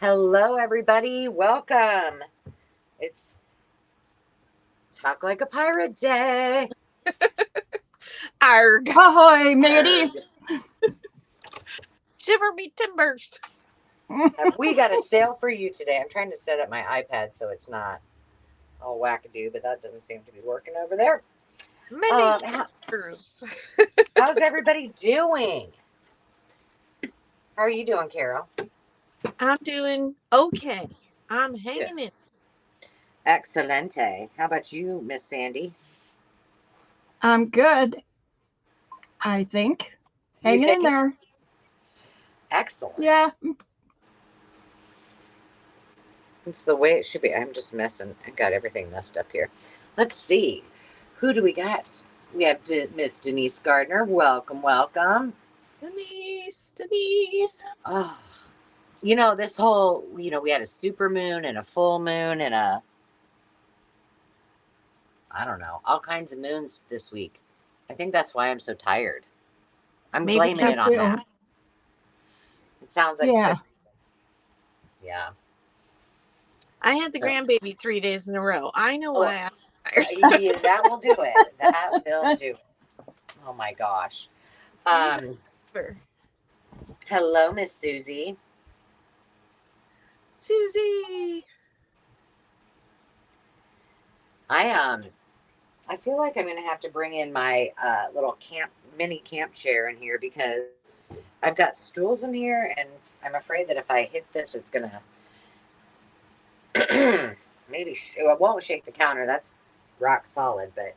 Hello, everybody. Welcome. It's Talk Like a Pirate Day. Arrrgh. Ahoy, mateys. Shiver me timbers. We got a sale for you today. I'm trying to set up my iPad so it's not all wackadoo, but that doesn't seem to be working over there. Many timbers. How's everybody doing? How are you doing, Carol? I'm doing okay. I'm hanging in. Excelente. How about you, Miss Sandy? I'm good, I think. Hanging in there. Excellent. Yeah. It's the way it should be. I'm just messing. I got everything messed up here. Let's see. Who do we got? We have Miss Denise Gardner. Welcome, welcome. Denise. Oh, you know, this whole, we had a super moon and a full moon and I don't know, all kinds of moons this week. I think that's why I'm so tired. I'm Maybe blaming it on that. It sounds like yeah. a good reason. Yeah. I had the grandbaby 3 days in a row. I know why I'm tired. Yeah, that will do it. That will do it. Oh my gosh. Hello, Miss Susie. Susie. I feel like I'm gonna have to bring in my little mini camp chair in here because I've got stools in here, and I'm afraid that if I hit this, it's gonna maybe it won't shake the counter. That's rock solid, but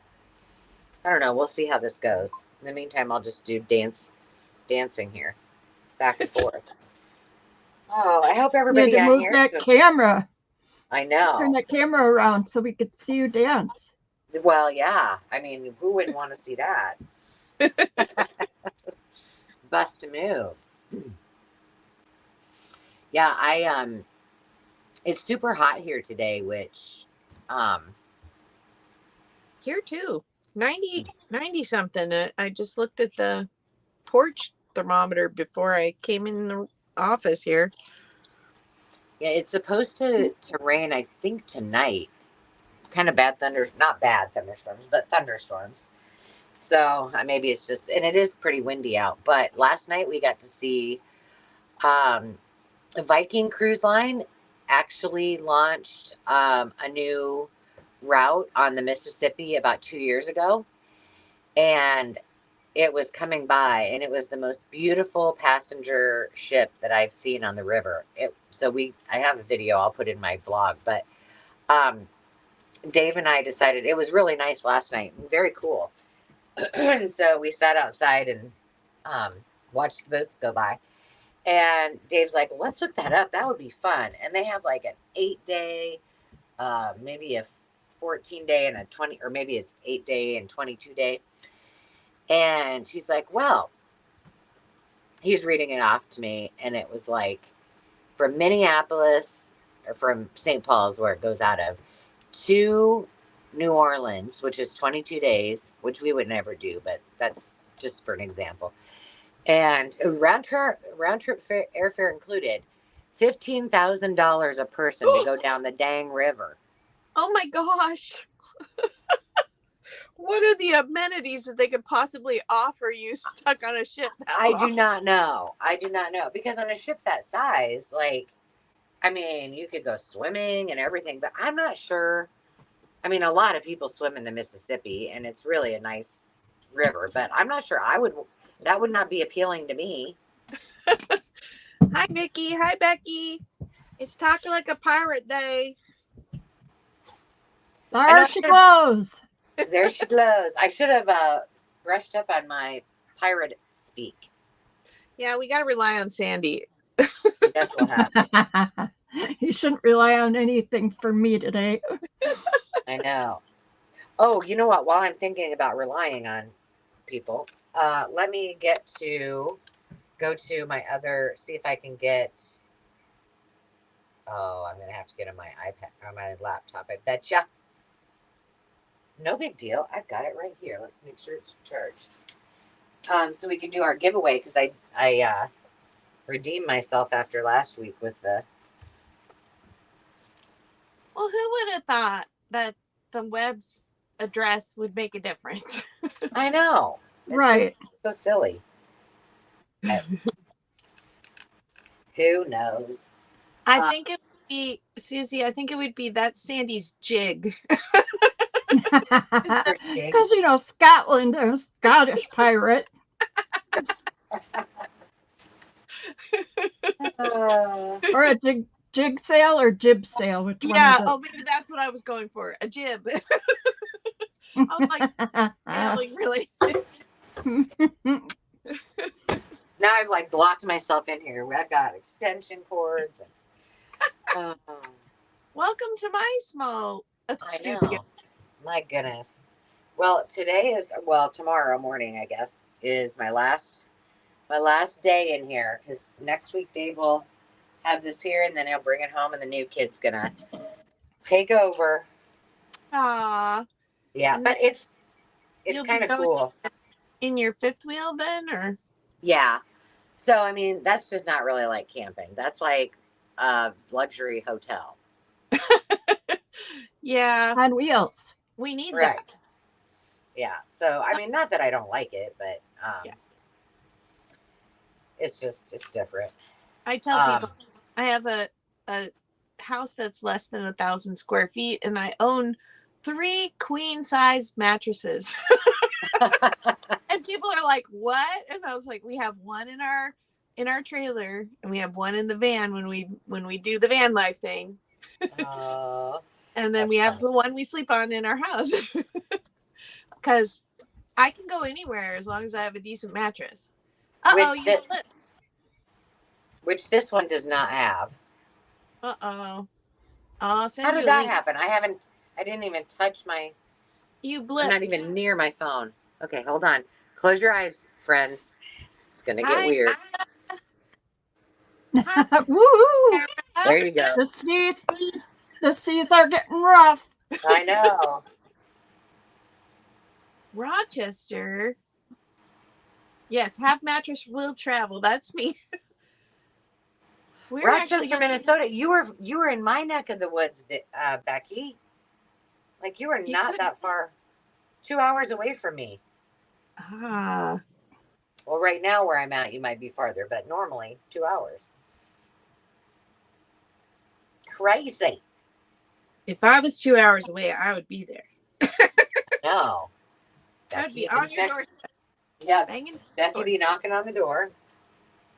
I don't know. We'll see how this goes. In the meantime, I'll just do dancing here, back and forth. Oh, I hope everybody you had to move that camera. I know. Turn that camera around so we could see you dance. Well, yeah. I mean, who wouldn't want to see that? Bust a move. Yeah, it's super hot here today, which here too. 90 something. I just looked at the porch thermometer before I came in the office here. Yeah, it's supposed to rain, I think, tonight. Kind of not bad thunderstorms, but thunderstorms. So maybe it's just, and it is pretty windy out. But last night we got to see a Viking Cruise Line actually launched a new route on the Mississippi about 2 years ago. And it was coming by, and it was the most beautiful passenger ship that I've seen on the river. I have a video I'll put in my vlog, but Dave and I decided it was really nice last night, very cool. And so we sat outside and watched the boats go by. And Dave's like, well, let's look that up. That would be fun. And they have like an 8-day, maybe a 14-day and a 20, or maybe it's 8-day and 22-day. And he's like, well, he's reading it off to me. And it was like from Minneapolis, or from St. Paul's, where it goes out of, to New Orleans, which is 22 days, which we would never do, but that's just for an example. And round trip airfare included, $15,000 a person to go down the dang river. Oh my gosh. What are the amenities that they could possibly offer you stuck on a ship that long? I do not know. Because on a ship that size, like, I mean, you could go swimming and everything, but I'm not sure. I mean, a lot of people swim in the Mississippi, and it's really a nice river, but I'm not sure that would not be appealing to me. Hi, Vicky. Hi, Becky. It's Talking Like a Pirate Day. There she goes. There she goes. I should have brushed up on my pirate speak. Yeah, we got to rely on Sandy. That's what happened. You shouldn't rely on anything for me today. I know. Oh, you know what? While I'm thinking about relying on people, let me go to my see if I can get. Oh, I'm going to have to get on my iPad, on my laptop. I betcha. No big deal. I've got it right here. Let's make sure it's charged. So we can do our giveaway, because I redeemed myself after last week with the Well, who would have thought that the web's address would make a difference? I know. It's Right. so silly. Who knows? I think it would be, Susie, I think it would be that Sandy's jig. Because, Scotland, I'm a Scottish pirate. Or a jig sail or jib sail. Which one Yeah, is it? oh, maybe that's what I was going for. A jib. I was like, sailing really. Now I've like blocked myself in here. I've got extension cords. And, Welcome to my small I studio. know. My goodness. Well, tomorrow morning, I guess, is my last day in here, because next week Dave will have this here, and then he'll bring it home, and the new kid's gonna take over. Aw. Yeah, And but then it's you'll be kind of going cool. in your fifth wheel then, or? Yeah. So I mean, that's just not really like camping. That's like a luxury hotel. Yeah. On wheels. We need Right. that. Yeah. So I mean, not that I don't like it, but Yeah. it's different. I tell people I have a house that's less than 1,000 square feet, and I own 3 queen size mattresses. And people are like, "What?" And I was like, "We have one in our trailer, and we have one in the van when we do the van life thing, and then we have the one we sleep on in our house." Because I can go anywhere as long as I have a decent mattress. Which this one does not have. I'll send How you did a that link. happen? I didn't even touch my. You I'm blipped. not even near my phone. Okay, hold on. Close your eyes, friends. It's gonna get weird. Woo! There you go. The seas are getting rough. I know. Rochester. Yes, half mattress will travel. That's me. We're Rochester, Minnesota. You were in my neck of the woods, Becky. Like you were not that far. 2 hours away from me. Ah. Well, right now where I'm at, you might be farther, but normally 2 hours. Crazy. If I was 2 hours away, I would be there. No. I'd be on your doorstep. Yeah. Banging. Becky be knocking on the door.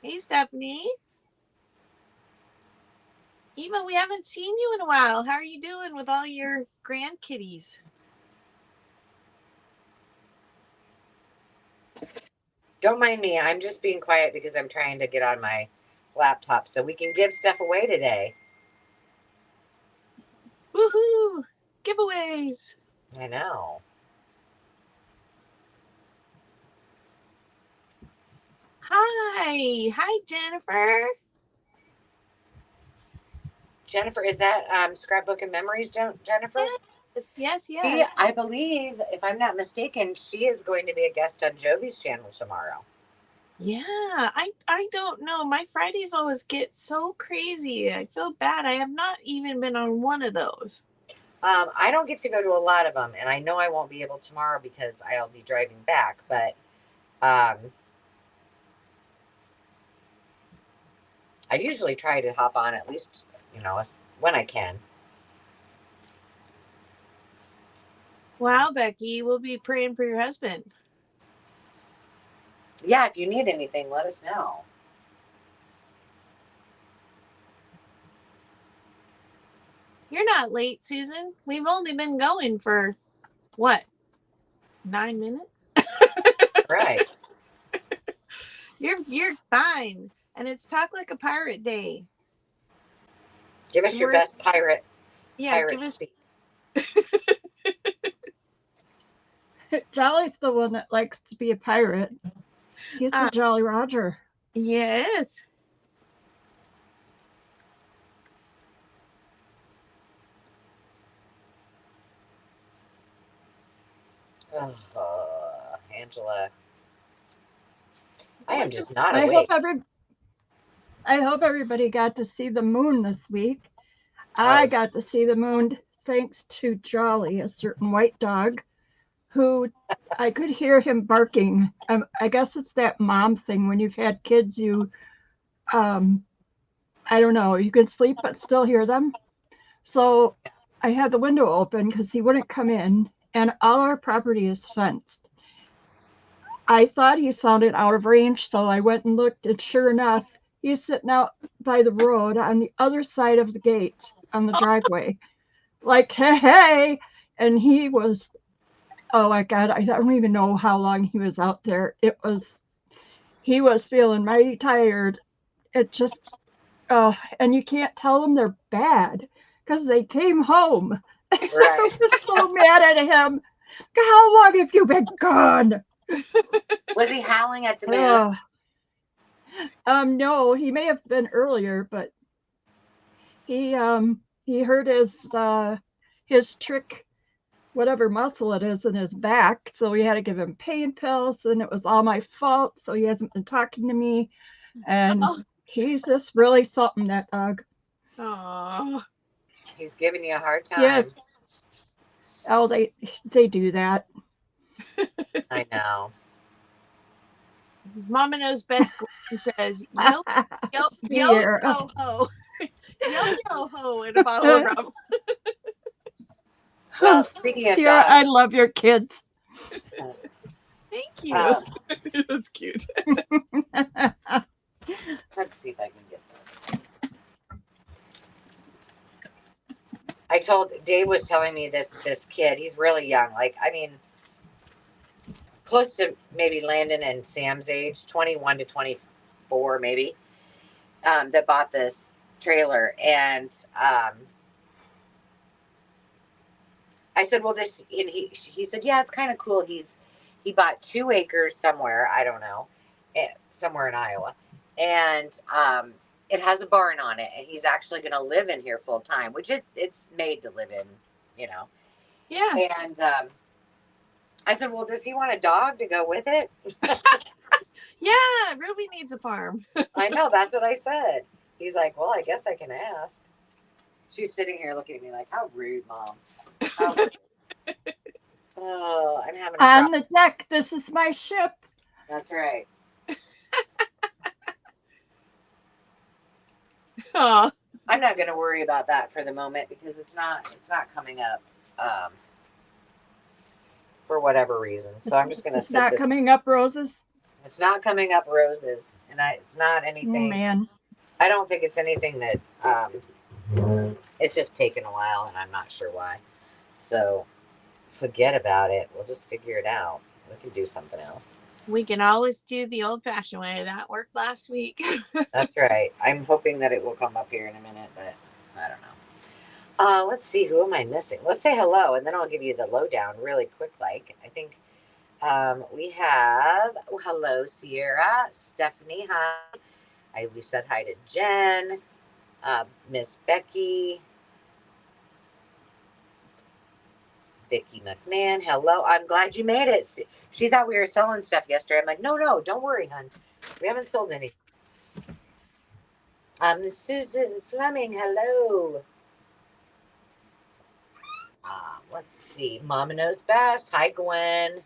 Hey, Stephanie. Eva, we haven't seen you in a while. How are you doing with all your grandkitties? Don't mind me. I'm just being quiet because I'm trying to get on my laptop so we can give stuff away today. Woohoo! Giveaways. I know. Hi, Jennifer. Jennifer, is that Scrapbook and Memories, Jennifer? Yes. She, I believe, if I'm not mistaken, she is going to be a guest on Jovi's channel tomorrow. Yeah, I don't know. My Fridays always get so crazy. I feel bad. I have not even been on one of those. I don't get to go to a lot of them, and I know I won't be able tomorrow because I'll be driving back, but I usually try to hop on at least, when I can. Wow, Becky, we'll be praying for your husband. Yeah, if you need anything, let us know. You're not late, Susan. We've only been going for, what, 9 minutes? Right. You're fine. And it's Talk Like a Pirate Day. Give us your best pirate. Yeah, pirate give us. speak. Jolly's the one that likes to be a pirate. He's the Jolly Roger. Yes. Angela. I am just not awake. I hope everybody got to see the moon this week. I got to see the moon thanks to Jolly, a certain white dog, who I could hear him barking. I guess it's that mom thing. When you've had kids, I don't know, you can sleep but still hear them. So I had the window open because he wouldn't come in, and all our property is fenced. I thought he sounded out of range, so I went and looked, and sure enough, he's sitting out by the road on the other side of the gate on the driveway, like, hey, hey. And he was, oh my God, I don't even know how long he was out there. He was feeling mighty tired. It just, oh, and you can't tell them they're bad because they came home. Right. I was so mad at him. How long have you been gone? Was he howling at the moon? No, he may have been earlier, but he hurt his trick, whatever muscle it is in his back, so we had to give him pain pills, and it was all my fault. So he hasn't been talking to me, and he's just really something, that dog. Oh, He's giving you a hard time. Yes. Oh, they do that. I know. Mama knows best. Gwen says, yo, yo, yo, yo, ho. Yo, yo, ho, and a bottle of rum. Well, speaking of Sierra, dogs, I love your kids. Thank you. That's cute. Let's see if I can get this. I told Dave was telling me this kid. He's really young. Like, I mean, close to maybe Landon and Sam's age, 21 to 24, maybe. That bought this trailer, and I said, well, this, and he said, yeah, it's kind of cool. He bought 2 acres somewhere, I don't know, somewhere in Iowa, and it has a barn on it, and he's actually going to live in here full time, which it's made to live in, you know. Yeah. And I said, well, does he want a dog to go with it? Yeah, Ruby needs a farm. I know, that's what I said. He's like, well, I guess I can ask. She's sitting here looking at me like, how rude, Mom. How rude. Oh, I'm having a on problem. the deck. This is my ship. That's right. Oh, I'm not going to worry about that for the moment because it's not coming up for whatever reason. So I'm just going to It's not coming up roses. It's not coming up roses, and it's not anything. Oh, man. I don't think it's anything that it's just taken a while, and I'm not sure why. So forget about it. We'll just figure it out. We can do something else. We can always do the old-fashioned way. That worked last week. That's right. I'm hoping that it will come up here in a minute, but I don't know. Let's see. Who am I missing? Let's say hello, and then I'll give you the lowdown really quick. Like, I think we have, hello, Sierra, Stephanie, hi. We said hi to Jen, Miss Becky, Vicki McMahon, hello. I'm glad you made it. She thought we were selling stuff yesterday. I'm like, no, don't worry, hon. We haven't sold any. Susan Fleming, hello. Let's see. Mama knows best. Hi, Gwen.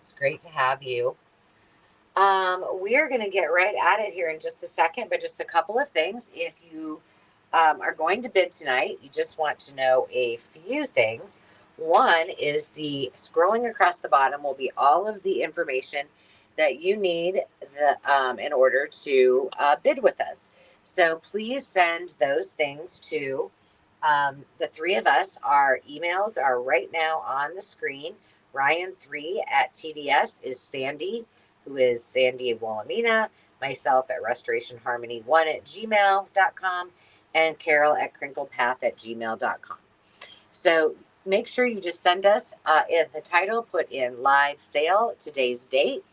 It's great to have you. We're going to get right at it here in just a second, but just a couple of things. If you are going to bid tonight, you just want to know a few things. One is the scrolling across the bottom will be all of the information that you need in order to bid with us. So please send those things to the 3 of us. Our emails are right now on the screen. Ryan3@TDS is Sandy, who is Sandy of Wilhelmina, myself at restorationharmony1@gmail.com, and Carol@crinklepath@gmail.com. So make sure you just send us in the title, put in live sale, today's date.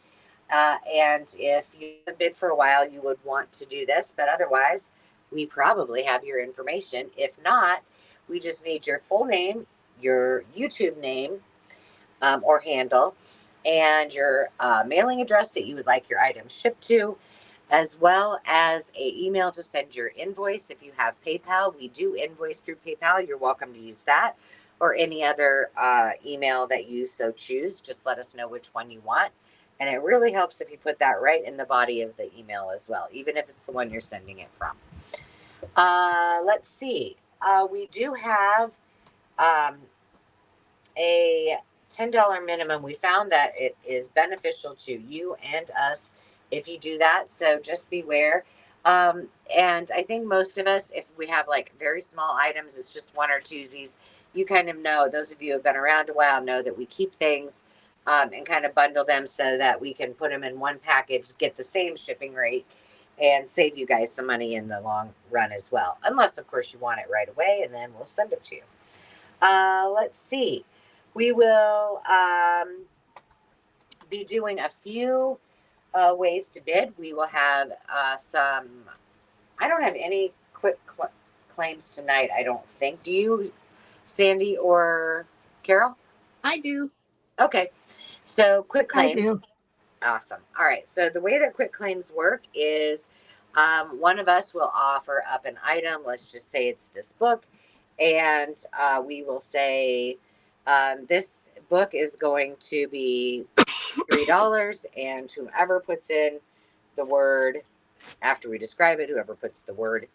And if you have bid for a while, you would want to do this, but otherwise, we probably have your information. If not, we just need your full name, your YouTube name or handle, and your mailing address that you would like your item shipped to. as well as a email to send your invoice. If you have PayPal, we do invoice through PayPal. You're welcome to use that, or any other email that you so choose. Just let us know which one you want. And it really helps if you put that right in the body of the email as well, even if it's the one you're sending it from. Let's see. We do have a $10 minimum. We found that it is beneficial to you and us if you do that. So just beware. And I think most of us, if we have like very small items, it's just one or twosies, you kind of know, those of you who have been around a while know that we keep things and kind of bundle them so that we can put them in one package, get the same shipping rate, and save you guys some money in the long run as well. Unless, of course, you want it right away, and then we'll send it to you. Let's see. We will be doing a few ways to bid. We will have some, I don't have any quick claims tonight, I don't think. Do you, Sandy or Carol? I do. Okay. So quick claims. I do. Awesome. All right. So the way that quick claims work is one of us will offer up an item. Let's just say it's this book. And we will say this book is going to be $3. And whoever puts in the word after we describe it, whoever puts the word.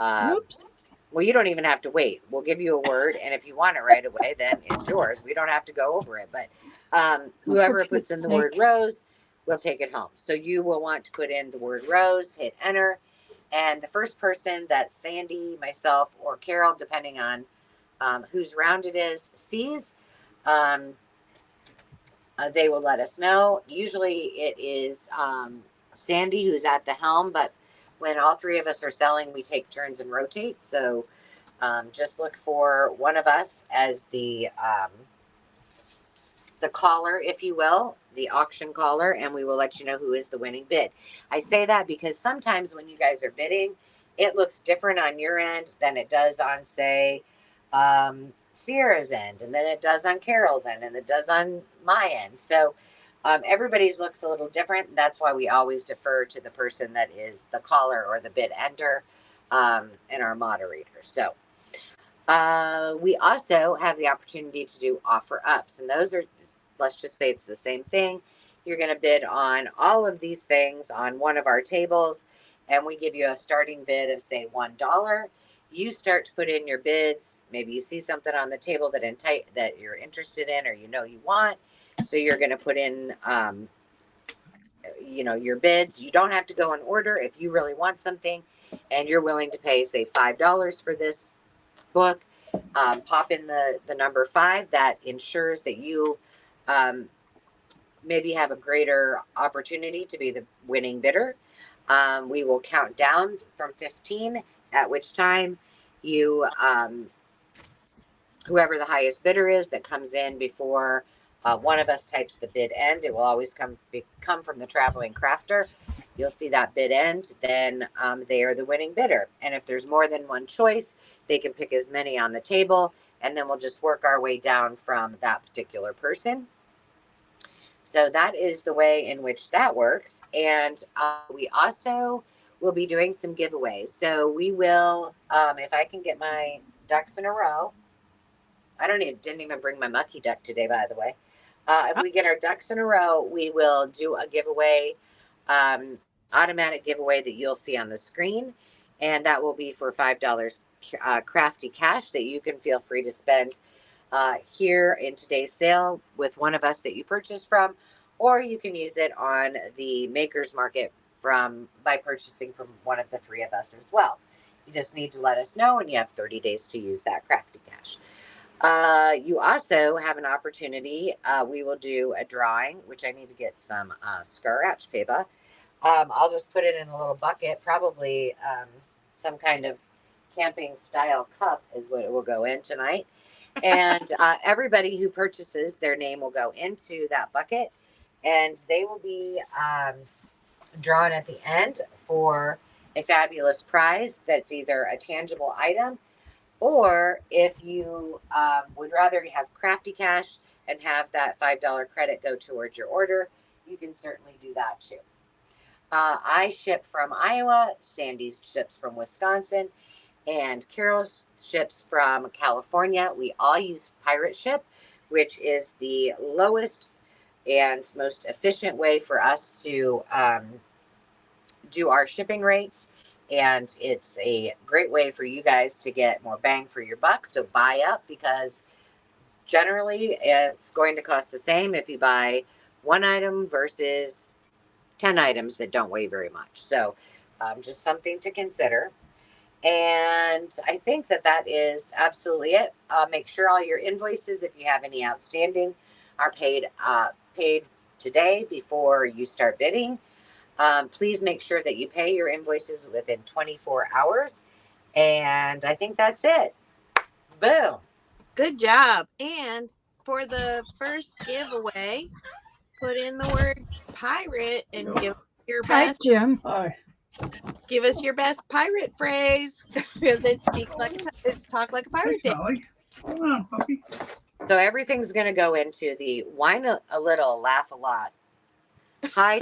Oops. Well, you don't even have to wait. We'll give you a word. And if you want it right away, then it's yours. We don't have to go over it. But whoever puts in the word rose will take it home. So you will want to put in the word rose, hit enter. And the first person that Sandy, myself, or Carol, depending on whose round it is, sees, they will let us know. Usually it is Sandy who's at the helm, but when all three of us are selling, we take turns and rotate. So just look for one of us as the caller, if you will, the auction caller, and we will let you know who is the winning bid. I say that because sometimes when you guys are bidding, it looks different on your end than it does on, say, Sierra's end, and then it does on Carol's end, and it does on my end. So everybody's looks a little different. That's why we always defer to the person that is the caller or the bid enter and our moderator. So we also have the opportunity to do offer ups, and those are, let's just say it's the same thing. You're going to bid on all of these things on one of our tables, and we give you a starting bid of, say, $1. You start to put in your bids. Maybe you see something on the table that you're interested in, or you want. So you're going to put in, your bids. You don't have to go in order. If you really want something and you're willing to pay, say, $5 for this book, pop in the number 5. That ensures that you maybe have a greater opportunity to be the winning bidder. We will count down from 15, at which time you, whoever the highest bidder is that comes in before one of us types the bid end, it will always come from the traveling crafter. You'll see that bid end, then they are the winning bidder. And if there's more than one choice, they can pick as many on the table, and then we'll just work our way down from that particular person. So that is the way in which that works. And we also will be doing some giveaways. So we will, if I can get my ducks in a row, didn't even bring my mucky duck today, by the way. If we get our ducks in a row, we will do a giveaway, automatic giveaway that you'll see on the screen. And that will be for $5 crafty cash that you can feel free to spend here in today's sale with one of us that you purchased from, or you can use it on the Maker's Market by purchasing from one of the three of us as well. You just need to let us know, and you have 30 days to use that crafty cash. You also have an opportunity. We will do a drawing, which I need to get some scratch paper. I'll just put it in a little bucket, probably some kind of camping style cup is what it will go in tonight. And everybody who purchases, their name will go into that bucket, and they will be drawn at the end for a fabulous prize that's either a tangible item, or if you would rather have crafty cash and have that $5 credit go towards your order, you can certainly do that too. I ship from Iowa, Sandy ships from Wisconsin, and Carol ships from California. We all use Pirate Ship, which is the lowest and most efficient way for us to do our shipping rates. And it's a great way for you guys to get more bang for your buck. So buy up, because generally it's going to cost the same if you buy one item versus 10 items that don't weigh very much. So just something to consider. And I think that is absolutely it. Make sure all your invoices, if you have any outstanding, are paid today before you start bidding. Please make sure that you pay your invoices within 24 hours. And I think that's it. Boom. Good job. And for the first giveaway, put in the word pirate and give your Hi, best. Jim. Hi. Give us your best pirate phrase, because it's talk like a pirate day. Come on, puppy. So everything's going to go into the whine a little, laugh a lot, high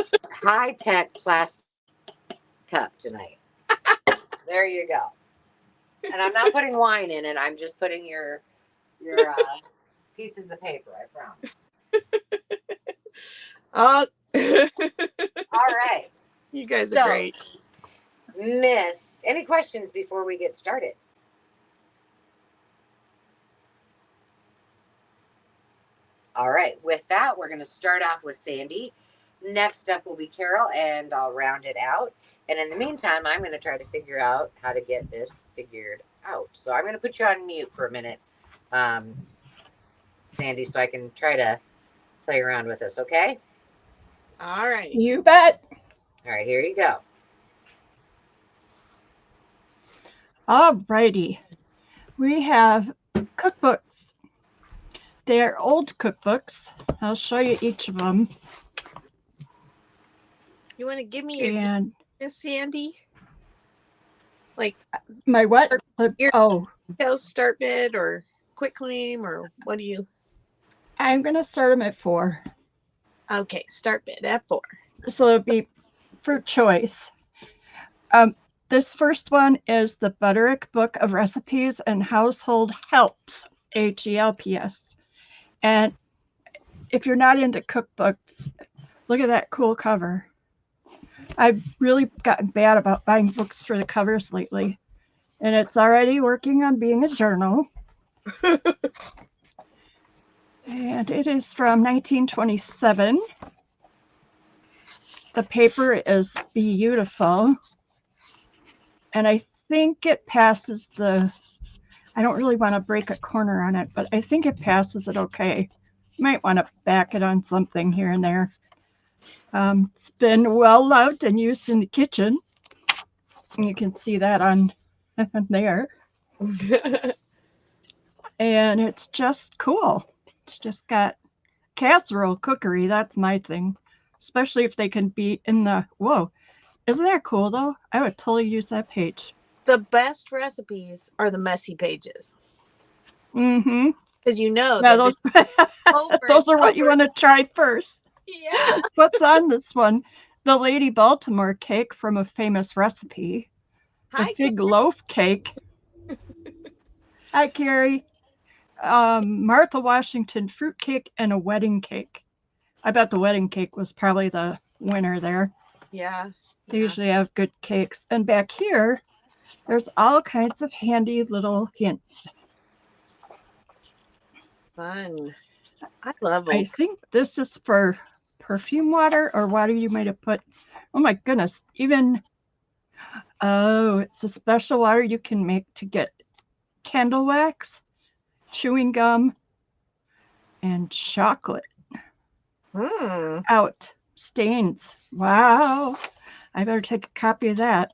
tech plastic cup tonight. There you go. And I'm not putting wine in it. I'm just putting your pieces of paper. I promise. Oh, All right. You guys are great. Miss, any questions before we get started? All right. With that, we're going to start off with Sandy. Next up will be Carol, and I'll round it out. And in the meantime, I'm going to try to figure out how to get this figured out. So I'm going to put you on mute for a minute, Sandy, so I can try to play around with this, okay? All right. You bet. All right, here you go. All righty. We have cookbooks. They're old cookbooks. I'll show you each of them. You want to give me your And Miss Sandy? Like my what? Your details, start bid or quick claim, or what do you? I'm going to start them at 4. Okay, start bid at 4. So it'll be for choice. This first one is the Butterick Book of Recipes and Household Helps, HELPS. And if you're not into cookbooks, look at that cool cover. I've really gotten bad about buying books for the covers lately. And it's already working on being a journal. And it is from 1927. The paper is beautiful. And I think it passes I don't really want to break a corner on it, but I think it passes it okay. You might want to back it on something here and there. It's been well loved and used in the kitchen. You can see that on there. And it's just cool. It's just got casserole cookery. That's my thing. Especially if they can be in the, whoa. Isn't that cool, though? I would totally use that page. The best recipes are the messy pages. Mm-hmm. Because you know now those are what you want to try first. Yeah. What's on this one? The Lady Baltimore cake from a famous recipe. The fig loaf cake. Hi, Carrie. Martha Washington fruit cake and a wedding cake. I bet the wedding cake was probably the winner there. Yeah. They usually have good cakes. And back here, there's all kinds of handy little hints. Fun. I love it. I think this is for perfume water or water you might have put. Oh my goodness. It's a special water you can make to get candle wax, chewing gum, and chocolate. Out. Stains. Wow. I better take a copy of that.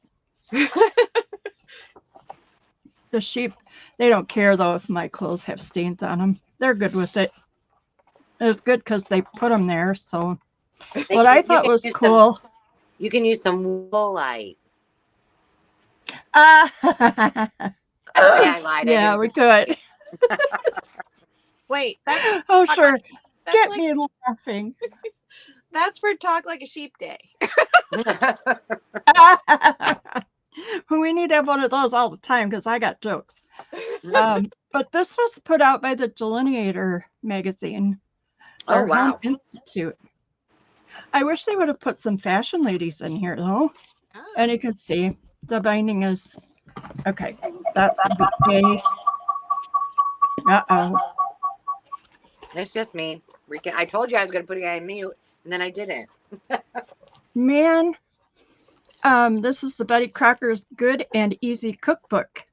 The sheep, they don't care though if my clothes have stains on them. They're good with it. It's good because they put them there. So what I thought was cool. You can use some woolite. I lied. Yeah, we could. Wait. Oh, sure. Get me laughing. That's for Talk Like a Sheep Day. We need to have one of those all the time because I got jokes. But this was put out by the Delineator magazine. Oh, wow. Home Institute. I wish they would have put some fashion ladies in here, though. Oh. And you can see the binding is okay. That's a bouquet. Uh-oh. It's just me. I told you I was going to put it on mute, and then I didn't. Man, this is the Betty Crocker's Good and Easy Cookbook.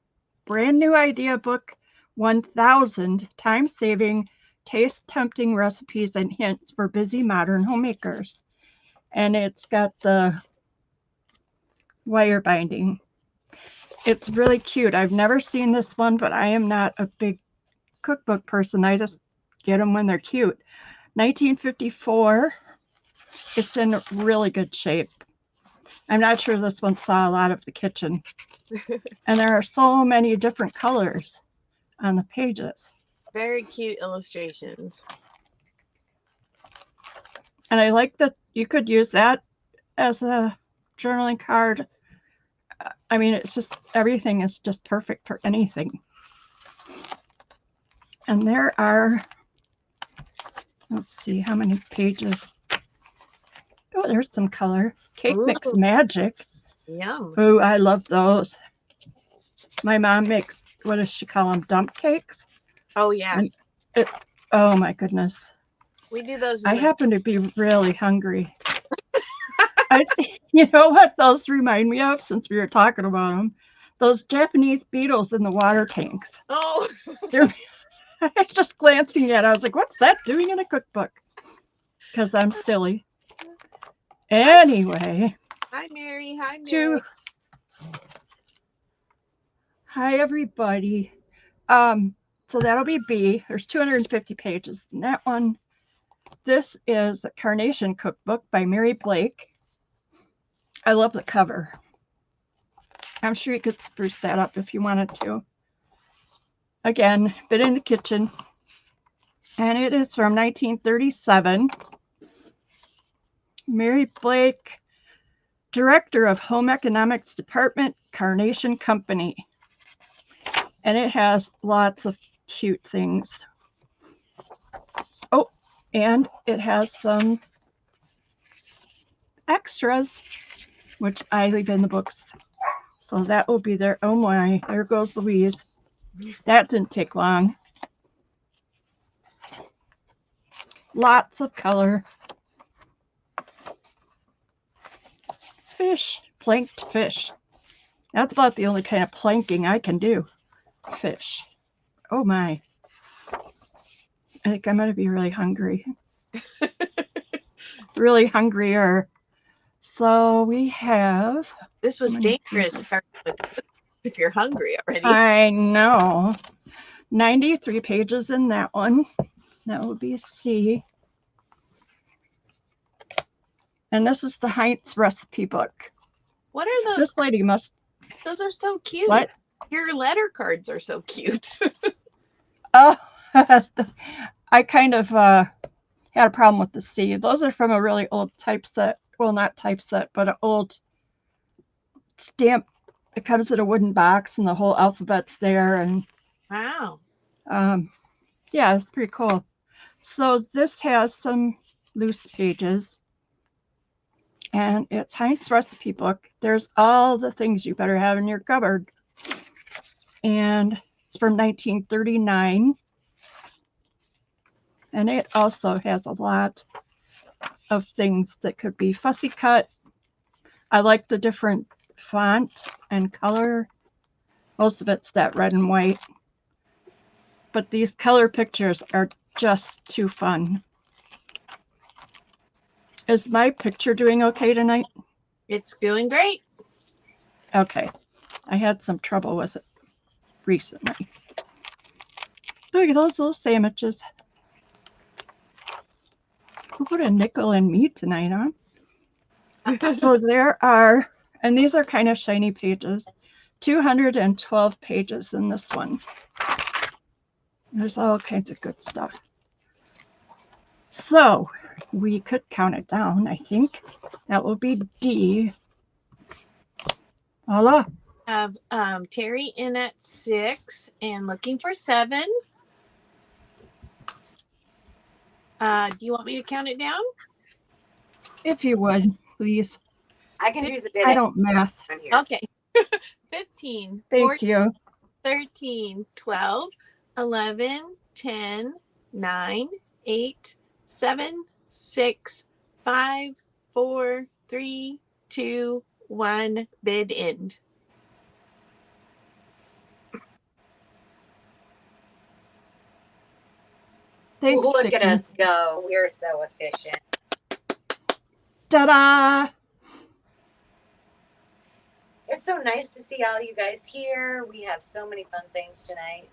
Brand new idea book, 1,000 time-saving, taste-tempting recipes and hints for busy modern homemakers. And it's got the wire binding. It's really cute. I've never seen this one, but I am not a big cookbook person. I just get them when they're cute. 1954. It's in really good shape. I'm not sure this one saw a lot of the kitchen. And there are so many different colors on the pages. Very cute illustrations. And I like that you could use that as a journaling card. I mean, it's just, everything is just perfect for anything. And there are, let's see how many pages. Oh, there's some color. Cake Mix Magic. Yum. Oh, I love those. My mom makes, what does she call them? Dump cakes? Oh, yeah. And oh, my goodness. We do those. I happen to be really hungry. You know what those remind me of, since we were talking about them? Those Japanese beetles in the water tanks. Oh. I was just glancing at it. I was like, what's that doing in a cookbook? Because I'm silly. Anyway. Hi, Mary. Hi, Mary. Hi, everybody. So that'll be B. There's 250 pages in that one. This is a Carnation Cookbook by Mary Blake. I love the cover. I'm sure you could spruce that up if you wanted to. Again, been in the kitchen. And it is from 1937. Mary Blake, Director of Home Economics Department, Carnation Company. And it has lots of cute things. Oh, and it has some extras, which I leave in the books. So that will be there. Oh my, there goes Louise. That didn't take long. Lots of color. Fish, planked fish. That's about the only kind of planking I can do. Fish. Oh my. I think I'm going to be really hungry. Really hungrier. So we have... This was dangerous. If you're hungry already. I know. 93 pages in that one. That would be a C. And this is the Heinz recipe book. What are those? This lady must... Those are so cute. What? Your letter cards are so cute. Oh, I kind of had a problem with the C. Those are from a really old typeset. Well, not typeset, but an old stamp. It comes in a wooden box and the whole alphabet's there. And wow. Yeah, it's pretty cool. So this has some loose pages. And it's Heinz recipe book. There's all the things you better have in your cupboard. And it's from 1939. And it also has a lot of things that could be fussy cut. I like the different font and color. Most of it's that red and white. But these color pictures are just too fun. Is my picture doing okay tonight? It's doing great. Okay. I had some trouble with it recently. Look at those little sandwiches. Who put a nickel in me tonight, huh? So there are, and these are kind of shiny pages, 212 pages in this one. There's all kinds of good stuff. So we could count it down, I think. That will be D. Hola. Have Terry in at 6 and looking for 7. Do you want me to count it down? If you would, please. I can do the bidding. I don't math. I'm here. Okay. 15, Thank 14, you. 13, 12, 11, 10, 9, 8, 7, 6, 5, 4, 3, 2, 1. Bid end. Thanks, Look Vicki. at us go. We're so efficient. Ta-da! It's so nice to see all you guys here. We have so many fun things tonight.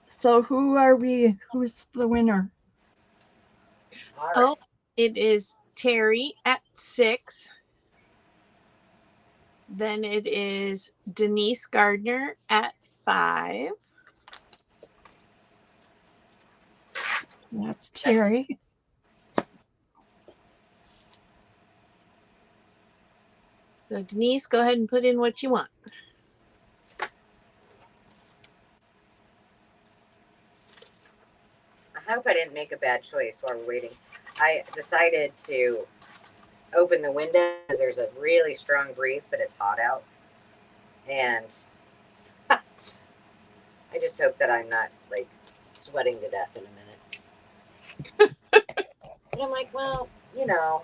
So who are we? Who's the winner? All right. Oh, it is Terry at 6. Then it is Denise Gardner at 5. That's Terry. So Denise, go ahead and put in what you want. I hope I didn't make a bad choice while we're waiting. I decided to open the window because there's a really strong breeze, but it's hot out. And I just hope that I'm not like sweating to death in a minute. But I'm like, well, you know,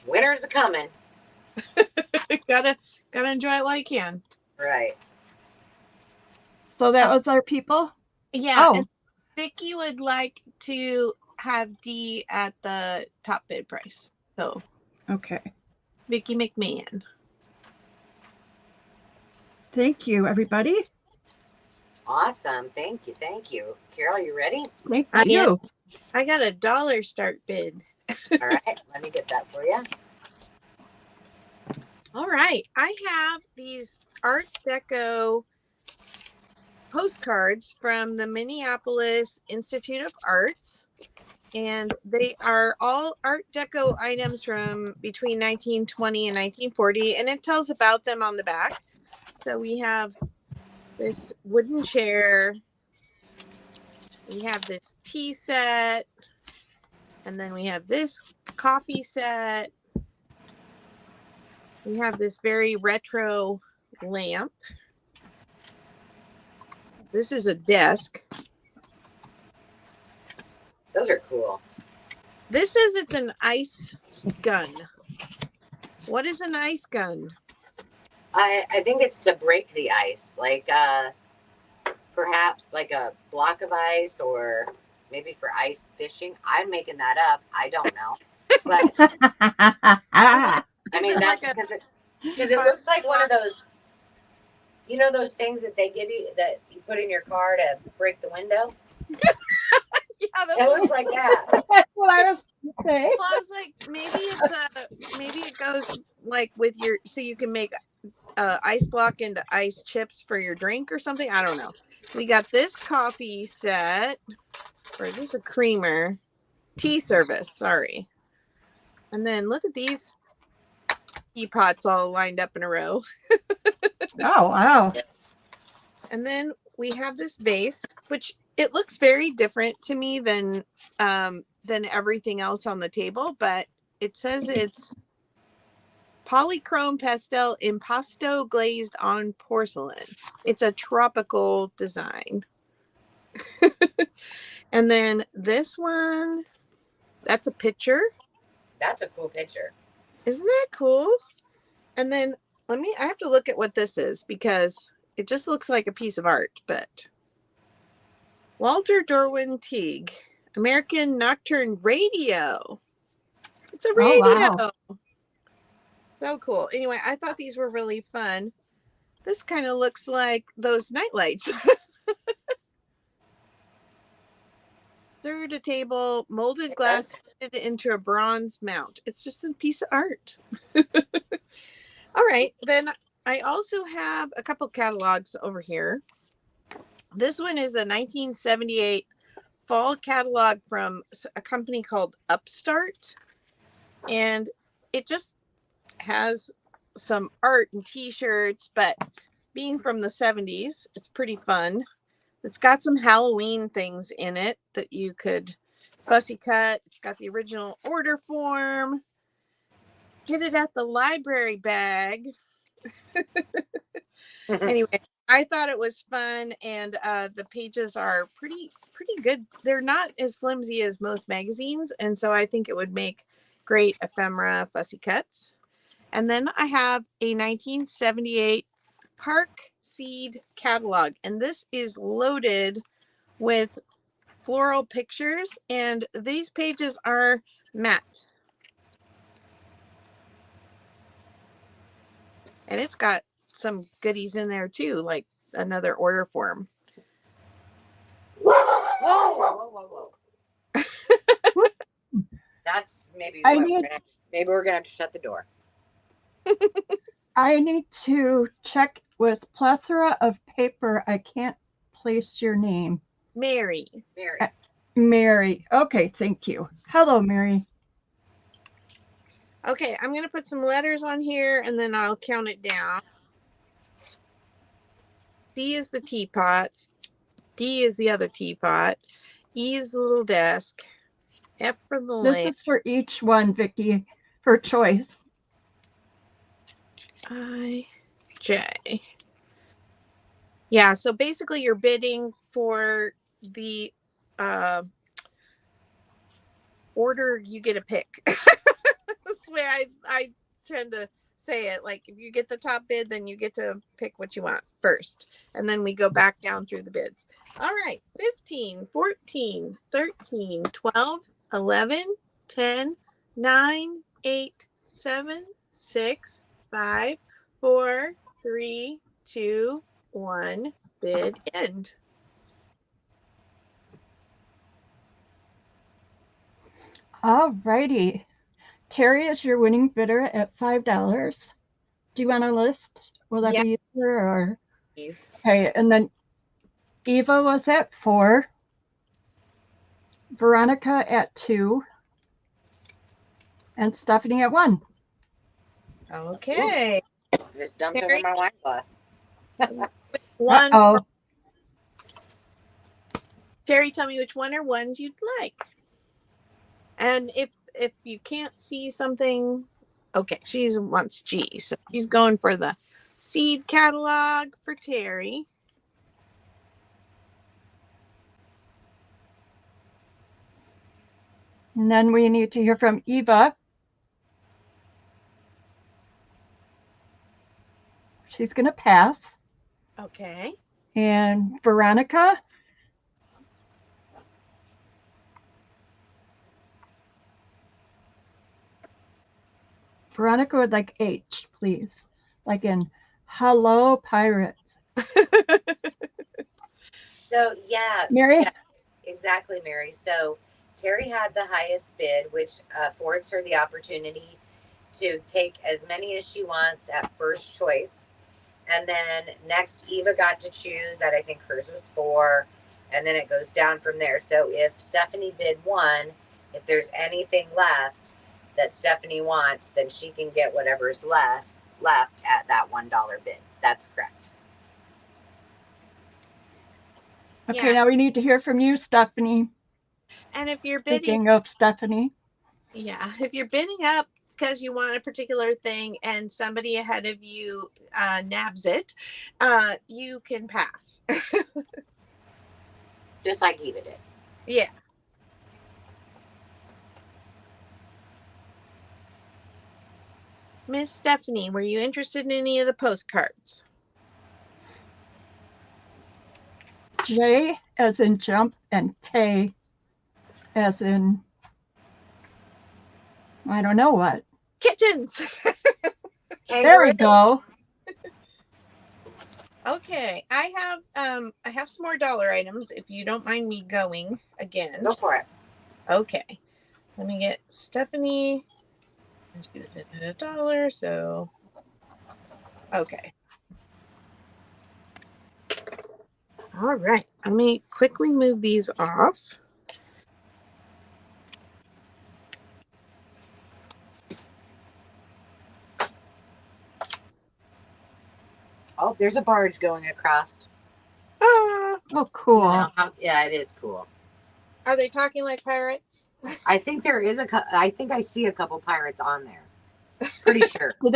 winter's a coming. gotta enjoy it while you can. Right. So that was our people? Yeah. Oh. And Vicki would like to have D at the top bid price. So Okay. Vicki McMahon. Thank you, everybody. Awesome. Thank you. Thank you. Carol, you ready? Thank I you. I got $1 start bid. All right. Let me get that for you. All right. I have these Art Deco postcards from the Minneapolis Institute of Arts. And they are all Art Deco items from between 1920 and 1940. And it tells about them on the back. So we have this wooden chair. We have this tea set. And then we have this coffee set. We have this very retro lamp. This is a desk. Those are cool. This says it's an ice gun. What is an ice gun? I think it's to break the ice, like perhaps like a block of ice, or maybe for ice fishing. I'm making that up. I don't know, but I mean that's because it looks like one of those, you know, those things that they give you that you put in your car to break the window. Yeah, that's It looks like that. That's what I was going to say. Well, I was like, maybe it goes like with your, so you can make ice block into ice chips for your drink or something. I don't know. We got this coffee set, or is this a creamer? Tea service, sorry. And then look at these teapots all lined up in a row. Oh, wow. And then we have this vase, which it looks very different to me than everything else on the table, but it says it's polychrome pastel impasto glazed on porcelain. It's a tropical design. And then this one, that's a picture. That's a cool picture. Isn't that cool? And then I have to look at what this is because it just looks like a piece of art, but Walter Darwin Teague, American Nocturne Radio. It's a radio. Oh, wow. So cool. Anyway, I thought these were really fun. This kind of looks like those nightlights. Third a table, molded glass fitted into a bronze mount. It's just a piece of art. All right. Then I also have a couple catalogs over here. This one is a 1978 fall catalog from a company called Upstart, and it just has some art and t-shirts, but being from the 70s, it's pretty fun. It's got some Halloween things in it that you could fussy cut. It's got the original order form. Get it at the library bag. Anyway, I thought it was fun, and the pages are pretty good. They're not as flimsy as most magazines, and so I think it would make great ephemera fussy cuts. And then I have a 1978 Park Seed catalog, and this is loaded with floral pictures, and these pages are matte. And it's got some goodies in there too, like another order form. Whoa. That's maybe we're gonna have to shut the door. I need to check with plethora of paper. I can't place your name. Mary. Mary. Okay, thank you. Hello, Mary. Okay, I'm going to put some letters on here and then I'll count it down. C is the teapot. D is the other teapot. E is the little desk. F for the lamp. This is for each one, Vicki, for choice. I, J. Yeah, so basically you're bidding for the order you get a pick. That's the way I tend to say it. Like if you get the top bid, then you get to pick what you want first. And then we go back down through the bids. All right, 15, 14, 13, 12, 11, 10, 9, 8, 7, 6, 5, 4, 3, 2, 1. Bid end. All righty. Terry is your winning bidder at $5. Do you want a list? Will that be easier or? Please. Okay, and then Eva was at 4. Veronica at 2. And Stephanie at 1. Okay. Just dumped over my wine glass. One. Oh. Terry, tell me which one or ones you'd like. And if you can't see something, okay, she wants G. So she's going for the seed catalog for Terry. And then we need to hear from Eva. She's going to pass. Okay. And Veronica. Veronica would like H, please. Like in Hello Pirates. So, yeah. Mary? Yeah, exactly, Mary. So, Terry had the highest bid, which affords her the opportunity to take as many as she wants at first choice. And then next, Eva got to choose that. I think hers was 4. And then it goes down from there. So, if Stephanie bid 1, if there's anything left that Stephanie wants, then she can get whatever's left at that $1 bid. That's correct. Okay, Now we need to hear from you, Stephanie. And if you're bidding, speaking of Stephanie, if you're bidding up because you want a particular thing and somebody ahead of you nabs it, you can pass. Just like Eva did. Yeah. Miss Stephanie, were you interested in any of the postcards? J as in jump and K as in I don't know what. Kitchens. There we go. Okay, I have some more dollar items if you don't mind me going again. Go for it. Okay. Let me get Stephanie. She was at $1, so okay. All right. Let me quickly move these off. Oh, there's a barge going across. Ah, Oh, cool. Yeah, it is cool. are they talking like pirates? I think there is I think I see a couple pirates on there. Pretty sure. Do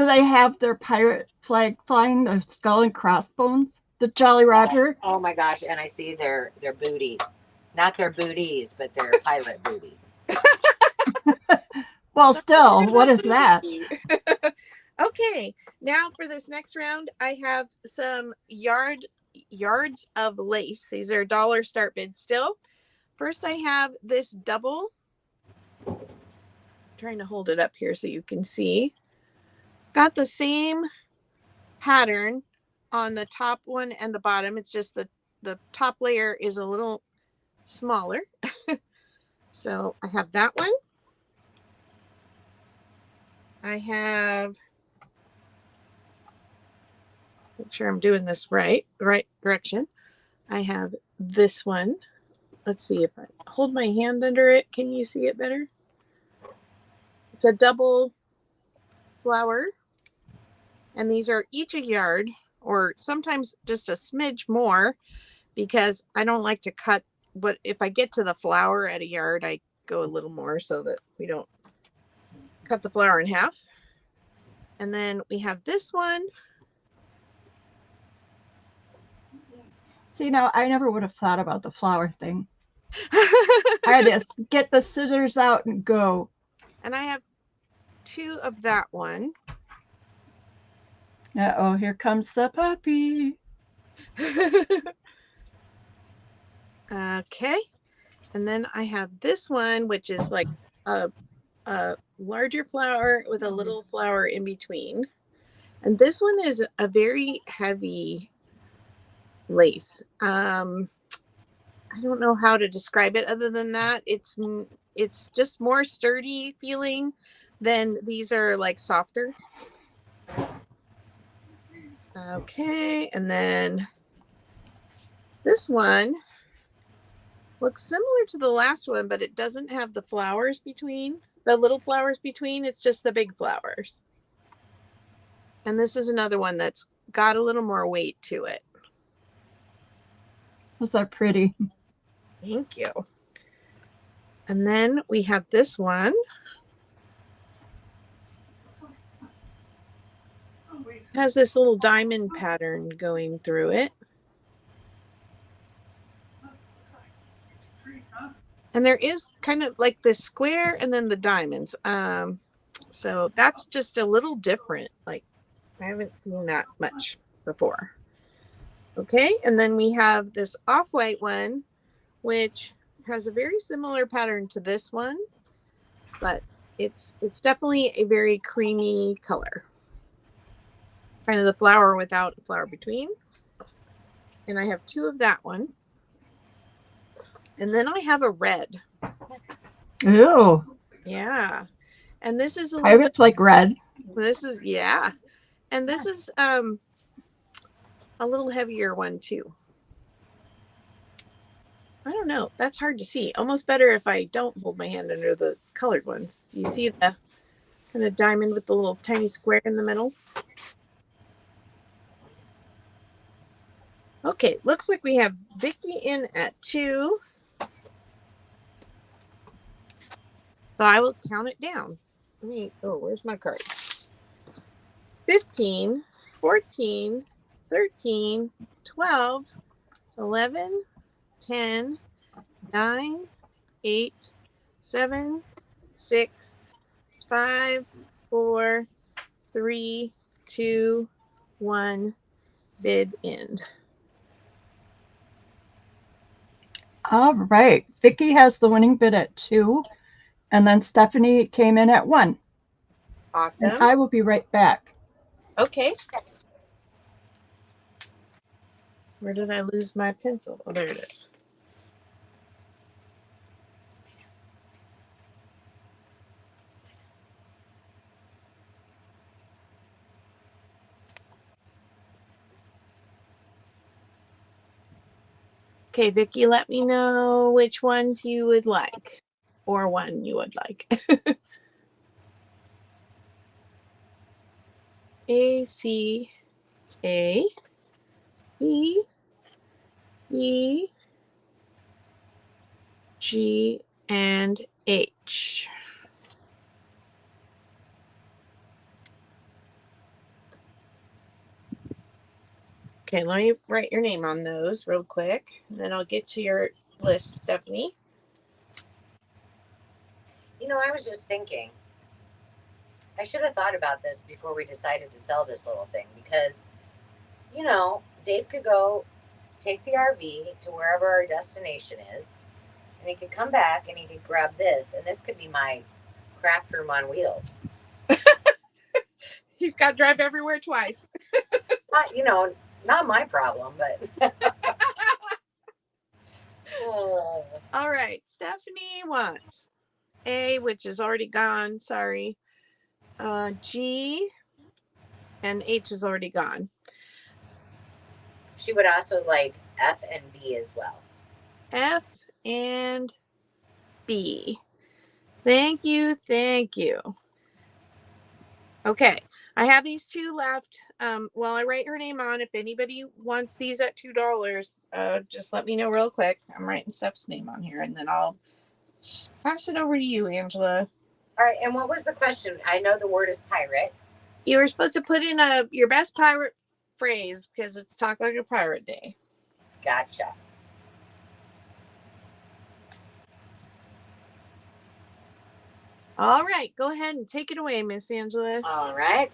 they have their pirate flag flying, the skull and crossbones? The Jolly Roger? Oh my gosh, and I see their booty. Not their booties, but their pirate booty. Well, still, what is that? Okay, now for this next round, I have some yards of lace. These are dollar start bids still. First, I have this double. I'm trying to hold it up here so you can see. Got the same pattern on the top one and the bottom. It's just the top layer is a little smaller. So I have that one. I have, make sure I'm doing this right direction. I have this one. Let's see if I hold my hand under it. Can you see it better? It's a double flower. And these are each a yard, or sometimes just a smidge more, because I don't like to cut. But if I get to the flower at a yard, I go a little more so that we don't cut the flower in half. And then we have this one. See, now I never would have thought about the flower thing. I just get the scissors out and go. And I have two of that one. Uh-oh, here comes the puppy. Okay. And then I have this one, which is like a larger flower with a little flower in between. And this one is a very heavy lace. I don't know how to describe it other than that. It's just more sturdy feeling than these are, like softer. Okay, and then this one looks similar to the last one, but it doesn't have the flowers between, the little flowers between. It's just the big flowers. And this is another one that's got a little more weight to it. Those are pretty. Thank you. And then we have this one. It has this little diamond pattern going through it. And there is kind of like the square and then the diamonds. So that's just a little different. Like, I haven't seen that much before. Okay, and then we have this off-white one, which has a very similar pattern to this one, but it's definitely a very creamy color. Kind of the flower without a flower between. And I have two of that one. And then I have a red. Ew. Yeah. And this is a Pirates like red. This is, yeah. And this is a little heavier one too. I don't know. That's hard to see. Almost better if I don't hold my hand under the colored ones. You see the kind of diamond with the little tiny square in the middle? Okay, looks like we have Vicky in at 2. So I will count it down. Where's my card? 15, 14, 13, 12, 11, 10, 9, 8, 7, 6, 5, 4, 3, 2, 1. Bid end. All right. Vicky has the winning bid at 2, and then Stephanie came in at 1. Awesome. And I will be right back. Okay. Where did I lose my pencil? Oh, there it is. Okay, Vicky, let me know which ones you would like, or one you would like. A, C, A, B, E, G, and H. Okay, let me write your name on those real quick, and then I'll get to your list, Stephanie. You know, I was just thinking, I should have thought about this before we decided to sell this little thing because, you know, Dave could go take the RV to wherever our destination is, and he could come back and he could grab this, and this could be my craft room on wheels. He's got to drive everywhere twice. You know, not my problem, but. All right, Stephanie wants A, which is already gone. Sorry. G and H is already gone. She would also like F and B as well. F and B. Thank you. Thank you. Okay. I have these two left. While I write her name on, if anybody wants these at $2, just let me know real quick. I'm writing Steph's name on here, and then I'll pass it over to you, Angela. All right. And what was the question? I know the word is pirate. You were supposed to put in your best pirate phrase because it's Talk Like a Pirate Day. Gotcha. All right, go ahead and take it away, Miss Angela. All right,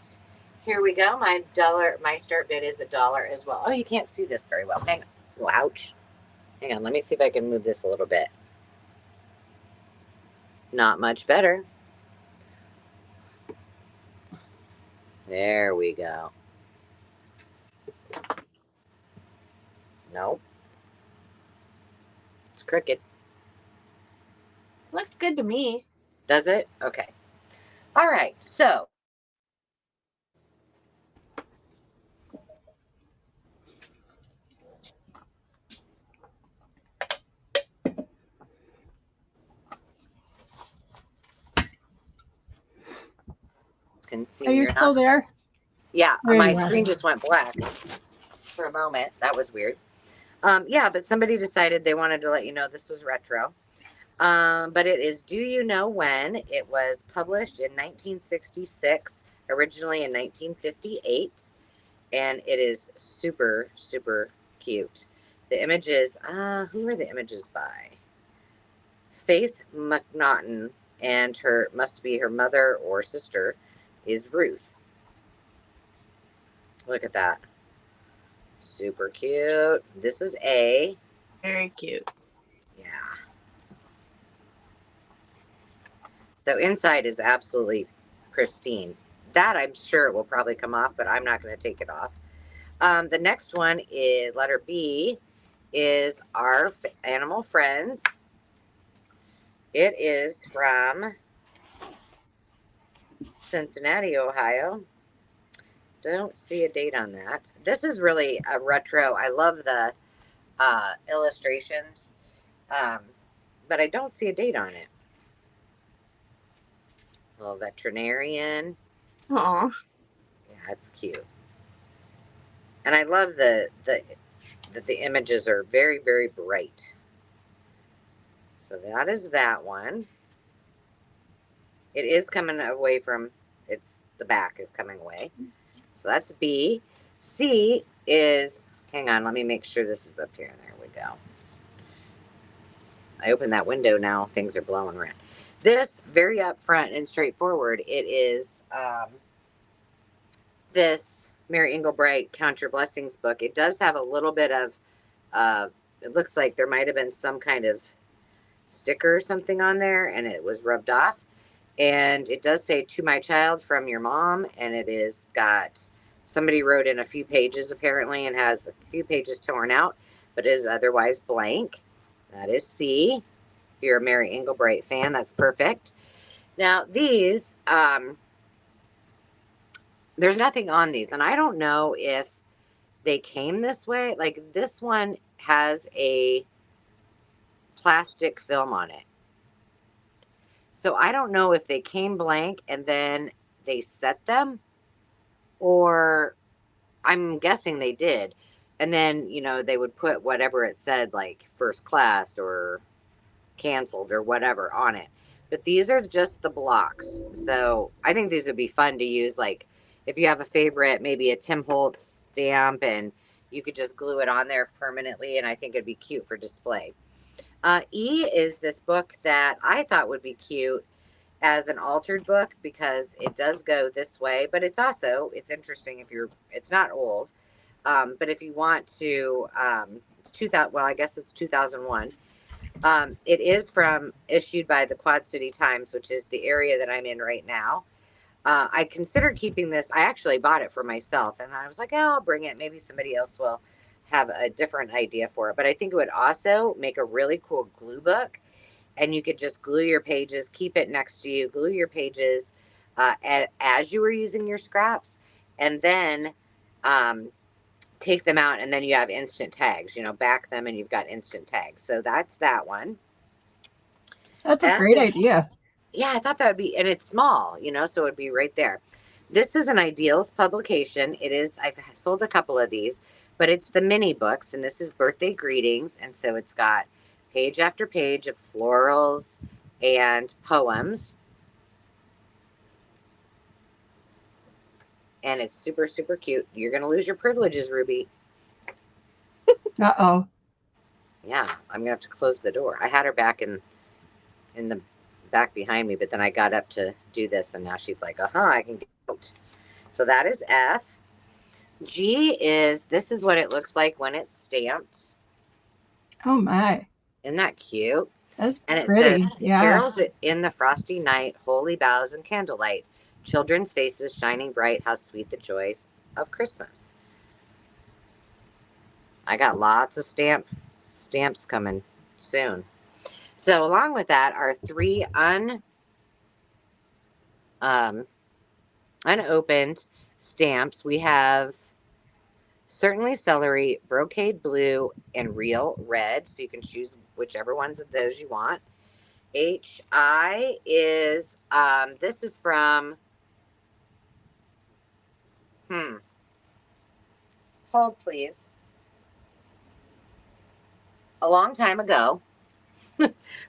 here we go. My start bid is $1 as well. Oh, you can't see this very well. Hang on. Oh, ouch. Hang on. Let me see if I can move this a little bit. Not much better. There we go. Nope. It's crooked. Looks good to me. Does it? Okay. All right. So are you still there? Yeah, my screen just went black for a moment. That was weird. Yeah, but somebody decided they wanted to let you know this was retro. But it is Do You Know When? It was published in 1966, originally in 1958, and it is super, super cute. The images, who are the images by? Faith McNaughton, and must be her mother or sister is Ruth. Look at that. Super cute. This is A. Very cute. Yeah. So inside is absolutely pristine. That I'm sure it will probably come off, but I'm not going to take it off. The next one is letter B, is Our Animal Friends. It is from Cincinnati, Ohio. Don't see a date on that. This is really a retro. I love the illustrations, but I don't see a date on it. Little veterinarian. Aw. Yeah, it's cute. And I love that the images are very, very bright. So that is that one. It is coming away from, the back is coming away. So that's B. C is, hang on, let me make sure this is up here. There we go. I opened that window now. Things are blowing around. This, very upfront and straightforward, it is this Mary Englebright Count Your Blessings book. It does have a little bit of, it looks like there might have been some kind of sticker or something on there, and it was rubbed off. And it does say, To My Child from Your Mom, and it is got, somebody wrote in a few pages apparently and has a few pages torn out, but is otherwise blank. That is C. If you're a Mary Englebright fan, that's perfect. Now these, there's nothing on these, and I don't know if they came this way. Like this one has a plastic film on it. So I don't know if they came blank and then they set them, or I'm guessing they did. And then, you know, they would put whatever it said, like first class or canceled or whatever on it. But these are just the blocks. So I think these would be fun to use. Like if you have a favorite, maybe a Tim Holtz stamp, and you could just glue it on there permanently. And I think it'd be cute for display. E is this book that I thought would be cute as an altered book because it does go this way, but it's interesting if it's not old. But if you want to, it's 2000, well, I guess it's 2001. It is issued by the Quad City Times, which is the area that I'm in right now. I considered keeping this. I actually bought it for myself, and I was like, oh, I'll bring it. Maybe somebody else will have a different idea for it. But I think it would also make a really cool glue book, and you could just glue your pages, keep it next to you, glue your pages as you were using your scraps, and then take them out, and then you have instant tags. You know, back them, and you've got instant tags. So that's that one. That's a great idea. Yeah, I thought that would be, and it's small, you know, so it would be right there. This is an Ideals publication. It is, I've sold a couple of these, but it's the mini books, and this is birthday greetings. And so it's got page after page of florals and poems. And it's super, super cute. You're going to lose your privileges, Ruby. Uh-oh. Yeah, I'm going to have to close the door. I had her back in the back behind me, but then I got up to do this, and now she's like, I can get out. So that is F. G this is what it looks like when it's stamped. Oh my. Isn't that cute? That's and pretty. It says, yeah. Carols in the frosty night, holy boughs and candlelight, children's faces shining bright, how sweet the joys of Christmas. I got lots of stamps coming soon. So along with that are 3 unopened stamps. We have Certainly Celery, Brocade Blue, and Real Red. So you can choose whichever ones of those you want. HI is, this is from, hold please. A long time ago,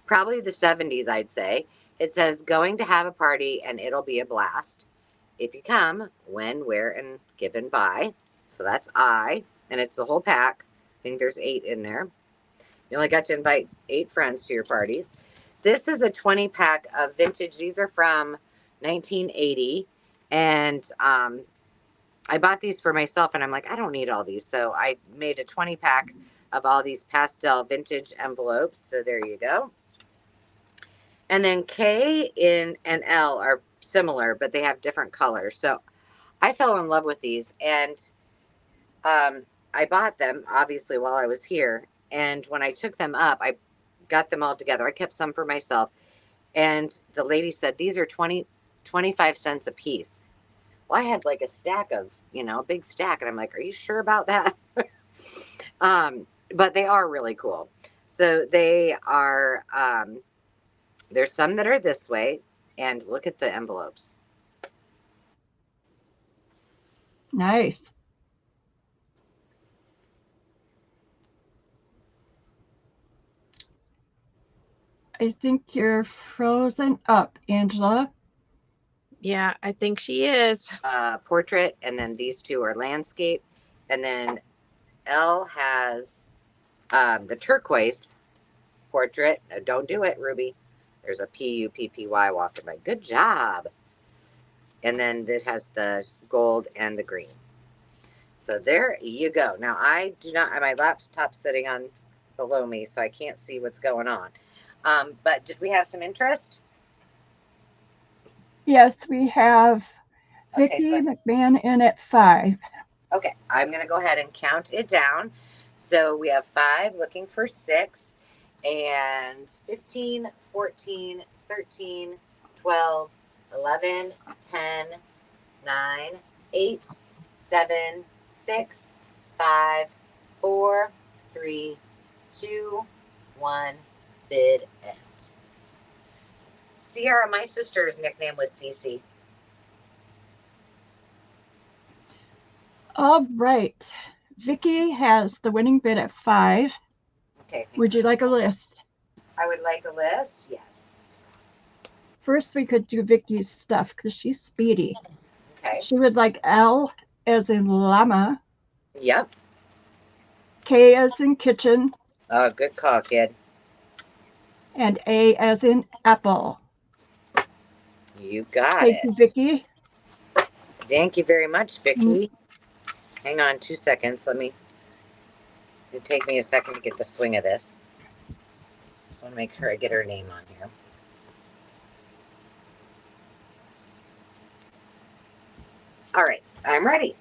probably the 70s, I'd say. It says, going to have a party and it'll be a blast. If you come, when, where, and given by. So that's I, and it's the whole pack. I think there's 8 in there. You only got to invite 8 friends to your parties. This is a 20 pack of vintage. These are from 1980. And I bought these for myself, and I'm like, I don't need all these. So I made a 20 pack of all these pastel vintage envelopes. So there you go. And then K and L are similar, but they have different colors. So I fell in love with these, and I bought them, obviously, while I was here. And when I took them up, I got them all together. I kept some for myself. And the lady said, these are 25 cents a piece. Well, I had like a stack of, a big stack. And I'm like, are you sure about that? But they are really cool. So they are, there's some that are this way. And look at the envelopes. Nice. I think you're frozen up, Angela. Yeah, I think she is. Portrait, and then these 2 are landscape. And then L has the turquoise portrait. No, don't do it, Ruby. There's a Puppy walking by. Good job. And then it has the gold and the green. So there you go. Now I do not have my laptop sitting on below me, so I can't see what's going on. But did we have some interest? Yes, we have Vicki McMahon in at 5. Okay, I'm going to go ahead and count it down. So we have 5 looking for 6, and 15, 14, 13, 12, 11, 10, 9, 8, 7, 6, 5, 4, 3, 2, 1, bid end. Sierra, my sister's nickname was Cece. All right. Vicki has the winning bid at 5. Okay. Would you like a list? I would like a list. Yes. First, we could do Vicki's stuff because she's speedy. Okay. She would like L as in llama, Yep. K as in kitchen, Oh, good call, kid. and A as in apple. You got Thank you, it. Vicki. Thank you very much, Vicki. Hang on 2 seconds. It'll take me a second to get the swing of this. Just want to make sure I get her name on here. All right, I'm ready.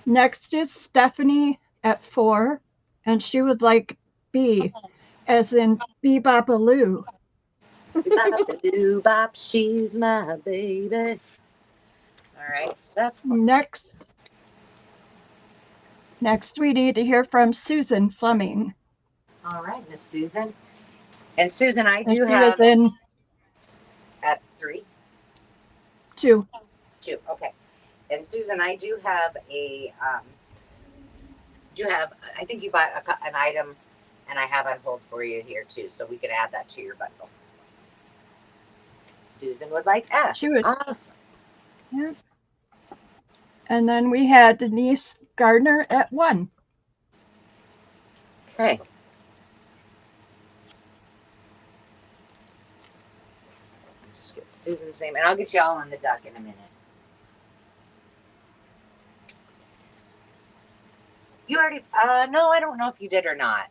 Next is Stephanie at 4, and she would like B as in Bebopaloo. Bop, she's my baby. All right, Steph. Next, we need to hear from Susan Fleming. All right, Miss Susan. And Susan, I And do she have is in at 3. 2. 2. Okay. And Susan, I do have I think you bought an item, and I have on hold for you here too, so we could add that to your bundle. Susan would like F. She would. Awesome. Yeah. And then we had Denise Gardner at 1. Okay. Just get Susan's name, and I'll get you all on the duck in a minute. You already, no, I don't know if you did or not.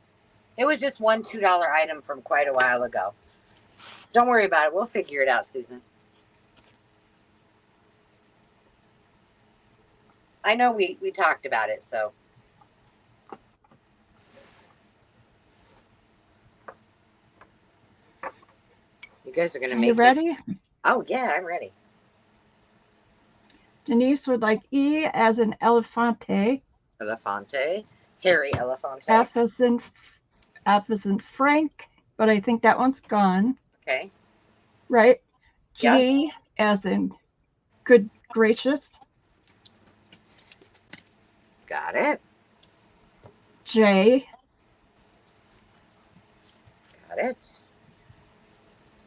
It was just one $2 item from quite a while ago. Don't worry about it. We'll figure it out, Susan. I know we talked about it, so. You guys are going to make You ready? Oh, yeah, I'm ready. Denise would like E as in Elefante. Elefante. Harry Elefante. F as in Frank, but I think that one's gone. Okay. Right? Yeah. G as in good gracious. Got it. J. Got it.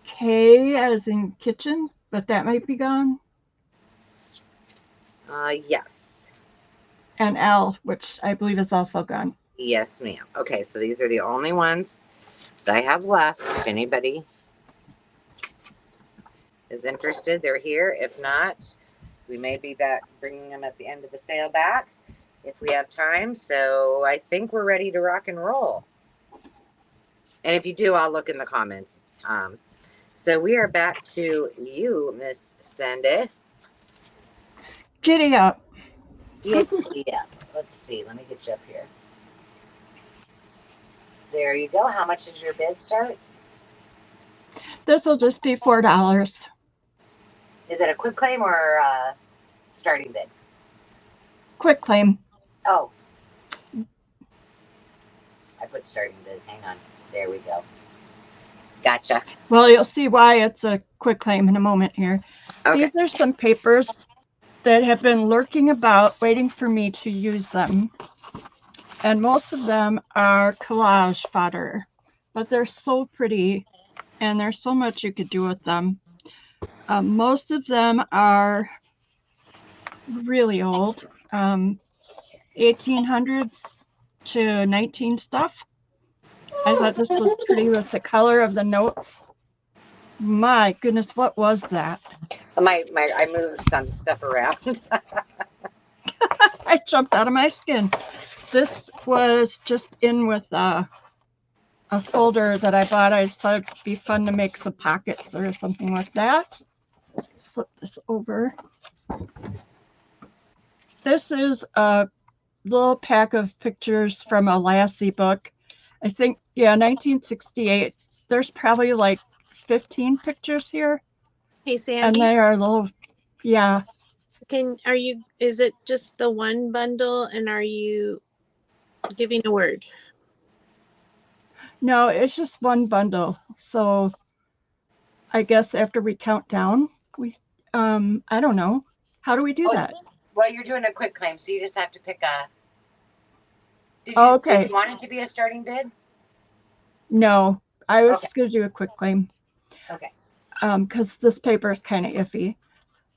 K as in kitchen, but that might be gone. Yes. And L, which I believe is also gone. Yes, ma'am. Okay, so these are the only ones that I have left. If anybody is interested, they're here. If not, we may be back bringing them at the end of the sale back if we have time. So I think we're ready to rock and roll. And if you do, I'll look in the comments. So we are back to you, Miss Sandy. Giddy up. Yeah. Let's see. Let me get you up here. There you go. How much does your bid start? This will just be $4. Is it a quick claim or a starting bid? Quick claim. Oh. I put starting bid. Hang on. There we go. Gotcha. Well, you'll see why it's a quick claim in a moment here. Okay. These are some papers that have been lurking about waiting for me to use them. And most of them are collage fodder, but they're so pretty and there's so much you could do with them. Most of them are really old, 1800s to 19 stuff. I thought this was pretty with the color of the notes. My goodness, what was that? I moved some stuff around. I jumped out of my skin. This was just in with a folder that I bought. I thought it'd be fun to make some pockets or something like that. Flip this over. This is a little pack of pictures from a Lassie book. I think, yeah, 1968. There's probably like 15 pictures here. Hey, Sandy. And they are little, yeah. Is it just the one bundle and are you giving a word? No, it's just one bundle. So I guess after we count down, I don't know. How do we do that? Well, you're doing a quick claim, so you just have to pick a. Did Okay. you want it to be a starting bid? No, I was Okay. just going to do a quick claim. Okay. Because this paper is kind of iffy.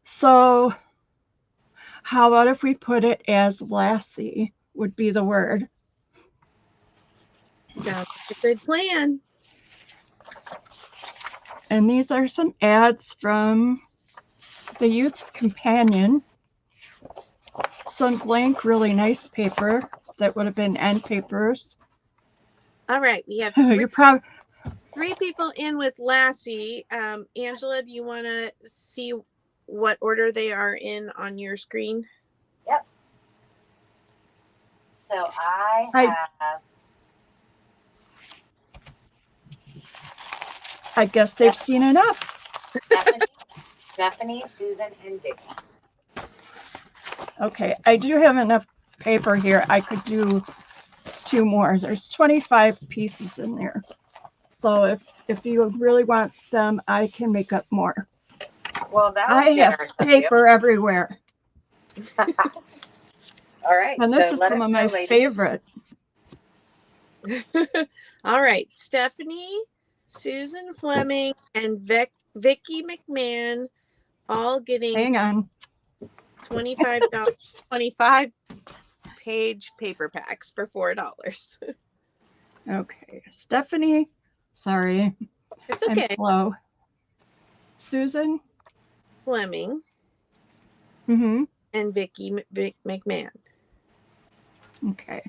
So how about if we put it as Lassie would be the word? Sounds like a good plan. And these are some ads from the Youth's Companion. Some blank, really nice paper that would have been end papers. All right, we have You're probably 3 people in with Lassie. Angela, do you want to see what order they are in on your screen? Yep. So I have. I guess they've seen enough. Stephanie, Susan, and Vicky. Okay, I do have enough paper here. I could do 2 more. There's 25 pieces in there. So if you really want them, I can make up more. Well, that was I have generous of paper everywhere. All right. And this so is let some us of know, my ladies. favorite. All right, Stephanie, Susan Fleming, and Vicky McMahon all getting Hang on. $25, 25 page paper packs for $4. Okay, Stephanie, sorry. It's okay. I'm slow. Susan. Fleming Mm-hmm. and Vicky McMahon. Okay.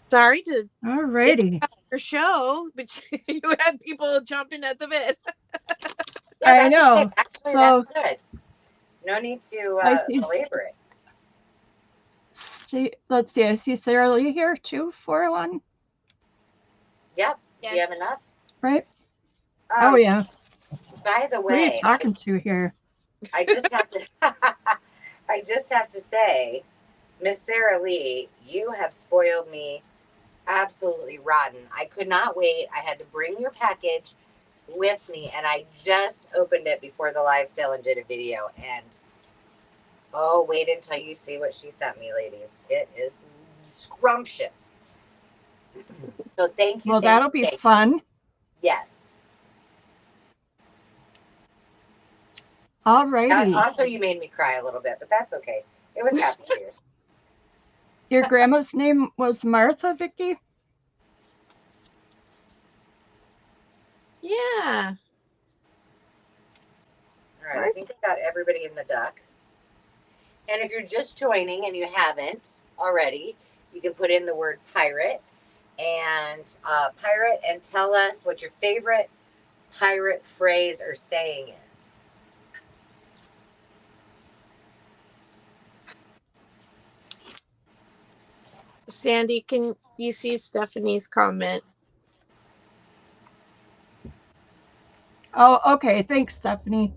Sorry to Alrighty. your show, but you had people jumping at the bid. I know. Okay. Actually, So that's good. No need to belabor it. Let's see. I see Sarah Lee here too. 401. Yes. Yep. Do you have enough? Right. Oh yeah. By the Who are you way, talking to here? I just have to. I just have to say, Miss Sarah Lee, you have spoiled me absolutely rotten. I could not wait. I had to bring your package with me, and I just opened it before the live sale and did a video. And oh, wait until you see what she sent me, ladies. It is scrumptious. So thank you. Well, that'll be fun. Yes. Alrighty. Also, you made me cry a little bit, but that's okay. It was happy tears. Your grandma's name was Martha, Vicky? Yeah. All right, I think I got everybody in the duck. And if you're just joining and you haven't already, you can put in the word pirate and tell us what your favorite pirate phrase or saying is. Sandy, can you see Stephanie's comment? Oh, okay. Thanks, Stephanie.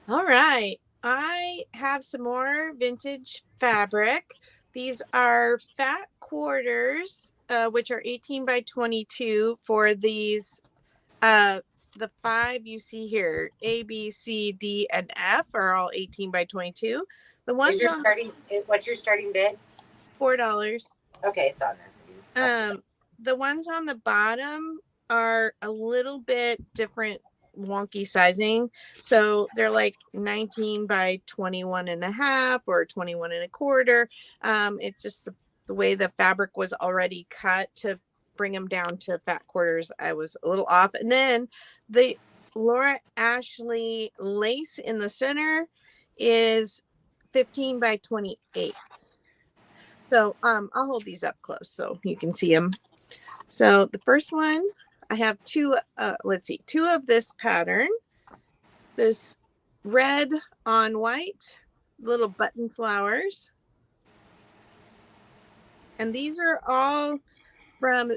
All right. I have some more vintage fabric. These are fat quarters, which are 18 by 22 for these. The 5 you see here, A, B, C, D, and F are all 18 by 22. The ones What's your starting bid? $4. Okay, it's on there. The ones on the bottom are a little bit different, wonky sizing. So they're like 19 by 21 and a half or 21 and a quarter. It's just the way the fabric was already cut to bring them down to fat quarters. I was a little off. And then the Laura Ashley lace in the center is 15 by 28. So I'll hold these up close so you can see them. So the first one, I have two of this pattern. This red on white, little button flowers. And these are all from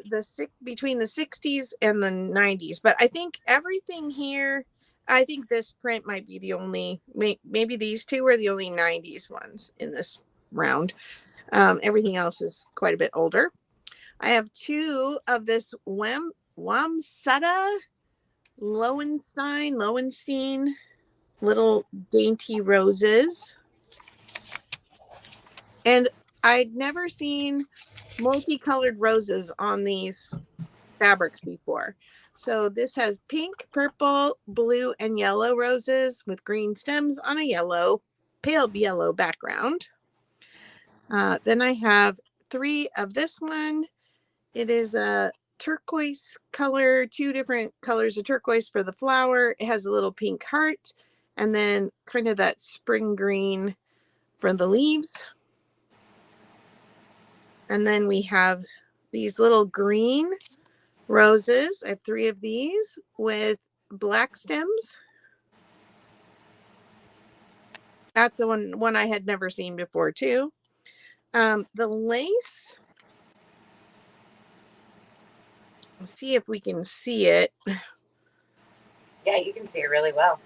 between the 60s and the 90s. But I think everything here, I think this print might be the only, maybe these two are the only 90s ones in this round. Everything else is quite a bit older. I have two of this Wamsutta Lowenstein, little dainty roses. And I'd never seen multicolored roses on these fabrics before. So this has pink, purple, blue, and yellow roses with green stems on a pale yellow background. Then I have 3 of this one. It is a turquoise color, 2 different colors of turquoise for the flower. It has a little pink heart, and then kind of that spring green for the leaves. And then we have these little green roses. I have 3 of these with black stems. That's the one I had never seen before too. The lace, let's see if we can see it. Yeah, you can see it really well.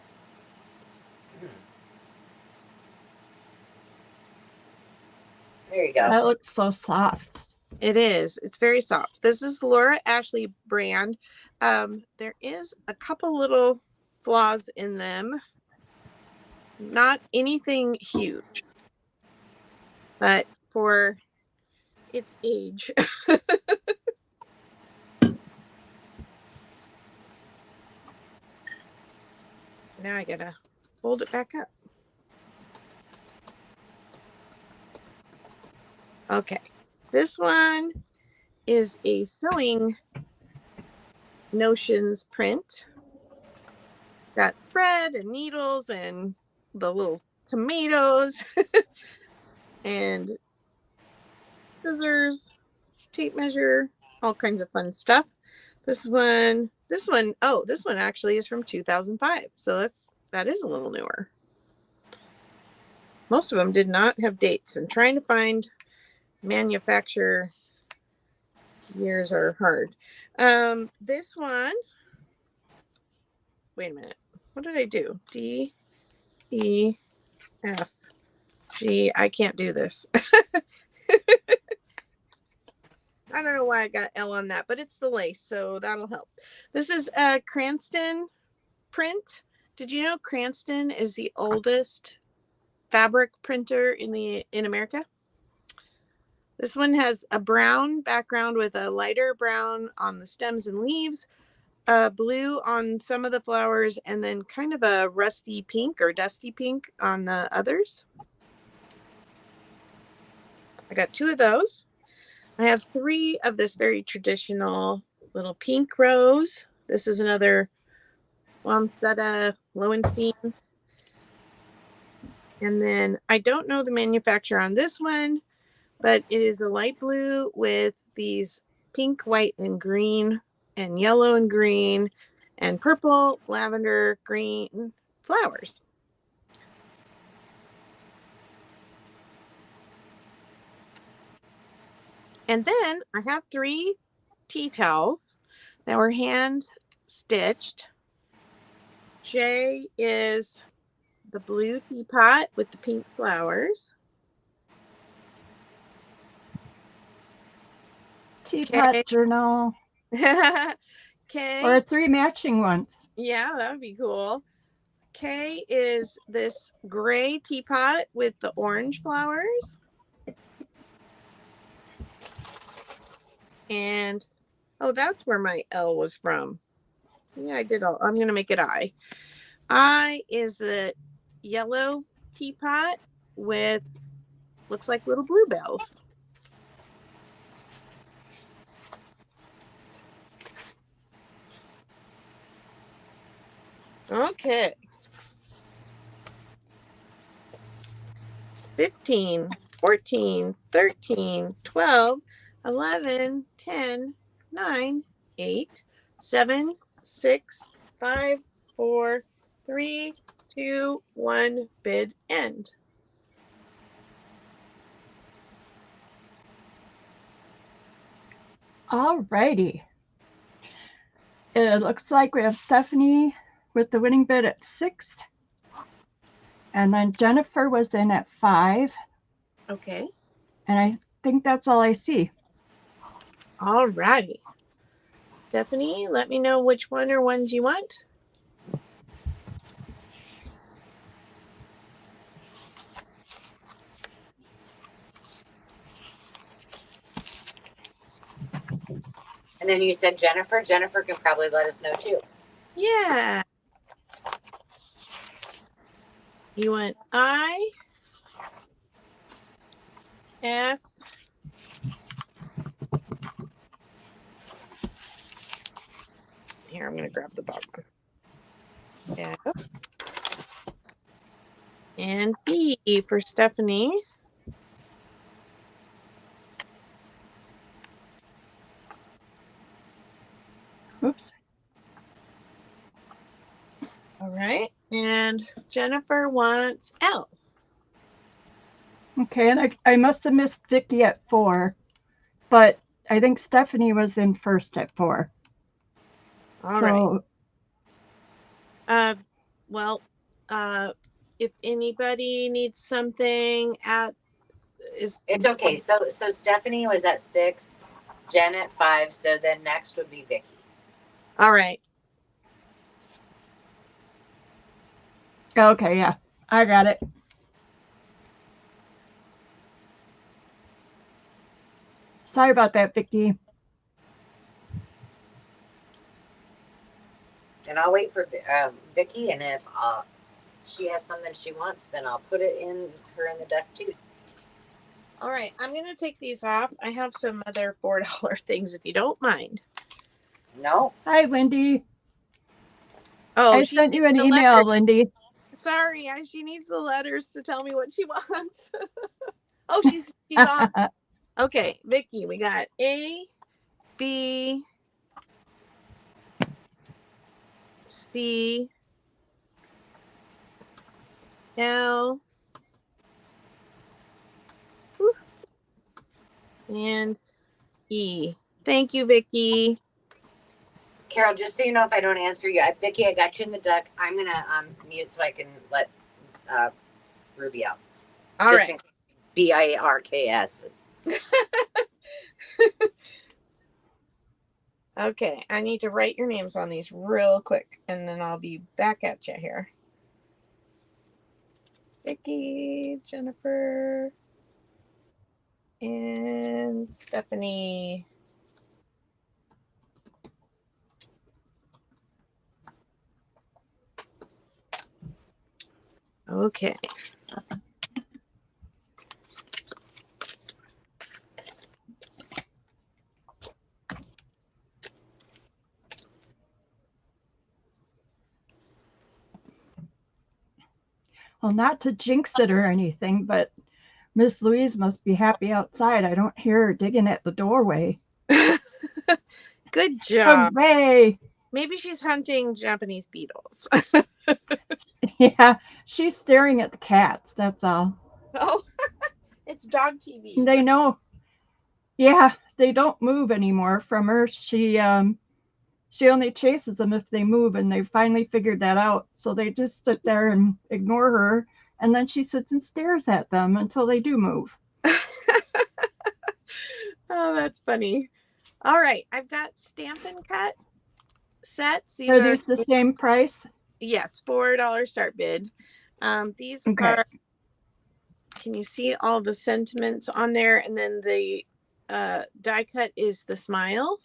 There you go. That looks so soft. It is. It's very soft. This is Laura Ashley brand. There is a couple little flaws in them. Not anything huge, but for its age. Now I gotta fold it back up. Okay, this one is a Sewing Notions print. Got thread and needles and the little tomatoes and scissors, tape measure, all kinds of fun stuff. This one actually is from 2005. So that is a little newer. Most of them did not have dates, and trying to find manufacturer years are hard. This one, wait a minute. What did I do? D, E, F, G. I can't do this. I don't know why I got L on that, but it's the lace, so that'll help. This is a Cranston print. Did you know Cranston is the oldest fabric printer in America? This one has a brown background with a lighter brown on the stems and leaves, blue on some of the flowers, and then kind of a rusty pink or dusty pink on the others. I got 2 of those. I have 3 of this very traditional little pink rose. This is another Wamsutta Lowenstein. And then I don't know the manufacturer on this one, but it is a light blue with these pink, white, and green, and yellow and green, and purple, lavender, green flowers. And then I have 3 tea towels that were hand stitched. J is the blue teapot with the pink flowers. Teapot journal. K. Or 3 matching ones. Yeah, that would be cool. K is this gray teapot with the orange flowers. And, oh, that's where my L was from. See, I did all, I'm going to make it I. I is the yellow teapot with, looks like little bluebells. Okay. 15, 14, 13, 12, 11, 10, 9, 8, 7, 6, 5, 4, 3, 2, 1, bid end. All righty. It looks like we have Stephanie with the winning bid at 6. And then Jennifer was in at 5. Okay. And I think that's all I see. All righty. Stephanie, let me know which one or ones you want. And then you said Jennifer. Jennifer can probably let us know too. Yeah. You want I, F, here, I'm going to grab the bottom one. F, and B for Stephanie. Oops. All right. And Jennifer wants L. Okay, and I must have missed Vicky at 4, but I think Stephanie was in first at 4. All so, right. Well, if anybody needs something It's okay. So Stephanie was at 6, Jen at 5. So then next would be Vicky. All right. Okay, yeah, I got it. Sorry about that, Vicky. And I'll wait for Vicky, and if she has something she wants, then I'll put it in the deck too. All right, I'm going to take these off. I have some other $4 things if you don't mind. No. Hi, Lindy. Oh, I sent you an email, letters. Lindy. Sorry, she needs the letters to tell me what she wants. Oh, she's on. Okay, Vicky, we got A, B, C, L, and E. Thank you, Vicky. Carol, just so you know, if I don't answer you, Vicky, I got you in the deck. I'm gonna mute so I can let Ruby out. All right. BIRKS. Okay, I need to write your names on these real quick, and then I'll be back at you here. Vicky, Jennifer, and Stephanie. Okay. Well, not to jinx it or anything, but Miss Louise must be happy outside. I don't hear her digging at the doorway. Good job. Hooray! Maybe she's hunting Japanese beetles. Yeah, she's staring at the cats, that's all. Oh, it's dog TV. They know. Yeah, they don't move anymore from her. She only chases them if they move, and they finally figured that out. So they just sit there and ignore her, and then she sits and stares at them until they do move. Oh, that's funny. All right, I've got Stampin' Cut sets. These are these the same price? Yes, $4 start bid. These are, can you see all the sentiments on there? And then the die cut is the smile.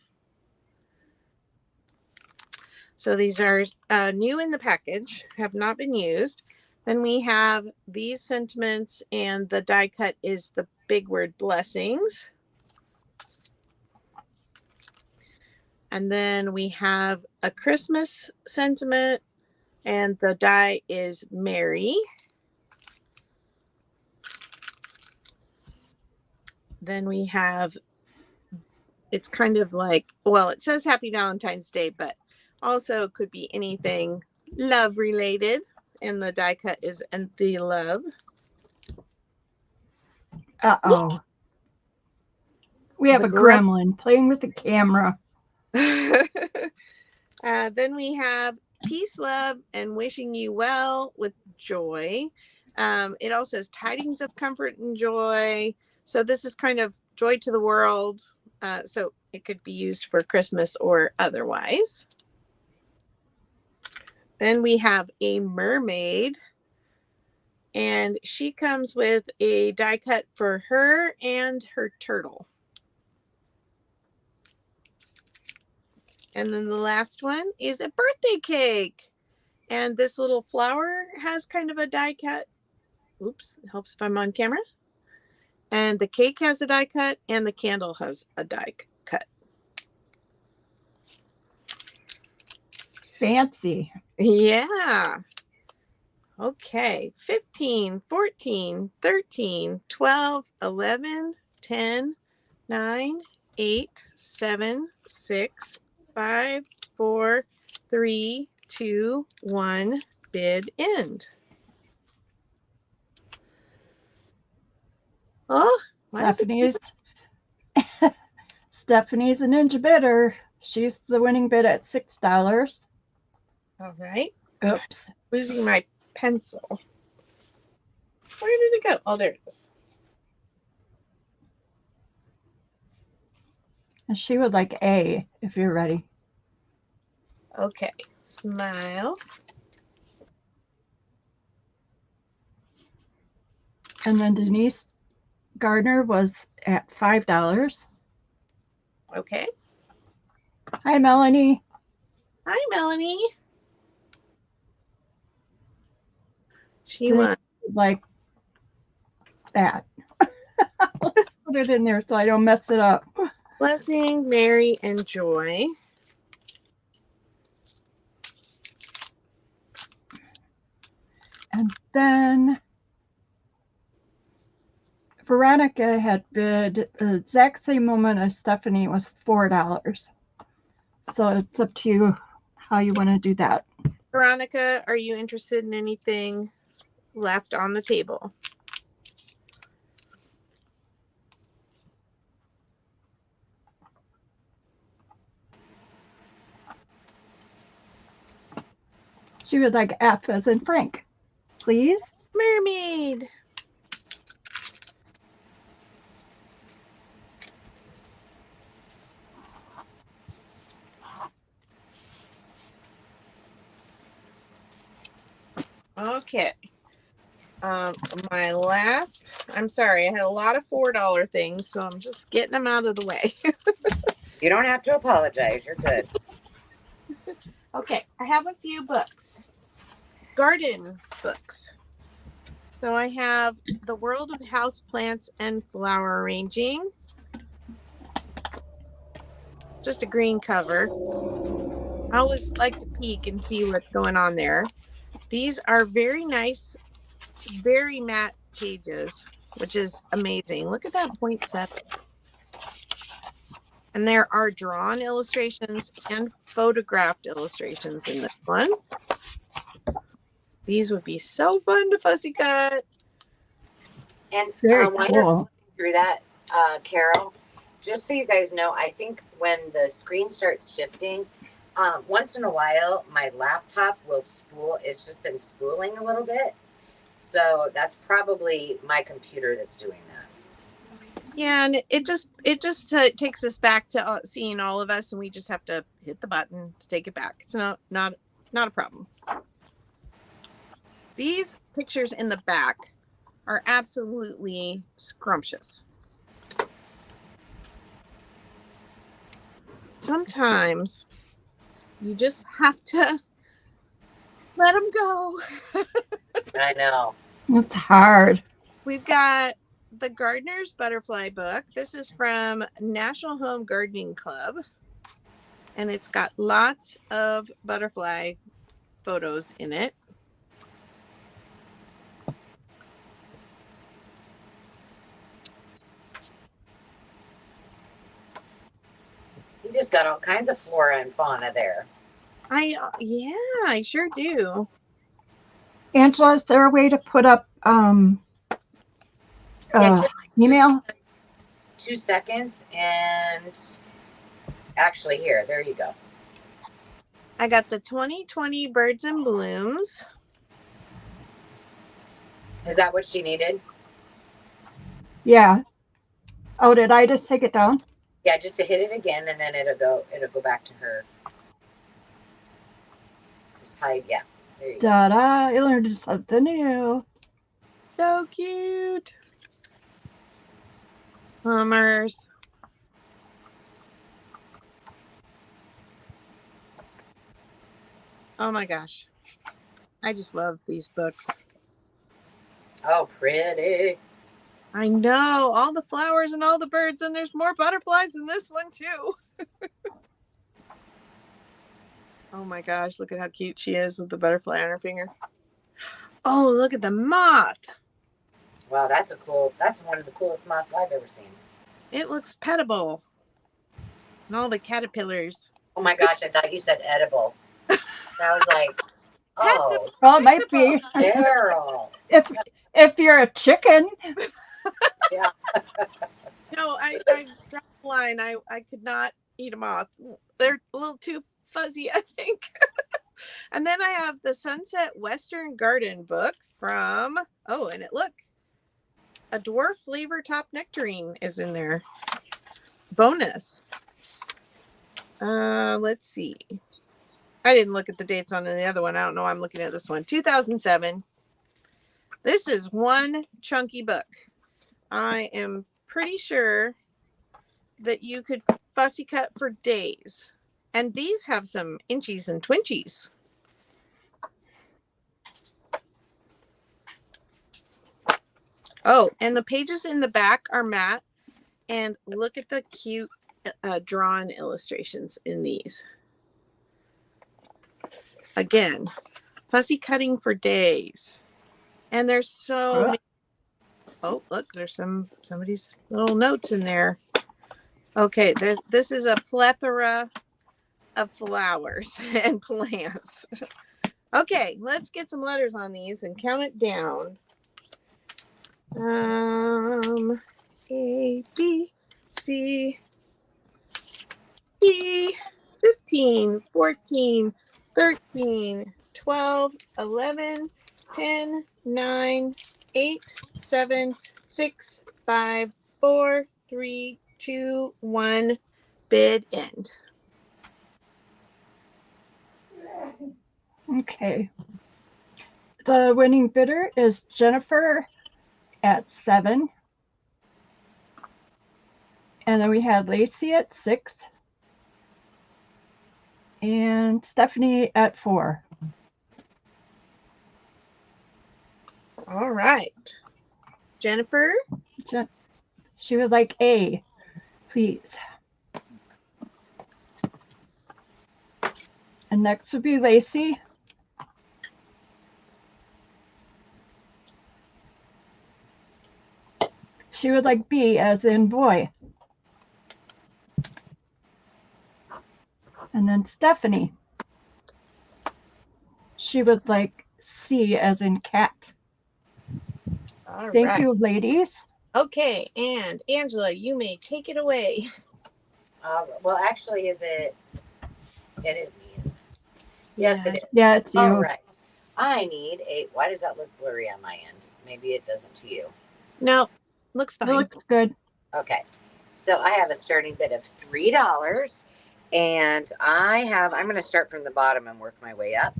So these are new in the package, have not been used. Then we have these sentiments, and the die cut is the big word blessings. And then we have a Christmas sentiment, and the die is Mary. Then we have, it's kind of like, well, it says Happy Valentine's Day, but also could be anything love related. And the die cut is And the Love. Uh-oh. We have a gremlin playing with the camera. Then we have Peace, Love, and Wishing You Well with Joy. It also says Tidings of Comfort and Joy. So this is kind of joy to the world, So it could be used for Christmas or otherwise. Then we have a mermaid, and she comes with a die cut for her and her turtle. And then the last one is a birthday cake. And this little flower has kind of a die cut. Oops, it helps if I'm on camera. And the cake has a die cut, and the candle has a die cut. Fancy. Yeah. Okay. 15, 14, 13, 12, 11, 10, 9, 8, 7, 6, 5, 4, 3, 2, 1. Bid end. Oh, Stephanie's Stephanie's a ninja bidder. She's the winning bid at $6. all right. Oops. Losing my pencil. Where did it go? Oh, there it is. And she would like A if you're ready. Okay. Smile. And then Denise Gardner was at $5. Okay. Hi, Melanie. Hi, Melanie. She Denise won. like that. Let's put it in there so I don't mess it up. Blessing, Mary, and Joy. And then Veronica had bid the exact same moment as Stephanie was $4. So it's up to you how you want to do that. Veronica, are you interested in anything left on the table? She would like F as in Frank, please. Mermaid. Okay. My last, I'm sorry, I had a lot of $4 things, so I'm just getting them out of the way. You don't have to apologize. You're good. Okay, I have a few books. Garden books. So I have The World of Houseplants and Flower Arranging. Just a green cover. I always like to peek and see what's going on there. These are very nice, very matte pages, which is amazing. Look at that poinsettia. And there are drawn illustrations and photographed illustrations in this one. These would be so fun to fussy cut. And Very while cool. you're flipping through that, Carol, just so you guys know, I think when the screen starts shifting, once in a while, my laptop will spool. It's just been spooling a little bit. So that's probably my computer that's doing that. Yeah, and it just takes us back to seeing all of us, and we just have to hit the button to take it back. It's not a problem. These pictures in the back are absolutely scrumptious. Sometimes you just have to let them go. I know. It's hard. We've got the Gardener's Butterfly book. This is from National Home Gardening Club. And it's got lots of butterfly photos in it. You just got all kinds of flora and fauna there. I sure do. Angela, is there a way to put up email? 2 seconds, and actually there you go. I got the 2020 Birds and Blooms. Is that what she needed? Yeah. Oh, did I just take it down? Yeah, just to hit it again, and then it'll go back to her. Just hide. Yeah, there you go. Ta-da! I learned something new. So cute. Hummers. Oh my gosh. I just love these books. Oh, pretty. I know. All the flowers and all the birds, and there's more butterflies in this one too. Oh my gosh, look at how cute she is with the butterfly on her finger. Oh, look at the moth. Wow, that's one of the coolest moths I've ever seen. It looks petable. And all the caterpillars. Oh my gosh, I thought you said edible. And I was like, oh, Well, it might be. Carol. If you're a chicken. Yeah. No, I dropped the line. I could not eat a moth. They're a little too fuzzy, I think. And then I have the Sunset Western Garden book from, and look, a dwarf flavor top nectarine is in there. Bonus. Let's see. I didn't look at the dates on the other one. I don't know. I'm looking at this one. 2007. This is one chunky book. I am pretty sure that you could fussy cut for days. And these have some inchies and twinchies. Oh, and the pages in the back are matte. And look at the cute drawn illustrations in these. Again, fussy cutting for days. And there's so many. Oh, look, there's somebody's little notes in there. Okay, this is a plethora of flowers and plants. Okay, let's get some letters on these and count it down. A, B, C, D, 15, 14, 13, 12, 11, 10, 9, 8, 7, 6, 5, 4, 3, 2, 1. Bid end. Okay. The winning bidder is Jennifer at 7. And then we had Lacey at 6. And Stephanie at 4. All right. Jennifer? She would like A, please. And next would be Lacey. She would like B as in boy. And then Stephanie. She would like C as in cat. All Thank right. you, ladies. Okay, and Angela, you may take it away. Well, actually, it is me, isn't it? Yes, it is. Yeah, it's you. All right. I need why does that look blurry on my end? Maybe it doesn't to you. No, looks fine. It looks good. Okay. So I have a starting bid of $3. And I'm going to start from the bottom and work my way up.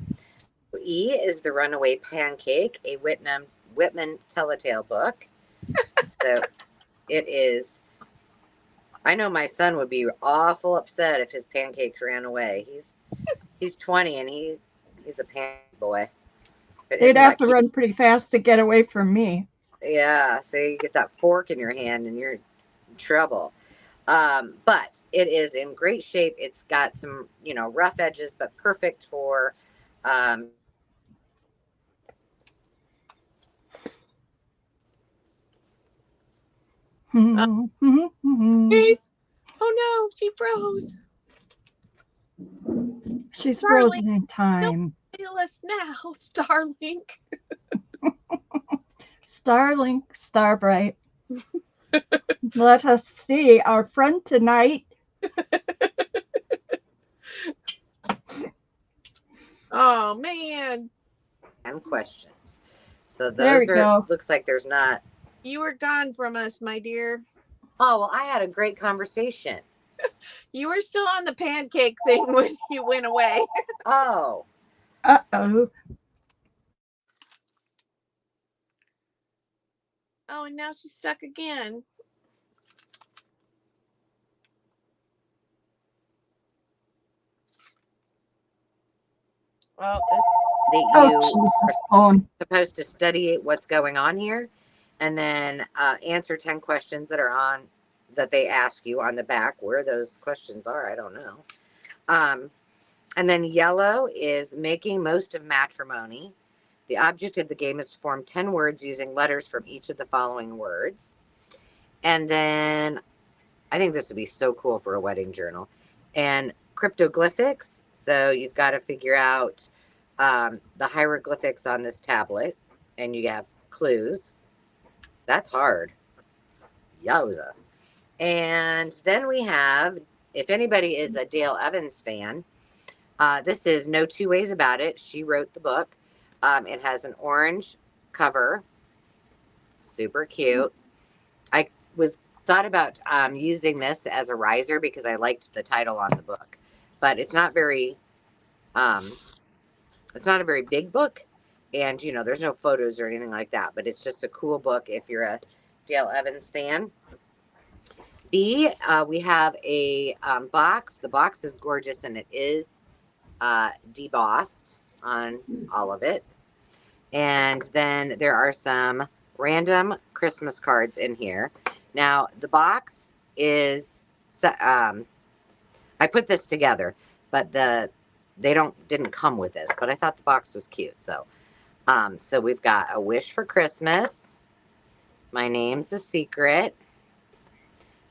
E is The Runaway Pancake, a Whitman Telltale book. So it is. I know my son would be awful upset if his pancakes ran away. He's 20 and he's a pancake boy. But they'd have to run pretty fast to get away from me. Yeah, so you get that fork in your hand and you're in trouble. But it is in great shape. It's got some, rough edges, but perfect for Please. Oh no, she froze. She's frozen in time. Don't feel us now, Starlink. Starlink, Starbright. Let us see our friend tonight. Oh man. And questions. So There we go. Looks like there's not. You were gone from us, my dear. Oh, well, I had a great conversation. You were still on the pancake thing when you went away. Oh. Uh-oh. Oh, and now she's stuck again. Well, that Oh, you Jesus, are phone. supposed to study what's going on here and then answer 10 questions that are on that they ask you on the back. Where those questions are, I don't know. And then yellow is making most of matrimony. The object of the game is to form 10 words using letters from each of the following words. And then I think this would be so cool for a wedding journal. And cryptoglyphics. So you've got to figure out the hieroglyphics on this tablet, and you have clues. That's hard. Yowza. And then we have, if anybody is a Dale Evans fan, this is No Two Ways About It. She wrote the book. It has an orange cover. Super cute. I thought about using this as a riser because I liked the title on the book, but it's not very it's not a very big book, and you know there's no photos or anything like that, but it's just a cool book if you're a Dale Evans fan. B, we have a box. The box is gorgeous and it is debossed on all of it. And then there are some random Christmas cards in here. Now the box is I put this together, but they didn't come with this, but I thought the box was cute. So so we've got a wish for Christmas. My name's a secret.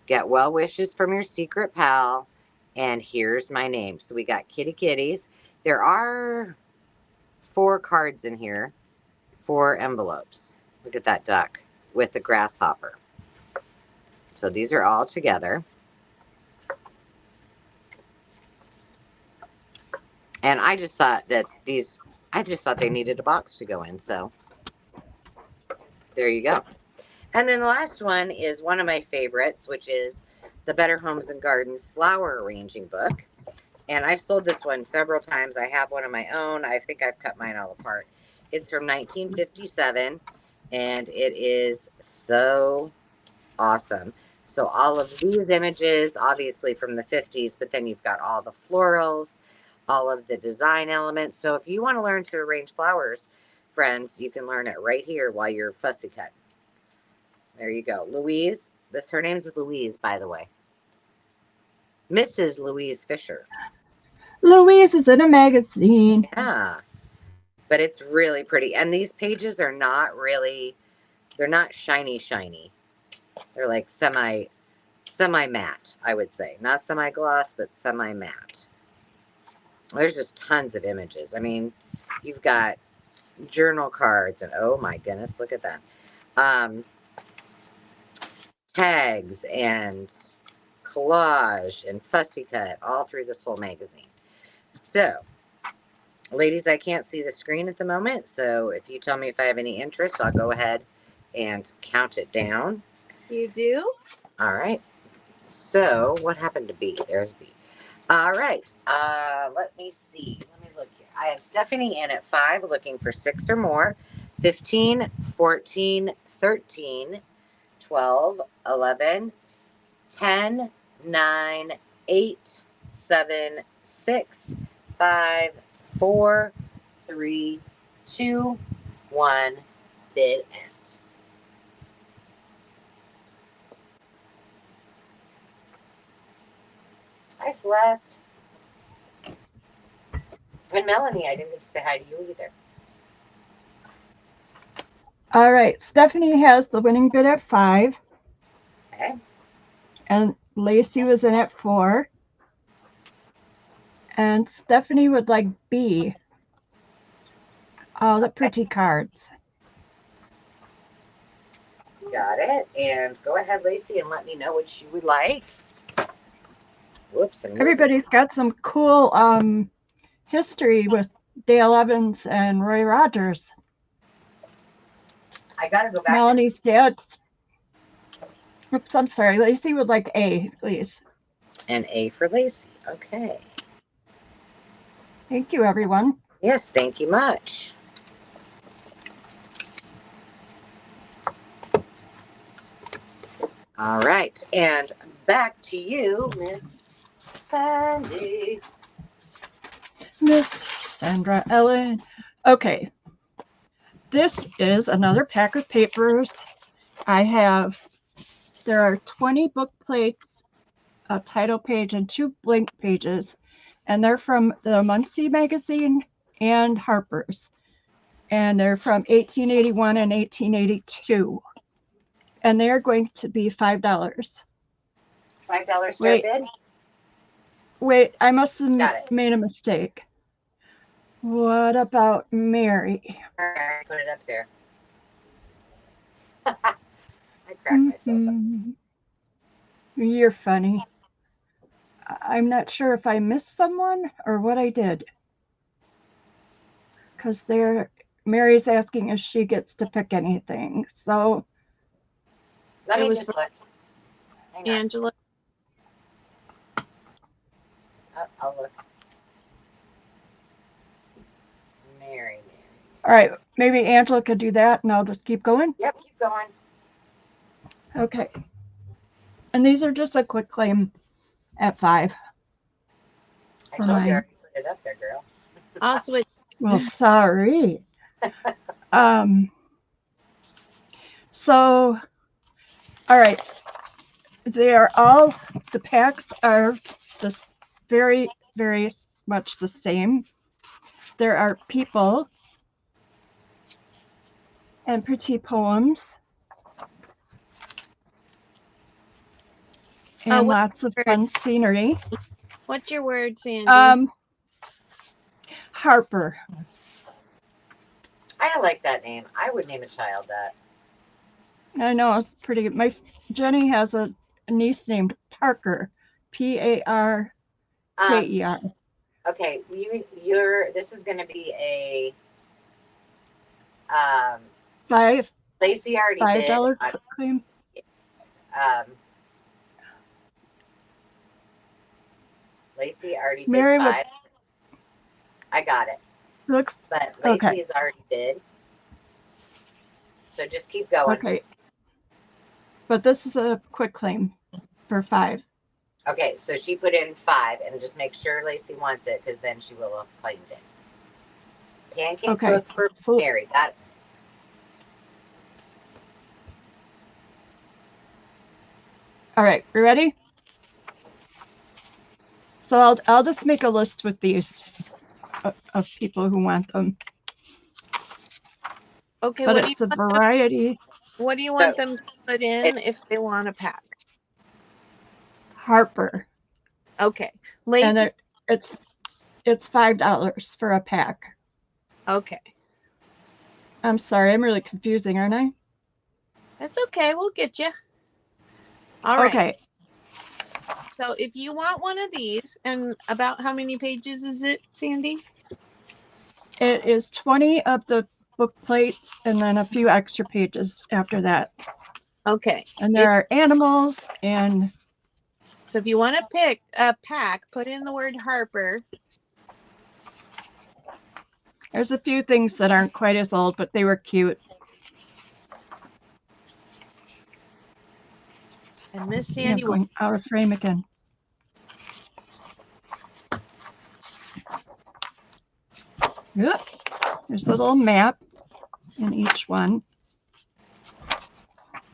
Get well wishes from your secret pal. And here's my name. So we got kitty kitties. There are 4 cards in here, 4 envelopes. Look at that duck with the grasshopper. So these are all together. And I just thought that they needed a box to go in. So there you go. And then the last one is one of my favorites, which is the Better Homes and Gardens flower arranging book. And I've sold this one several times. I have one of my own. I think I've cut mine all apart. It's from 1957, and it is so awesome. So all of these images, obviously from the 50s, but then you've got all the florals, all of the design elements. So if you want to learn to arrange flowers, friends, you can learn it right here while you're fussy cut. There you go. Louise, her name's Louise, by the way. Mrs. Louise Fisher. Louise is in a magazine. Yeah. But it's really pretty. And these pages are not really, they're not shiny. They're like semi matte, I would say. Not semi gloss, but semi matte. There's just tons of images. I mean, you've got journal cards and oh my goodness, look at that. Tags and collage and fussy cut all through this whole magazine. So, ladies, I can't see the screen at the moment. So if you tell me if I have any interest, I'll go ahead and count it down. You do? All right. So what happened to B? There's B. All right. Let me see. Let me look here. I have Stephanie in at 5, looking for 6 or more. 15, 14, 13, 12, 11, 10, 9, 8, 7, 6, 5, 4, 3, 2, 1. Bid end. Hi, Celeste. And Melanie, I didn't get to say hi to you either. All right. Stephanie has the winning bid at 5. Okay. And Lacey was in at 4. And Stephanie would like B. All the pretty cards. Got it. And go ahead, Lacey, and let me know what you would like. Whoops. Everybody's got some cool history with Dale Evans and Roy Rogers. I got to go back. Melanie's dad's. Oops, I'm sorry. Lacey would like A, please. And A for Lacey. Okay. Thank you, everyone. Yes, thank you much. All right, and back to you, Miss Sandy. Miss Sandra Ellen. Okay. This is another pack of papers. There are 20 book plates, a title page, and 2 blank pages. And they're from the Muncie magazine and Harper's. And they're from 1881 and 1882. And they're going to be $5. $5 start bid? Wait, I must have made a mistake. What about Mary? I put it up there. I cracked myself up. You're funny. I'm not sure if I missed someone or what I did. Because Mary's asking if she gets to pick anything. So let me just look. Angela. I'll look. Mary. All right, maybe Angela could do that, and I'll just keep going. Yep, keep going. Okay. And these are just a quick claim at 5. I told you I already put it up there, girl. I'll switch. Well, sorry. So, all right. The packs are just very, very much the same. There are people and pretty poems and lots of fun scenery. What's your word, Sandy? Harper. I like that name. I would name a child that. I know, it's pretty good. Jenny has a niece named Parker, Parker. Okay, this is going to be a Lacey already $5 claim. Lacey already bid 5. I got it. But Lacey has already bid. So just keep going. Okay. But this is a quick claim for 5. Okay, so she put in 5, and just make sure Lacey wants it, because then she will have claimed it. Pancake book for Mary. Got it. All right, you ready? So I'll just make a list with these of people who want them. Okay, but it's a variety. What do you want them to put in if they want a pack? Harper. Okay. Lacey. And it's $5 for a pack. Okay. I'm sorry, I'm really confusing, aren't I? That's okay. We'll get you. All right. Okay. So if you want one of these, and about how many pages is it, Sandy? It is 20 of the book plates and then a few extra pages after that. Okay. And there are animals and... So if you want to pick a pack, put in the word Harper. There's a few things that aren't quite as old, but they were cute. And Miss Sandy going out of frame again. Yep. There's a little map in each one.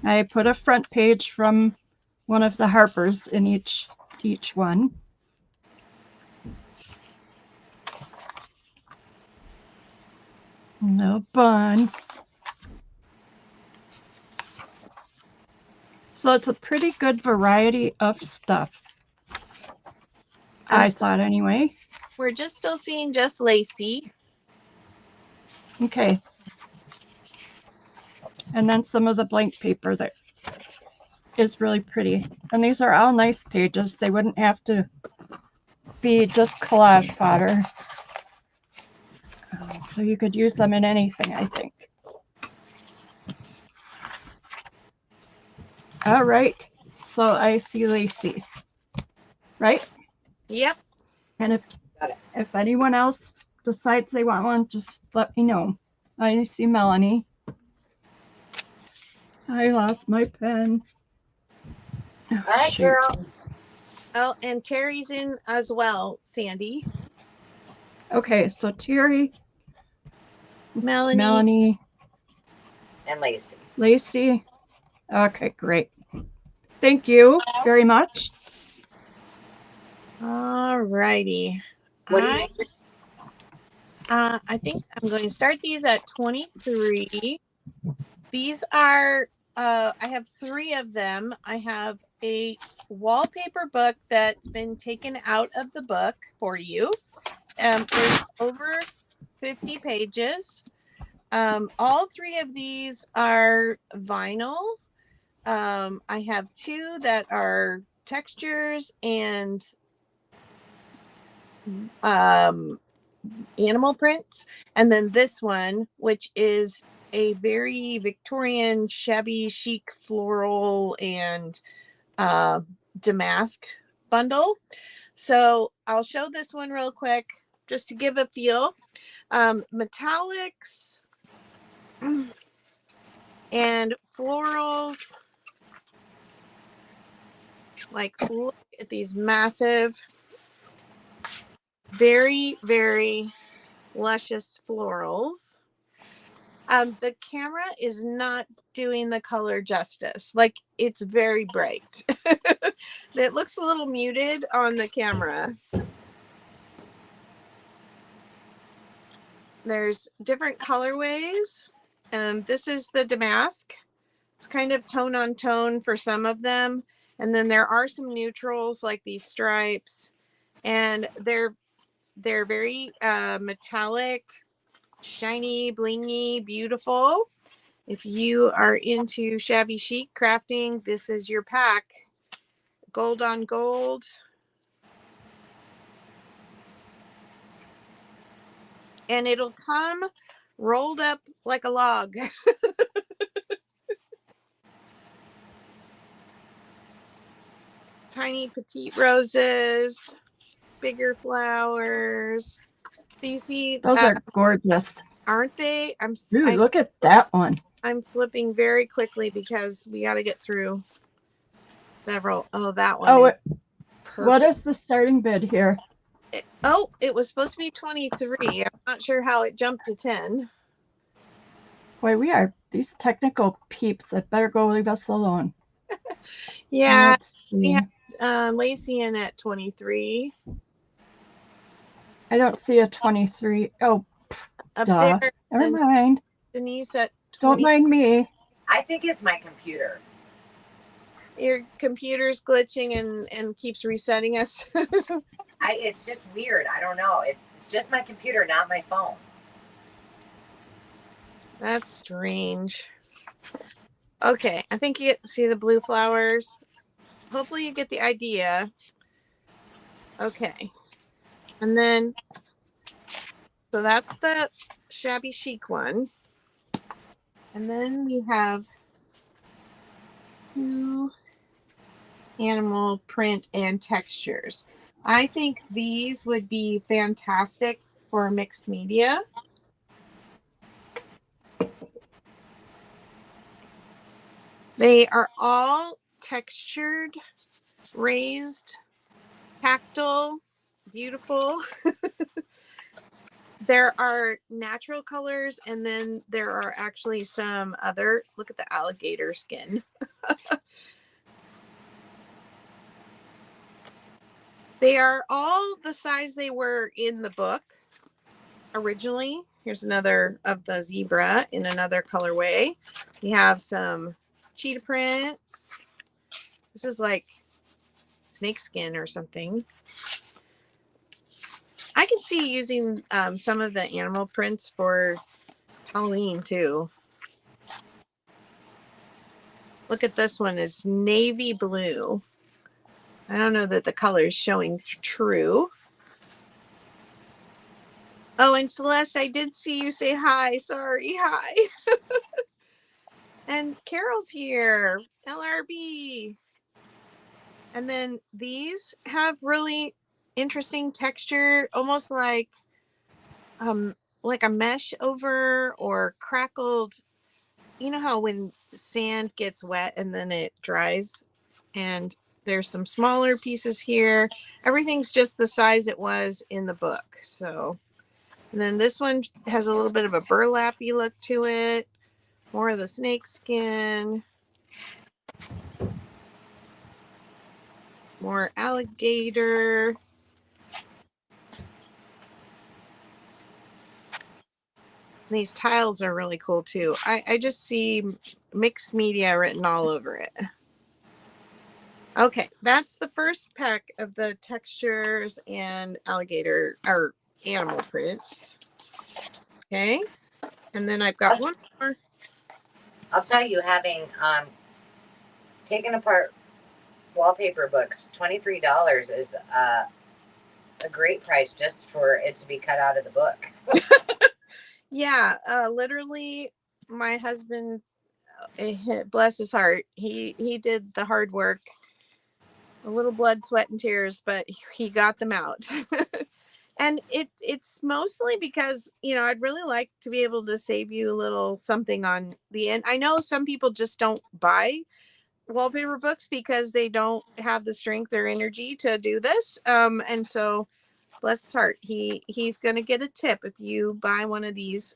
I put a front page from one of the Harpers in each one. No bun. So it's a pretty good variety of stuff. I thought anyway. We're just still seeing just Lacey. Okay. And then some of the blank paper that is really pretty. And these are all nice pages. They wouldn't have to be just collage fodder. So you could use them in anything, I think. All right. So I see Lacey. right? Yep. And Got it. if anyone else decides they want one, just let me know. I see Melanie. I lost my pen. Oh, All right, shoot. Carol. Oh, and Terry's in as well, Sandy. Okay, so Terry, Melanie, And Lacey. Lacey. Okay, great. Thank you very much. All righty. What do you think? I think I'm going to start these at 23. These are, I have 3 of them. I have a wallpaper book that's been taken out of the book for you. There's over 50 pages. All 3 of these are vinyl. I have 2 that are textures and animal prints, and then this one, which is a very Victorian shabby chic floral and damask bundle. So I'll show this one real quick just to give a feel. Metallics and florals. Like, look at these massive, very, very luscious florals. The camera is not doing the color justice. Like, it's very bright. It looks a little muted on the camera. There's different colorways. This is the damask. It's kind of tone on tone for some of them. And then there are some neutrals like these stripes. And they're very metallic, shiny, blingy, beautiful. If you are into shabby chic crafting, this is your pack. Gold on gold. And it'll come rolled up like a log. Tiny petite roses, bigger flowers. Do you see? Those are gorgeous. Aren't they? Dude, look at that one. I'm flipping very quickly because we got to get through several. Oh, that one. Oh, what is the starting bid here? It was supposed to be 23. I'm not sure how it jumped to 10. Boy, we are these technical peeps that better go leave us alone. Yeah, we have Lacey in at 23. I don't see a 23. Oh, up duh. there. Never mind. Denise at 20. Don't mind me. I think it's my computer. Your computer's glitching and keeps resetting us. It's just weird. I don't know. It's just my computer, not my phone. That's strange. Okay, I think you get to see the blue flowers. Hopefully you get the idea. Okay. And then, so that's the shabby chic one. And then we have 2 animal print and textures. I think these would be fantastic for mixed media. They are all textured, raised, tactile, beautiful. There are natural colors, and then there are actually some other, look at the alligator skin. They are all the size they were in the book originally. Here's another of the zebra in another colorway. We have some cheetah prints. This is like snakeskin or something. I can see using some of the animal prints for Halloween too. Look at this one, is navy blue. I don't know that the color is showing true. Oh, and Celeste, I did see you say hi. Sorry, hi. And Carol's here. LRB. And then these have really interesting texture, almost like a mesh over or crackled. You know how when sand gets wet and then it dries, and there's some smaller pieces here. Everything's just the size it was in the book. So, and then this one has a little bit of a burlappy look to it. More of the snake skin. More alligator. These tiles are really cool too. I just see mixed media written all over it. Okay, that's the first pack of the textures and alligator or animal prints. Okay, and then I've got one more. I'll tell you, having taken apart wallpaper books, $23 is a great price just for it to be cut out of the book. Yeah, literally, my husband, bless his heart, he did the hard work. A little blood, sweat, and tears, but he got them out. And it's mostly because, you know, I'd really like to be able to save you a little something on the end. I know some people just don't buy wallpaper books because they don't have the strength or energy to do this. And so bless his heart, he's gonna get a tip if you buy one of these.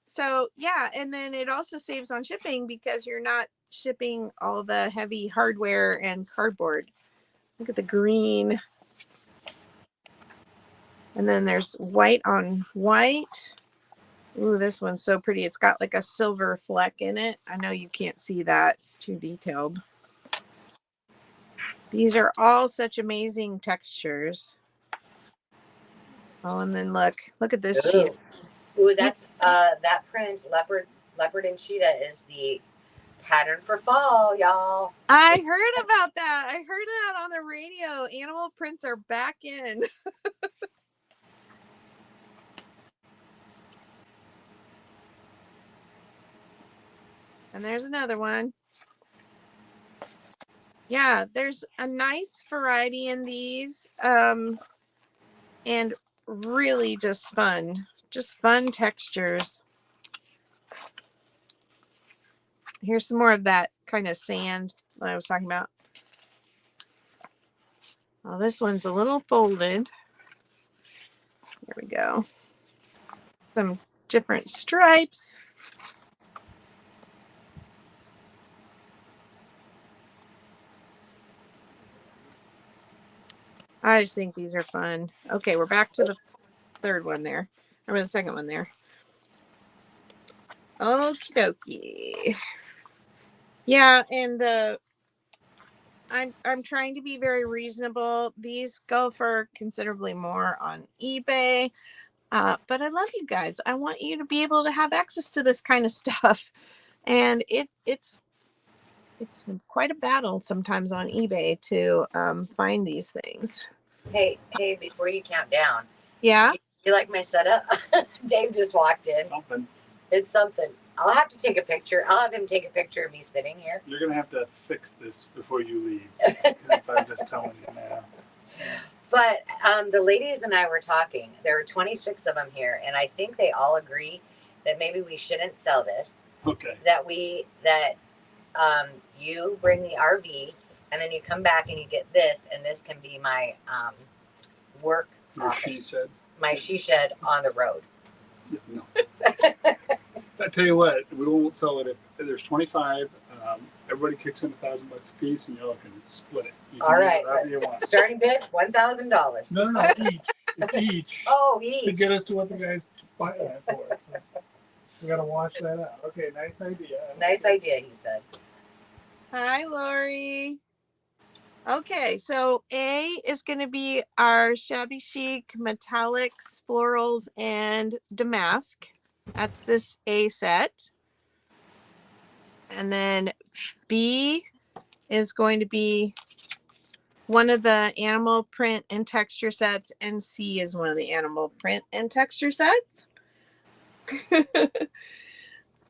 So yeah, and then it also saves on shipping because you're not shipping all the heavy hardware and cardboard. Look at the green. And then there's white on white. Ooh, this one's so pretty. It's got like a silver fleck in it. I know you can't see that. It's too detailed. These are all such amazing textures. Oh, and then look at this sheet. Ooh, that's that print, leopard and cheetah is the pattern for fall, y'all. I heard about that. I heard that on the radio. Animal prints are back in. And there's another one. Yeah, there's a nice variety in these. And really just fun textures. Here's some more of that kind of sand that I was talking about. Oh, this one's a little folded. There we go. Some different stripes. I just think these are fun. Okay, we're back to the third one there. Or the second one there. Okie dokie. Yeah, and I'm trying to be very reasonable. These go for considerably more on eBay. But I love you guys. I want you to be able to have access to this kind of stuff. And it's quite a battle sometimes on eBay to find these things. Hey, before you count down. Yeah? You like my setup? Dave just walked in. It's something. I'll have to take a picture. I'll have him take a picture of me sitting here. You're going to have to fix this before you leave. Because I'm just telling you now. But the ladies and I were talking. There were 26 of them here. And I think they all agree that maybe we shouldn't sell this. Okay. That you bring the RV and then you come back and you get this. And this can be my work office. She shed. My she shed on the road. No. I tell you what, we won't sell it if there's 25. Everybody kicks in $1,000 a piece, and y'all can split it. You can all right, you want. Starting bid $1,000. No, each. It's each. Oh, each to get us to what the guys buy that for. So we got to wash that out. Okay, nice idea. Nice idea, he said. Hi, Lori. Okay, so A is going to be our shabby chic metallics, florals, and damask. That's this A set. And then B is going to be one of the animal print and texture sets, and C is one of the animal print and texture sets.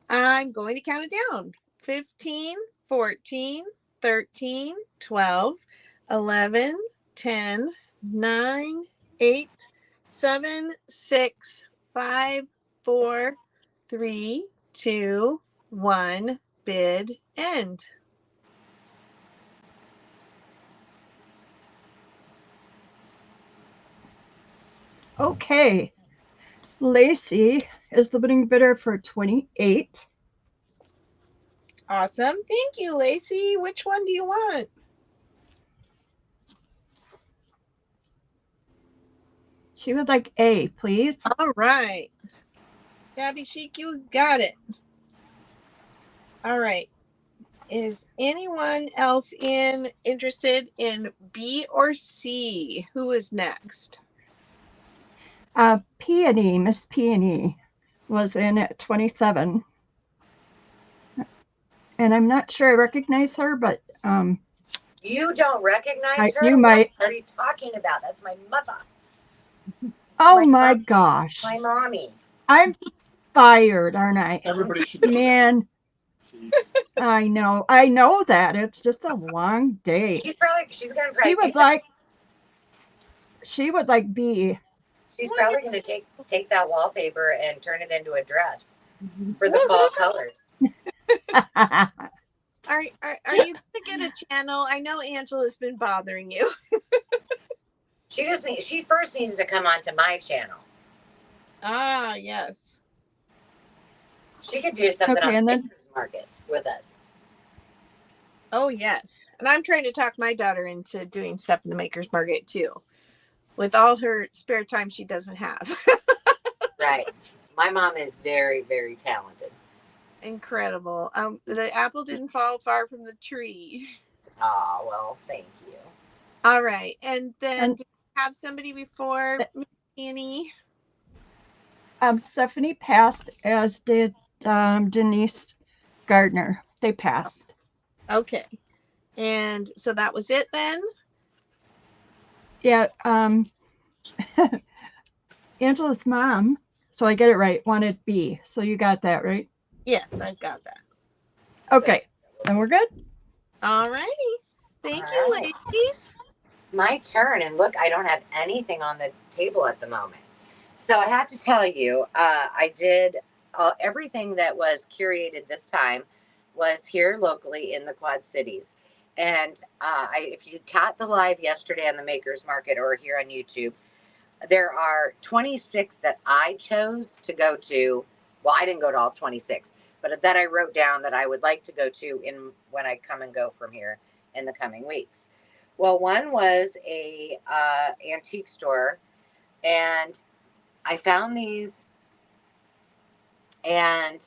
I'm going to count it down. 15, 14, 13, 12, 11, 10, 9, 8, 7, 6, 5, 4, 3, 2, 1. Bid end. Okay. Lacey is the winning bidder for 28. Awesome. Thank you, Lacey. Which one do you want? She would like A, please. All right. Gabby Chic, you got it. All right. Is anyone else interested in B or C? Who is next? Peony, Miss Peony was in at 27. And I'm not sure I recognize her, but You don't recognize her? you might. What are you talking about? That's my mother. Oh my gosh. My mommy. I'm fired, aren't I? Everybody should know Man, that. I know that. It's just a long day. She's gonna probably She would like B. She's probably gonna take that wallpaper and turn it into a dress for the fall colors. Are you going to get a channel? I know Angela's been bothering you. She first needs to come onto my channel. Ah, yes. She could do something Okay, on the and then- Maker's Market with us. Oh, yes. And I'm trying to talk my daughter into doing stuff in the Maker's Market too, with all her spare time she doesn't have. Right. My mom is very, very talented. Incredible. The apple didn't fall far from the tree. Oh, well, thank you. All right. And then And- did you have somebody before Miss Annie? Stephanie passed, as did Denise Gardner. They passed. Okay. And so that was it then? Yeah. Angela's mom, so I get it right, wanted B. So you got that, right? Yes, I've got that. Okay. Then we're good. All righty. Thank All you, right. ladies. My turn, and look, I don't have anything on the table at the moment. So I have to tell you, I did everything that was curated this time was here locally in the Quad Cities. And if you caught the live yesterday on the Maker's Market or here on YouTube, there are 26 that I chose to go to. Well, I didn't go to all 26, but that I wrote down that I would like to go to when I come and go from here in the coming weeks. Well, one was a antique store, and I found these, and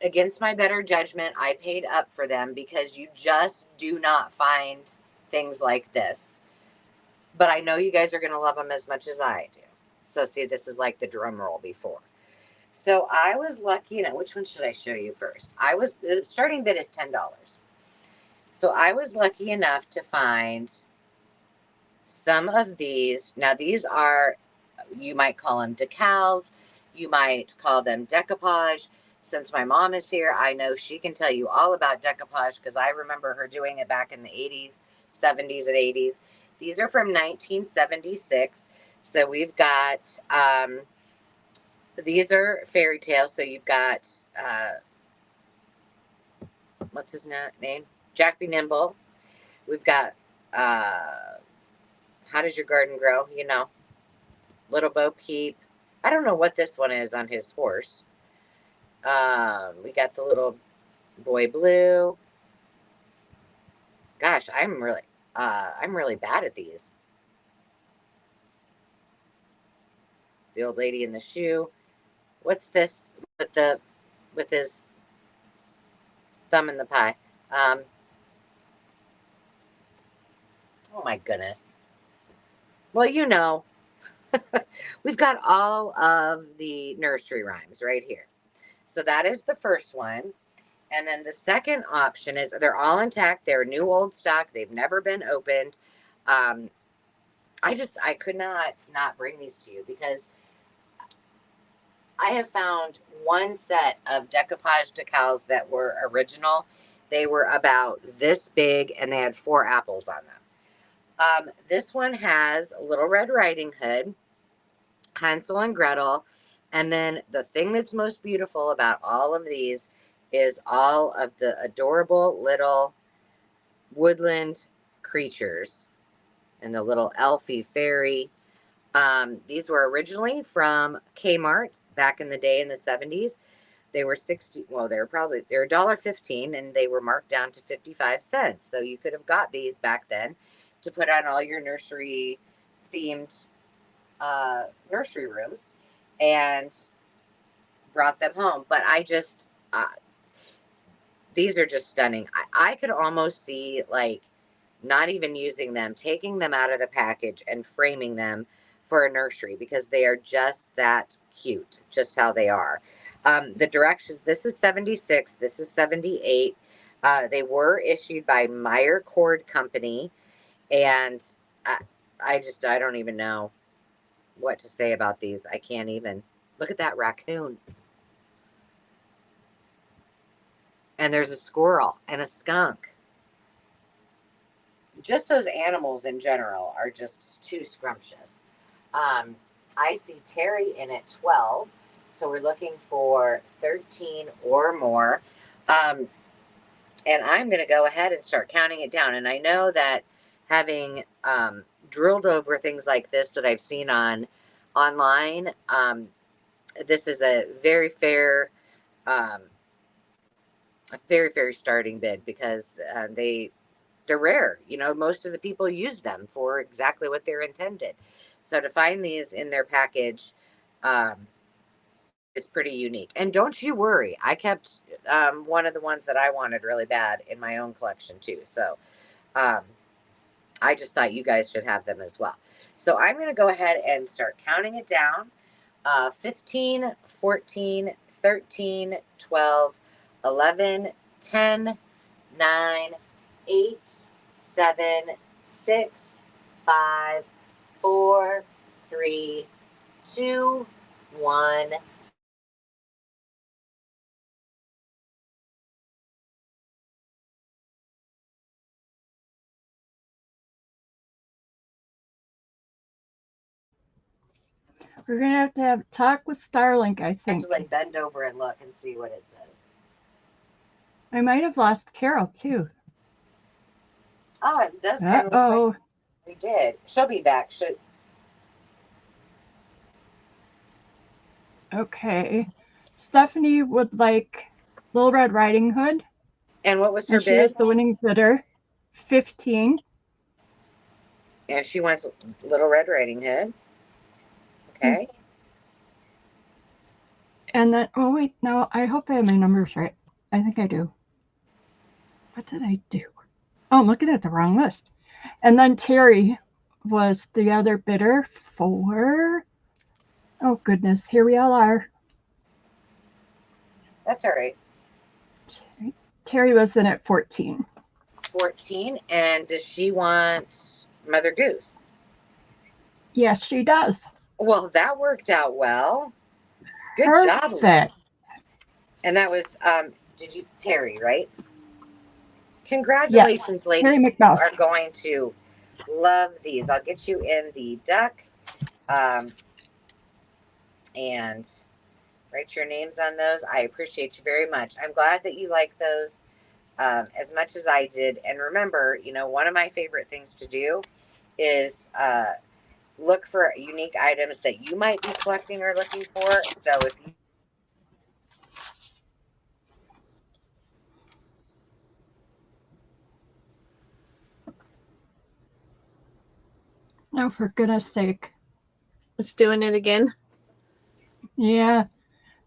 against my better judgment, I paid up for them because you just do not find things like this. But I know you guys are going to love them as much as I do. So see, this is like the drum roll before. So I was lucky, which one should I show you first? The starting bid is $10. So I was lucky enough to find some of these. Now these are, you might call them decals. You might call them decoupage. Since my mom is here, I know she can tell you all about decoupage because I remember her doing it back in the 80s, 70s, and 80s. These are from 1976. So we've got, these are fairy tales. So you've got, what's his name? Jack Be Nimble. We've got, How Does Your Garden Grow? Little Bo Peep. I don't know what this one is on his horse. We got the little boy blue. Gosh, I'm really bad at these. The old lady in the shoe. What's this with his thumb in the pie? Oh my goodness. Well, we've got all of the nursery rhymes right here. So that is the first one. And then the second option is they're all intact. They're new old stock. They've never been opened. I could not bring these to you because I have found one set of decoupage decals that were original They were about this big, and they had 4 apples on them. This one has Little Red Riding Hood, Hansel and Gretel, and then the thing that's most beautiful about all of these is all of the adorable little woodland creatures and the little elfie fairy. These were originally from Kmart back in the day in the 70s. They were 60, well, they were $1.15, and they were marked down to 55 cents. So you could have got these back then to put on all your nursery themed nursery rooms and brought them home. But I just, these are just stunning. I could almost see, like, not even using them, taking them out of the package and framing them for a nursery, because they are just that cute, just how they are. The directions, this is 76, this is 78. They were issued by Meyer Cord Company, and I don't even know what to say about these. I can't even. Look at that raccoon. And there's a squirrel and a skunk. Just those animals in general are just too scrumptious. I see Terry in at 12. So we're looking for 13 or more. And I'm going to go ahead and start counting it down. And I know that having drilled over things like this that I've seen online, this is a very fair, a very fair starting bid, because they're rare. You know, most of the people use them for exactly what they're intended. So to find these in their package, it's pretty unique. And don't you worry, I kept one of the ones that I wanted really bad in my own collection too. So I just thought you guys should have them as well. So I'm going to go ahead and start counting it down. 15, 14, 13, 12, 11, 10, 9, 8, 7, 6, 5, 4, 3, 2, 1. We're going to have talk with Starlink, I I have think. to like bend over and look and see what it says. I might have lost Carol, too. Oh, it does kind of look like we did. She'll be back. Okay. Stephanie would like Little Red Riding Hood. And what was her And she bid? is the winning bidder. 15. And she wants Little Red Riding Hood. Okay. And then, oh wait, no, I hope I have my numbers right. I think I do. What did I do? Oh, I'm looking at the wrong list. And then Terry was the other bidder for, oh goodness, here we all are. That's all right. Terry was in at 14. 14. And does she want Mother Goose? Yes, she does. Well, that worked out well. Good job. Perfect. And that was Terry, right? Congratulations, Yes, ladies. Terry You McMouse. are going to love these. I'll get you in the duck and write your names on those. I appreciate you very much. I'm glad that you like those as much as I did. And remember, you know, one of my favorite things to do is look for unique items that you might be collecting or looking for. So if you Oh, for goodness sake. It's doing it again. Yeah.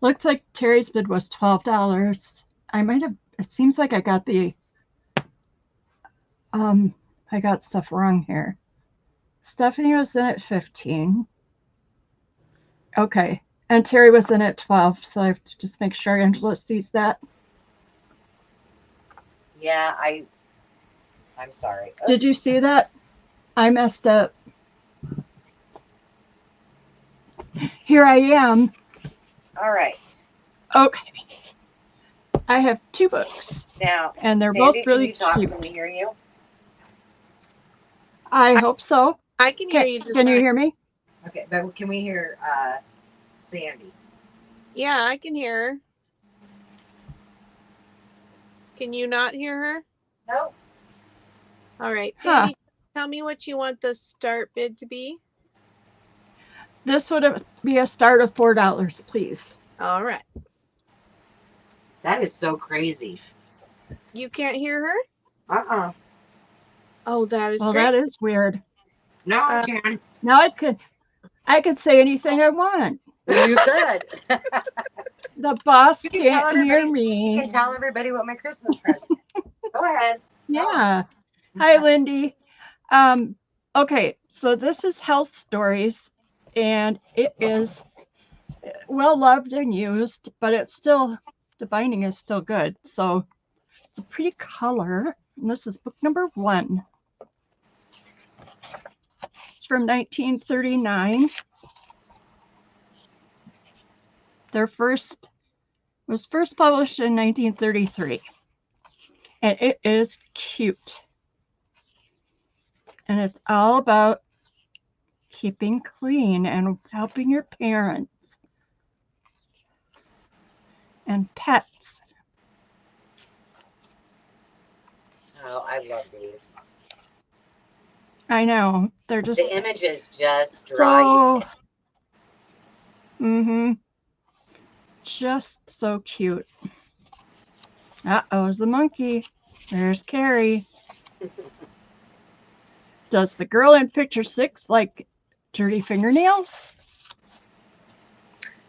Looks like Terry's bid was $12. I might have, it seems like I got the, I got stuff wrong here. Stephanie was in at 15. Okay. And Terry was in at 12. So I have to just make sure Angela sees that. Yeah, I'm sorry. Oops. Did you see that? I messed up. Here I am. All right. Okay. I have 2 books, Now, and they're Sandy, both really can you talk? cheap. Can we hear you? I hope so. I can hear you just Can you fine. hear me? Okay, but can we hear Sandy? Yeah, I can hear her. Can you not hear her? No. All right, Sandy, tell me what you want the start bid to be. This would be a start of $4, please. All right. That is so crazy. You can't hear her? Uh-uh. Oh, that is Well, great. that is weird. No, I can. Now I could say anything I want. You could. The boss You can tell can't hear everybody. You me. can tell everybody what my Christmas present. Go ahead. Yeah. Hi, Lindy. Okay, so this is Health Stories, and it is well loved and used, but it's still, the binding is still good. So it's a pretty color. And this is book number 1. It's from 1939. Was first published in 1933. And it is cute. And it's all about keeping clean and helping your parents and pets. Oh, I love these. I know. They're just The images just draw so you. just so cute. Uh-oh, the monkey. There's Carrie. Does the girl in picture 6 like dirty fingernails?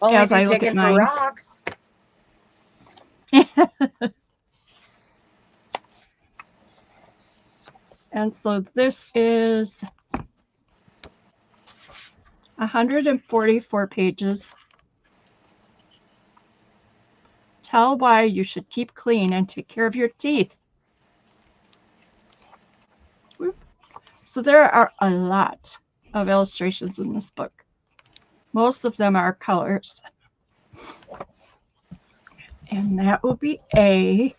Only As if I you're look at digging for mine. rocks. And so this is 144 pages. Tell why you should keep clean and take care of your teeth. So there are a lot of illustrations in this book. Most of them are colors. And that will be A.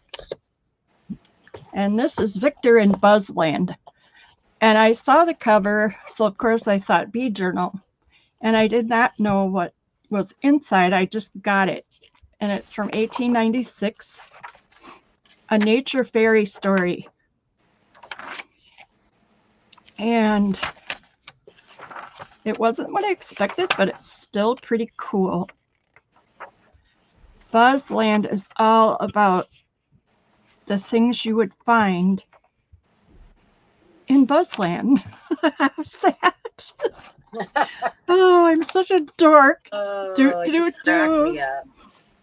And this is Victor in Buzzland. And I saw the cover, so of course I thought Bee Journal. And I did not know what was inside. I just got it. And it's from 1896. A nature fairy story. And it wasn't what I expected, but it's still pretty cool. Buzzland is all about the things you would find in Buzzland. How's that? Oh, I'm such a dork. You crack me up.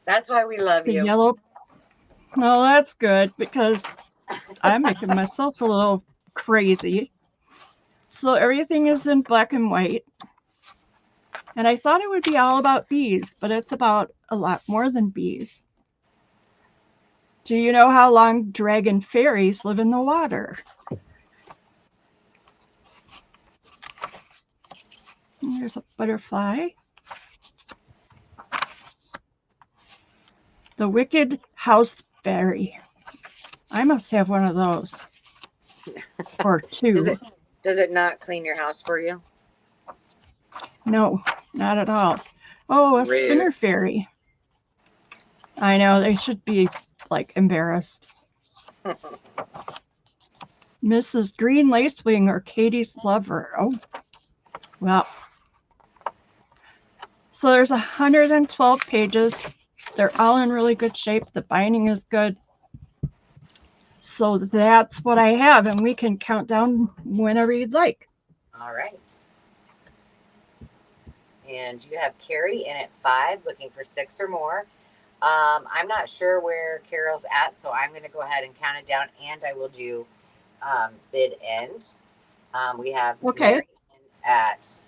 That's why we love The you. yellow. Well, that's good because I'm making myself a little crazy. So everything is in black and white. And I thought it would be all about bees, but it's about a lot more than bees. Do you know how long dragon fairies live in the water? Here's a butterfly. The wicked house fairy. I must have one of those. Or 2. Does it not clean your house for you? No, not at all. Oh, a Rude. spinner fairy. I know, they should be like embarrassed. Mrs. Green Lacewing or Katie's lover. Oh, well. So there's 112 pages. They're all in really good shape. The binding is good. So that's what I have, and we can count down whenever you'd like. All right. And you have Carrie in at 5, looking for 6 or more. I'm not sure where Carol's at, so I'm going to go ahead and count it down, and I will do bid end. We have Mary at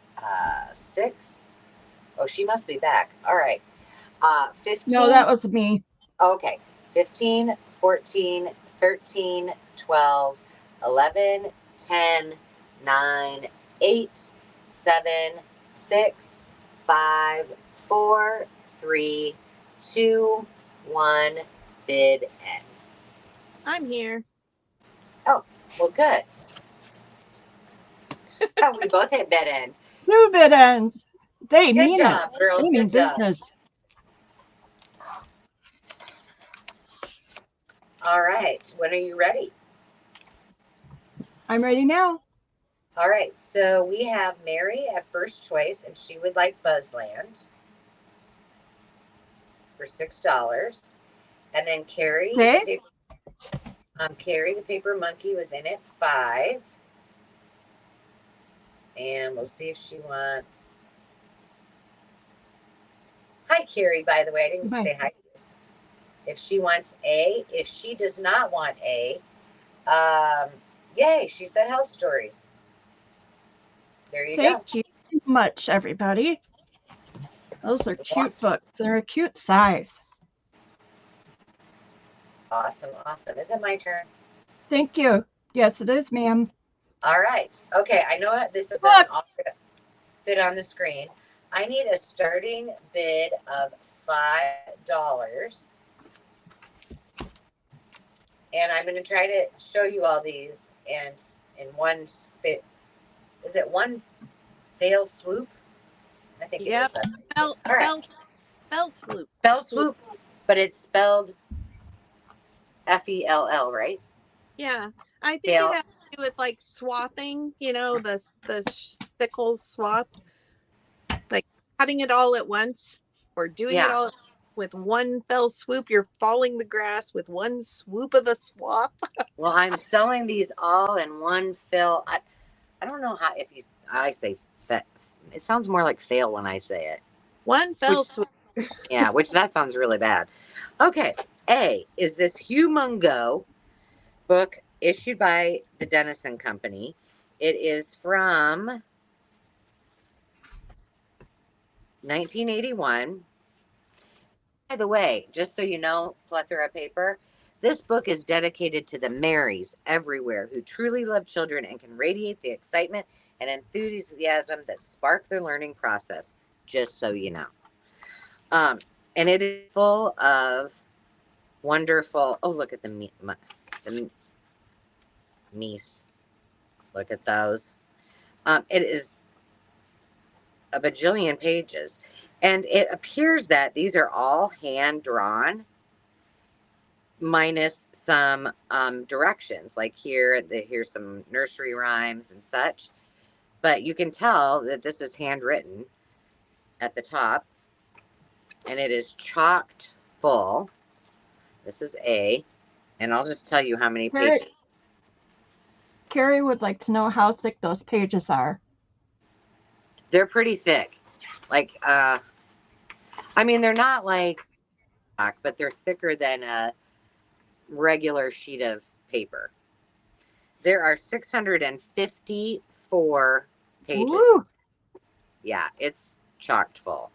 6. Oh, she must be back. All right. 15. No, that was me. Okay. 15, 14, 13, 12, 11, 10, 9, 8, 7, 6, 5, 4, 3, 2, 1, bid end? I'm here. Oh, well, good. Oh, we both hit bid end. New bid ends. They Good mean job, it. girls. They mean Good job. business. All right. When are you ready? I'm ready now. All right. So we have Mary at first choice, and she would like Buzzland for $6. And then Carrie, Okay. Carrie the Paper Monkey was in at $5. And we'll see if she wants. Hi, Carrie, by the way. I didn't say hi to you. If she wants A, if she does not want A, yay, she said health stories. There you go. Thank you so much, everybody. Those are cute Awesome. books. They're a cute size. Awesome, awesome. Is it my turn? Thank you. Yes, it is, ma'am. All right. Okay, I know this doesn't all fit on the screen. I need a starting bid of $5. And I'm going to try to show you all these and in one spit. Is it one fail swoop? I think Yep. it is. All right. Fell swoop. Fell swoop, but it's spelled F-E-L-L, right? Yeah. I think Fail. it has to do with like swathing, you know, the sickle swath. Like cutting it all at once or doing it all with one fell swoop. You're falling the grass with one swoop of the swath. Well, I'm selling these all in one fill. I don't know how, I say, it sounds more like fail when I say it. One fell swoop. Yeah, which that sounds really bad. Okay. A is this Humongo book issued by the Denison Company. It is from 1981. By the way, just so you know, Plethora Paper, this book is dedicated to the Marys everywhere who truly love children and can radiate the excitement and enthusiasm that spark their learning process, just so you know. And it is full of wonderful, oh, look at the meese. Look at those. It is a bajillion pages. And it appears that these are all hand-drawn minus some directions. Like here's some nursery rhymes and such. But you can tell that this is handwritten at the top. And it is chocked full. This is A. And I'll just tell you how many pages. Carrie would like to know how thick those pages are. They're pretty thick. Like, I mean, they're not like, but they're thicker than a regular sheet of paper. There are 654 pages. Woo! Yeah, it's chocked full.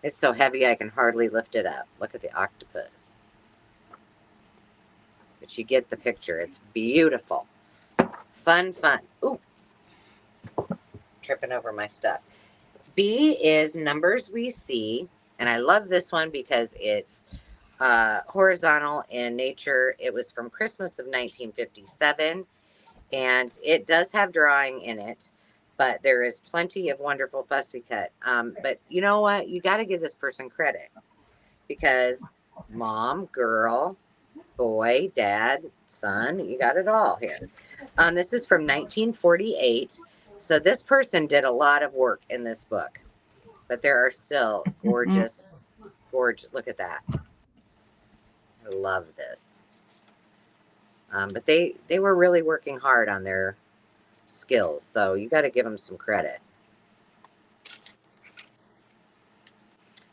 It's so heavy I can hardly lift it up. Look at the octopus. But you get the picture. It's beautiful. Fun. Ooh. Tripping over my stuff. B is Numbers We See. And I love this one because it's horizontal in nature. It was from Christmas of 1957. And it does have drawing in it. But there is plenty of wonderful fussy cut. But you know what? You got to give this person credit. Because mom, girl, boy, dad, son, you got it all here. This is from 1948. So this person did a lot of work in this book. But there are still gorgeous. Look at that. I love this. But they were really working hard on their skills. So you got to give them some credit.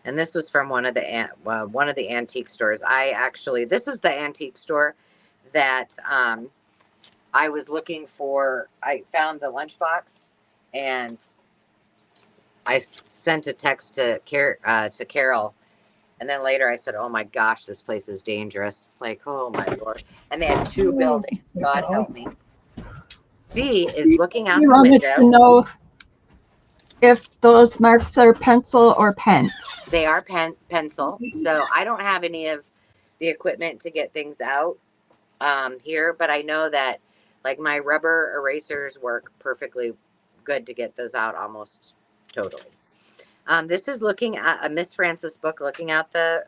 And this was from one of the antique stores. This is the antique store that I was looking for. I found the lunchbox, and I sent a text to Carol, and then later I said, "Oh my gosh, this place is dangerous!" Like, oh my Lord! And they had 2 buildings. God help me. C is looking out the wanted window. to know if those marks are pencil or pen. They are pencil. So I don't have any of the equipment to get things out here, but I know that like my rubber erasers work perfectly good to get those out almost totally. This is looking at a Miss Frances book, looking out the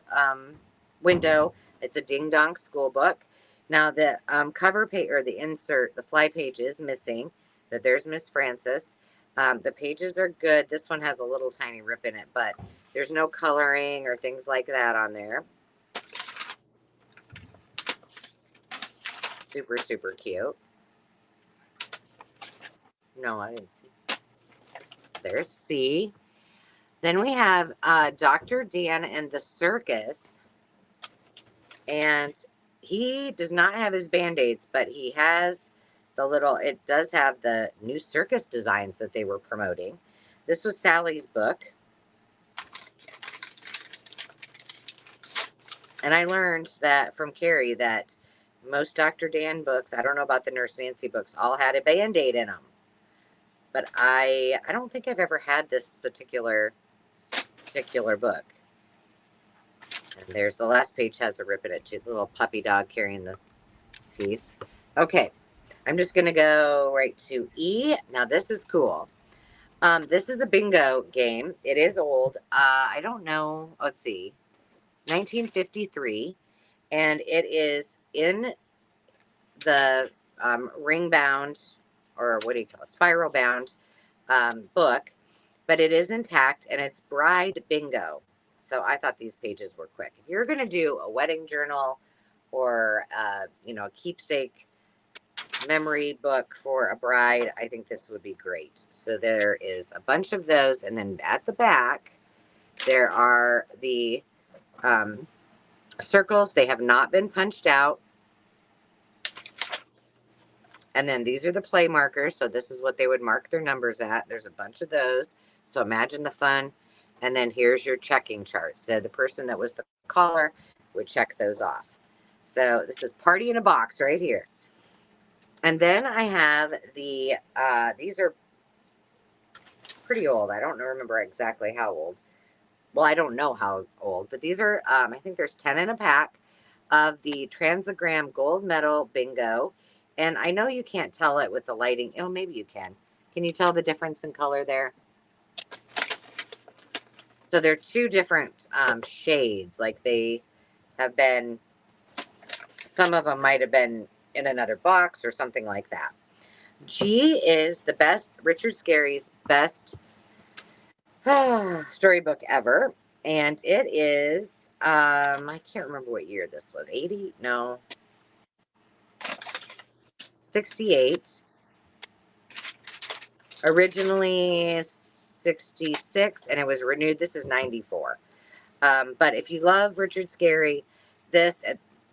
window. It's a Ding Dong school book. Now the cover page or the insert, the fly page is missing, but there's Miss Frances. The pages are good. This one has a little tiny rip in it, but there's no coloring or things like that on there. Super, super cute. No, I didn't see. There's C. Then we have Dr. Dan and the Circus. And he does not have his Band-Aids, but he has the little, it does have the new circus designs that they were promoting. This was Sally's book. And I learned that from Carrie that most Dr. Dan books, I don't know about the Nurse Nancy books, all had a Band-Aid in them. But I don't think I've ever had this particular book. And there's the last page has a rip in it. The little puppy dog carrying the piece. Okay, I'm just going to go right to E. Now, this is cool. This is a bingo game. It is old. I don't know. Let's see. 1953. And it is in the ring bound, or what do you call it? Spiral bound book. But it is intact, and it's Bride Bingo. So I thought these pages were quick. If you're going to do a wedding journal or, you know, a keepsake memory book for a bride, I think this would be great. So there is a bunch of those. And then at the back, there are the circles. They have not been punched out. And then these are the play markers. So this is what they would mark their numbers at. There's a bunch of those. So imagine the fun. And then here's your checking chart. So the person that was the caller would check those off. So this is Party in a Box right here. And then I have the, these are pretty old. I don't remember exactly how old. Well, I don't know how old, but these are, I think there's 10 in a pack of the Transagram Gold Medal Bingo. And I know you can't tell it with the lighting. Oh, maybe you can. Can you tell the difference in color there? So they're two different shades. Like they have been, some of them might have been in another box or something like that. G is the best, Richard Scarry's best storybook ever. And it is, I can't remember what year this was. 80? No. 68. Originally 66, and it was renewed. This is 94. But if you love Richard Scarry, this,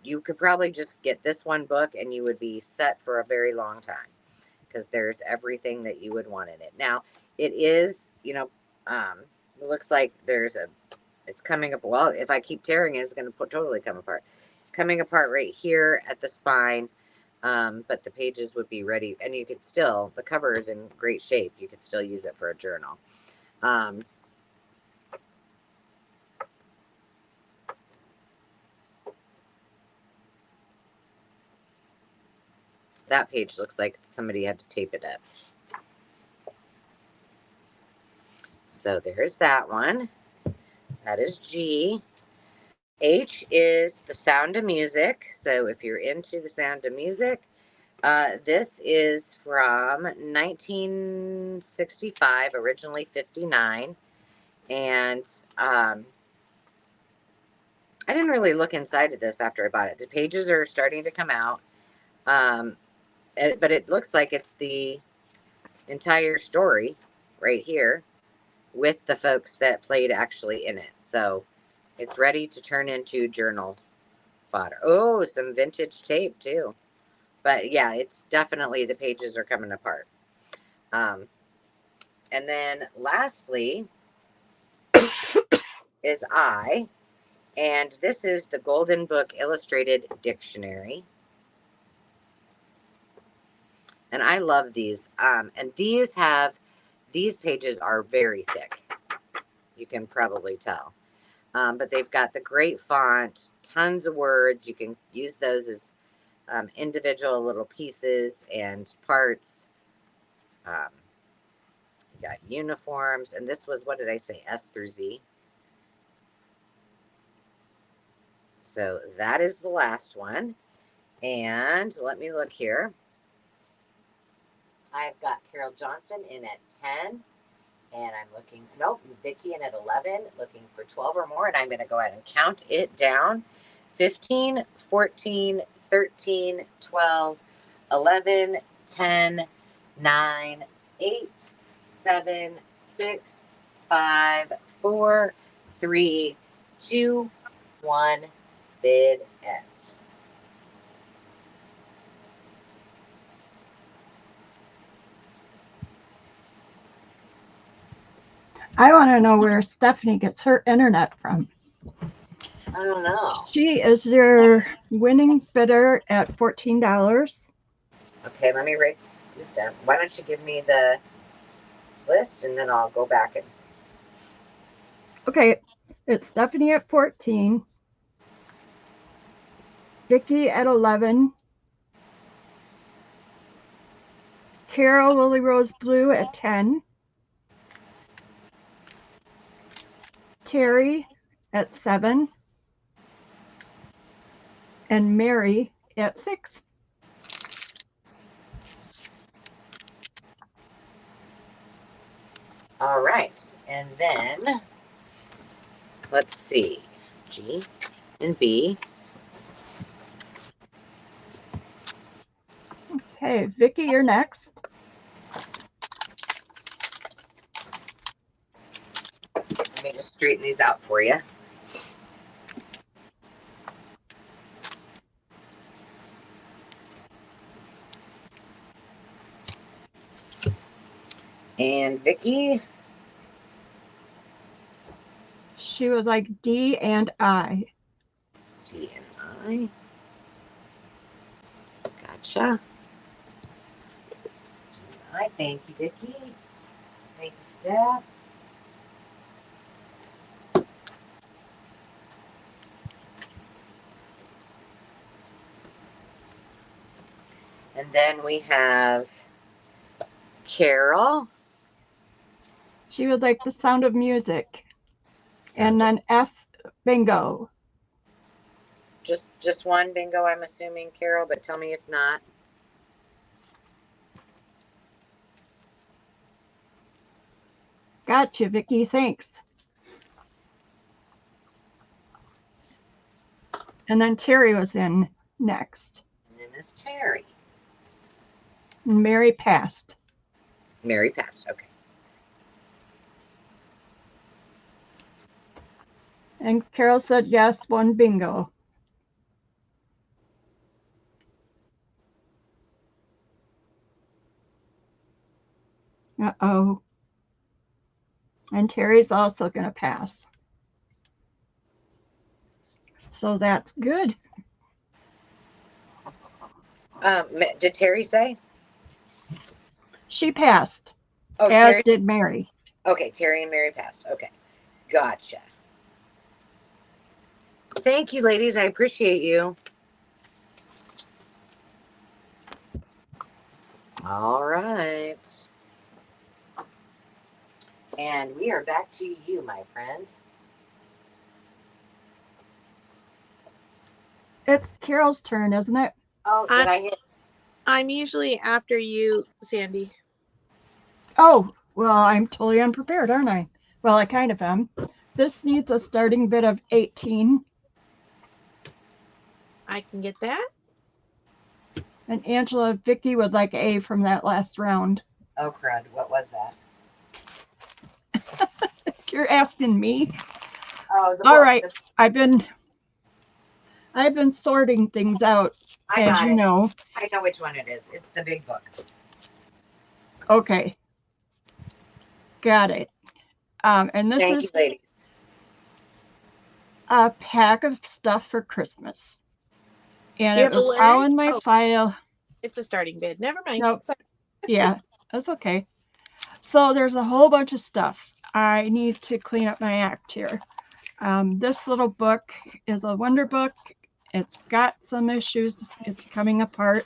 you could probably just get this one book and you would be set for a very long time because there's everything that you would want in it. Now, it is, you know, it looks like there's a, it's coming up. Well, if I keep tearing it, it's going to totally come apart. It's coming apart right here at the spine. But the pages would be ready, and you could still, the cover is in great shape. You could still use it for a journal. That page looks like somebody had to tape it up. So there's that one. That is G. H is The Sound of Music. So if you're into The Sound of Music, this is from 1965, originally 59. And I didn't really look inside of this after I bought it. The pages are starting to come out. But it looks like it's the entire story right here with the folks that played actually in it. So it's ready to turn into journal fodder. Oh, some vintage tape too. But yeah, it's definitely, the pages are coming apart. And then lastly is I. And this is the Golden Book Illustrated Dictionary. And I love these. And these pages are very thick. You can probably tell. But they've got the great font, tons of words. You can use those as individual little pieces and parts. You got uniforms, and this was, what did I say, S through Z. So that is the last one. And let me look here. I've got Carol Johnson in at 10. And I'm looking, nope, Vicki in at 11, looking for 12 or more. And I'm going to go ahead and count it down. 15, 14, 13, 12, 11, 10, 9, 8, 7, 6, 5, 4, 3, 2, 1, bid end. I want to know where Stephanie gets her internet from. I don't know. She is your winning bidder at $14. Okay, let me write this down. Why don't you give me the list and then I'll go back and. Okay, it's Stephanie at 14, Vicki at 11, Carol Lily Rose Blue at 10, Terry at 7, and Mary at 6. All right, and then let's see, G and B. Okay, Vicki, you're next. Let me just straighten these out for you. And Vicki. She was like D and I. D and I. Gotcha. I thank you, Vicki. Thank you, Steph. And then we have Carol. She would like The Sound of Music. And then F, bingo. Just one bingo, I'm assuming, Carol, but tell me if not. Gotcha, Vicki, thanks. And then Terry was in next. And then Miss Terry. And Mary passed. Mary passed, okay. And Carol said yes, one bingo. Uh-oh. And Terry's also going to pass. So that's good. Did Terry say? She passed, Oh, as Terry did Mary. Okay, Terry and Mary passed. Okay, gotcha. Thank you, ladies. I appreciate you. All right. And we are back to you, my friend. It's Carol's turn, isn't it? Oh, did I hit? I'm usually after you, Sandy. Oh, well, I'm totally unprepared, aren't I? Well, I kind of am. This needs a starting bid of 18. I can get that. And Angela, Vicki would like A from that last round. Oh, crud. What was that? You're asking me? Oh, the All book, right. I've been sorting things out, as you know. I know which one it is. It's the big book. Okay. Got it. And this Thank is you, ladies. a pack of stuff for Christmas. And You it have a was all learn? in my Oh, file. it's a starting bid. Never mind. Nope. Yeah, that's okay. So there's a whole bunch of stuff. I need to clean up my act here. This little book is a wonder book. It's got some issues. It's coming apart,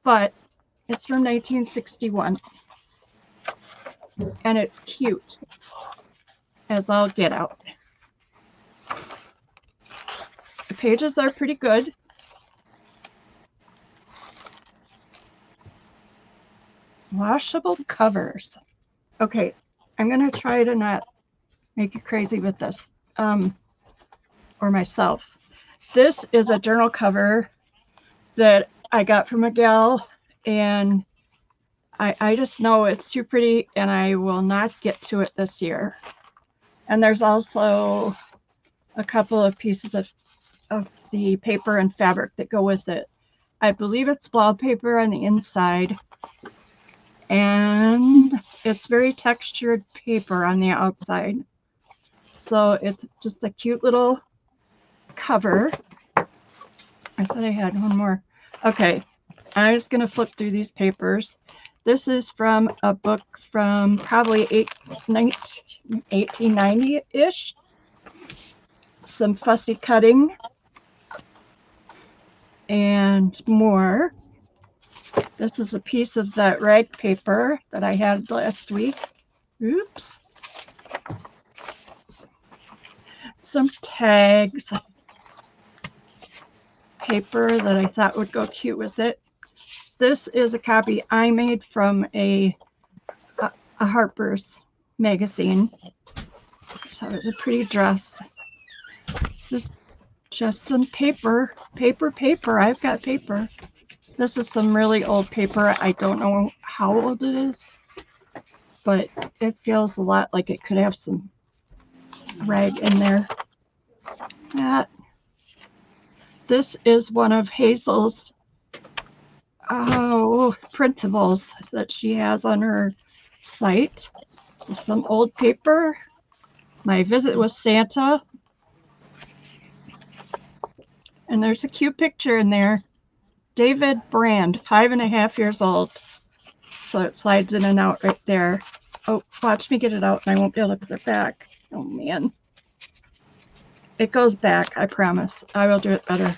but it's from 1961. And it's cute as all get out. The pages are pretty good. Washable covers. Okay, I'm going to try to not make you crazy with this, or myself. This is a journal cover that I got from a gal, and I just know it's too pretty, and I will not get to it this year. And there's also a couple of pieces of the paper and fabric that go with it. I believe it's wallpaper on the inside, and it's very textured paper on the outside. So it's just a cute little cover. I thought I had one more. Okay, I'm just going to flip through these papers. This is from a book from probably 1890-ish. Some fussy cutting and more. This is a piece of that rag paper that I had last week. Oops. Some tags. Paper that I thought would go cute with it. This is a copy I made from a Harper's magazine. So it's a pretty dress. This is just some paper. I've got paper. This is some really old paper. I don't know how old it is, but it feels a lot like it could have some rag in there. This is one of Hazel's printables that she has on her site. Some old paper. My visit with Santa. And there's a cute picture in there. David Brand, 5.5 years old. So it slides in and out right there. Oh, watch me get it out and I won't be able to put it back. Oh man. It goes back, I promise. I will do it better.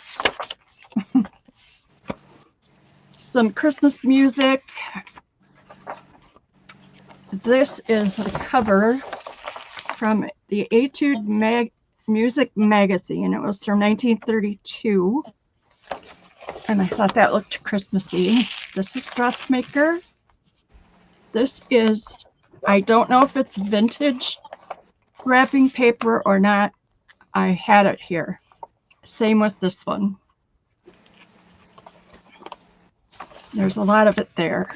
Some Christmas music. This is the cover from the Etude Music Magazine. It was from 1932. And I thought that looked Christmassy. This is Dressmaker. This is, I don't know if it's vintage wrapping paper or not. I had it here. Same with this one. There's a lot of it there.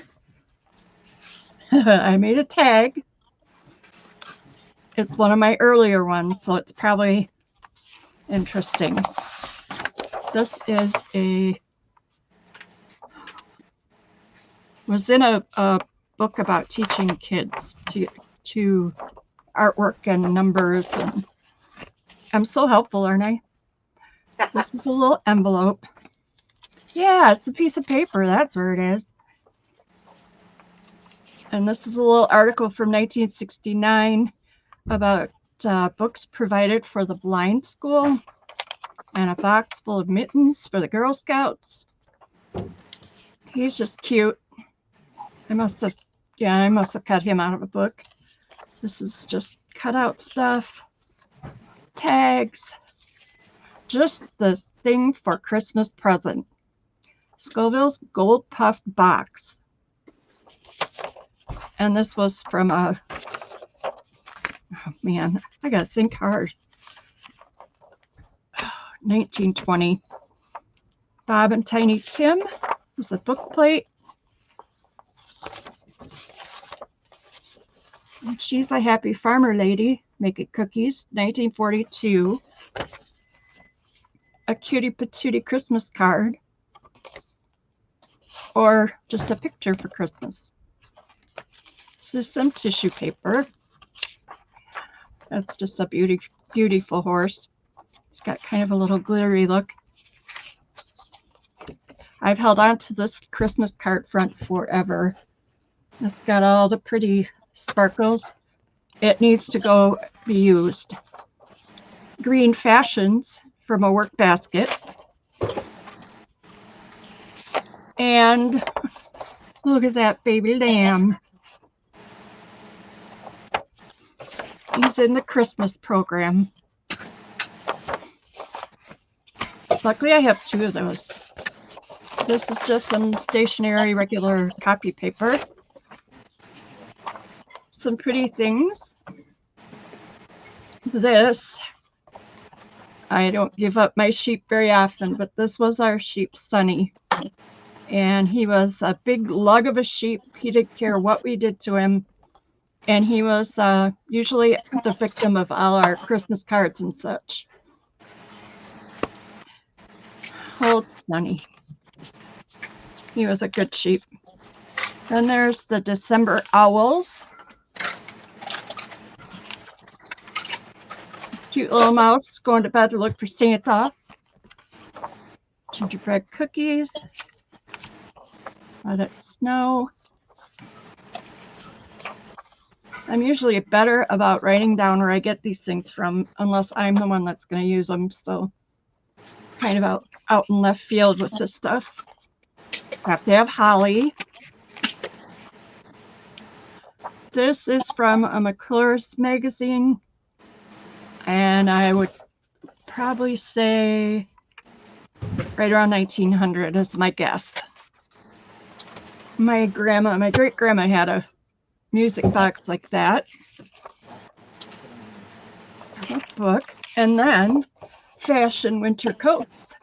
I made a tag. It's one of my earlier ones, so it's probably interesting. This is was in a book about teaching kids to artwork and numbers, and I'm so helpful, aren't I? This is a little envelope. Yeah, it's a piece of paper. That's where it is. And this is a little article from 1969 about books provided for the blind school, and a box full of mittens for the Girl Scouts. He's just cute. I must have cut him out of a book. This is just cutout stuff. Tags. Just the thing for Christmas present. Scoville's Gold Puff Box. And this was from a, oh man, I gotta think hard. 1920. Bob and Tiny Tim with a book plate. And she's a happy farmer lady making cookies. 1942. A cutie patootie Christmas card. Or just a picture for Christmas. This is some tissue paper. That's just a beautiful horse. It's got kind of a little glittery look. I've held on to this Christmas card front forever. It's got all the pretty sparkles. It needs to go be used. green fashions from a work basket. And look at that baby lamb. He's in the Christmas program. Luckily, I have 2 of those. This is just some stationery, regular copy paper. Some pretty things. This, I don't give up my sheep very often, but this was our sheep, Sonny. And he was a big lug of a sheep. He didn't care what we did to him. And he was usually the victim of all our Christmas cards and such. Old Sonny. He was a good sheep. Then there's the December owls. Cute little mouse going to bed to look for Santa. Gingerbread cookies. Let it snow. I'm usually better about writing down where I get these things from, unless I'm the one that's going to use them. So kind of out in left field with this stuff. Have to have holly. This is from a McClure's magazine, and I would probably say right around 1900 is my guess. My great grandma had a music box like that. Book, and then fashion winter coats.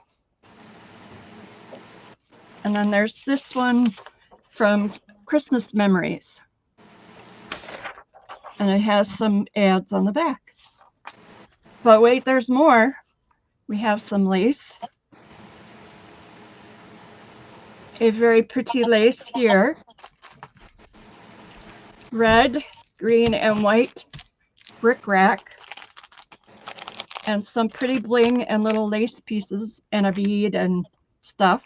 And then there's this one from Christmas Memories. And it has some ads on the back. But wait, there's more. We have some lace. A very pretty lace here. Red, green, and white bric rack. And some pretty bling and little lace pieces and a bead and stuff.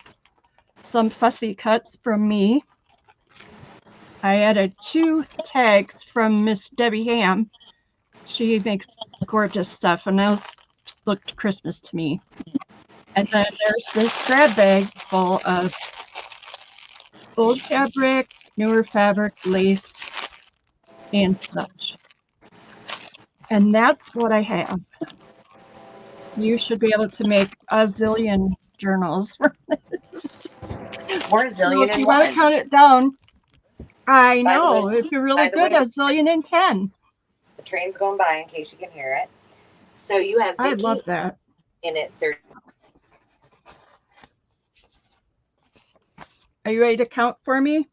Some fussy cuts from me. I added 2 tags from Miss Debbie Ham. She makes gorgeous stuff, and those looked Christmas to me. And then there's this grab bag full of old fabric, newer fabric, lace, and such. And that's what I have. You should be able to make a zillion journals. Or a So zillion if and you want to one. count it down, I By the know. way- If you're really by the good, way- a zillion and 10. The train's going by in case you can hear it. So you have I Vicky love that. in it 30. Are you ready to count for me?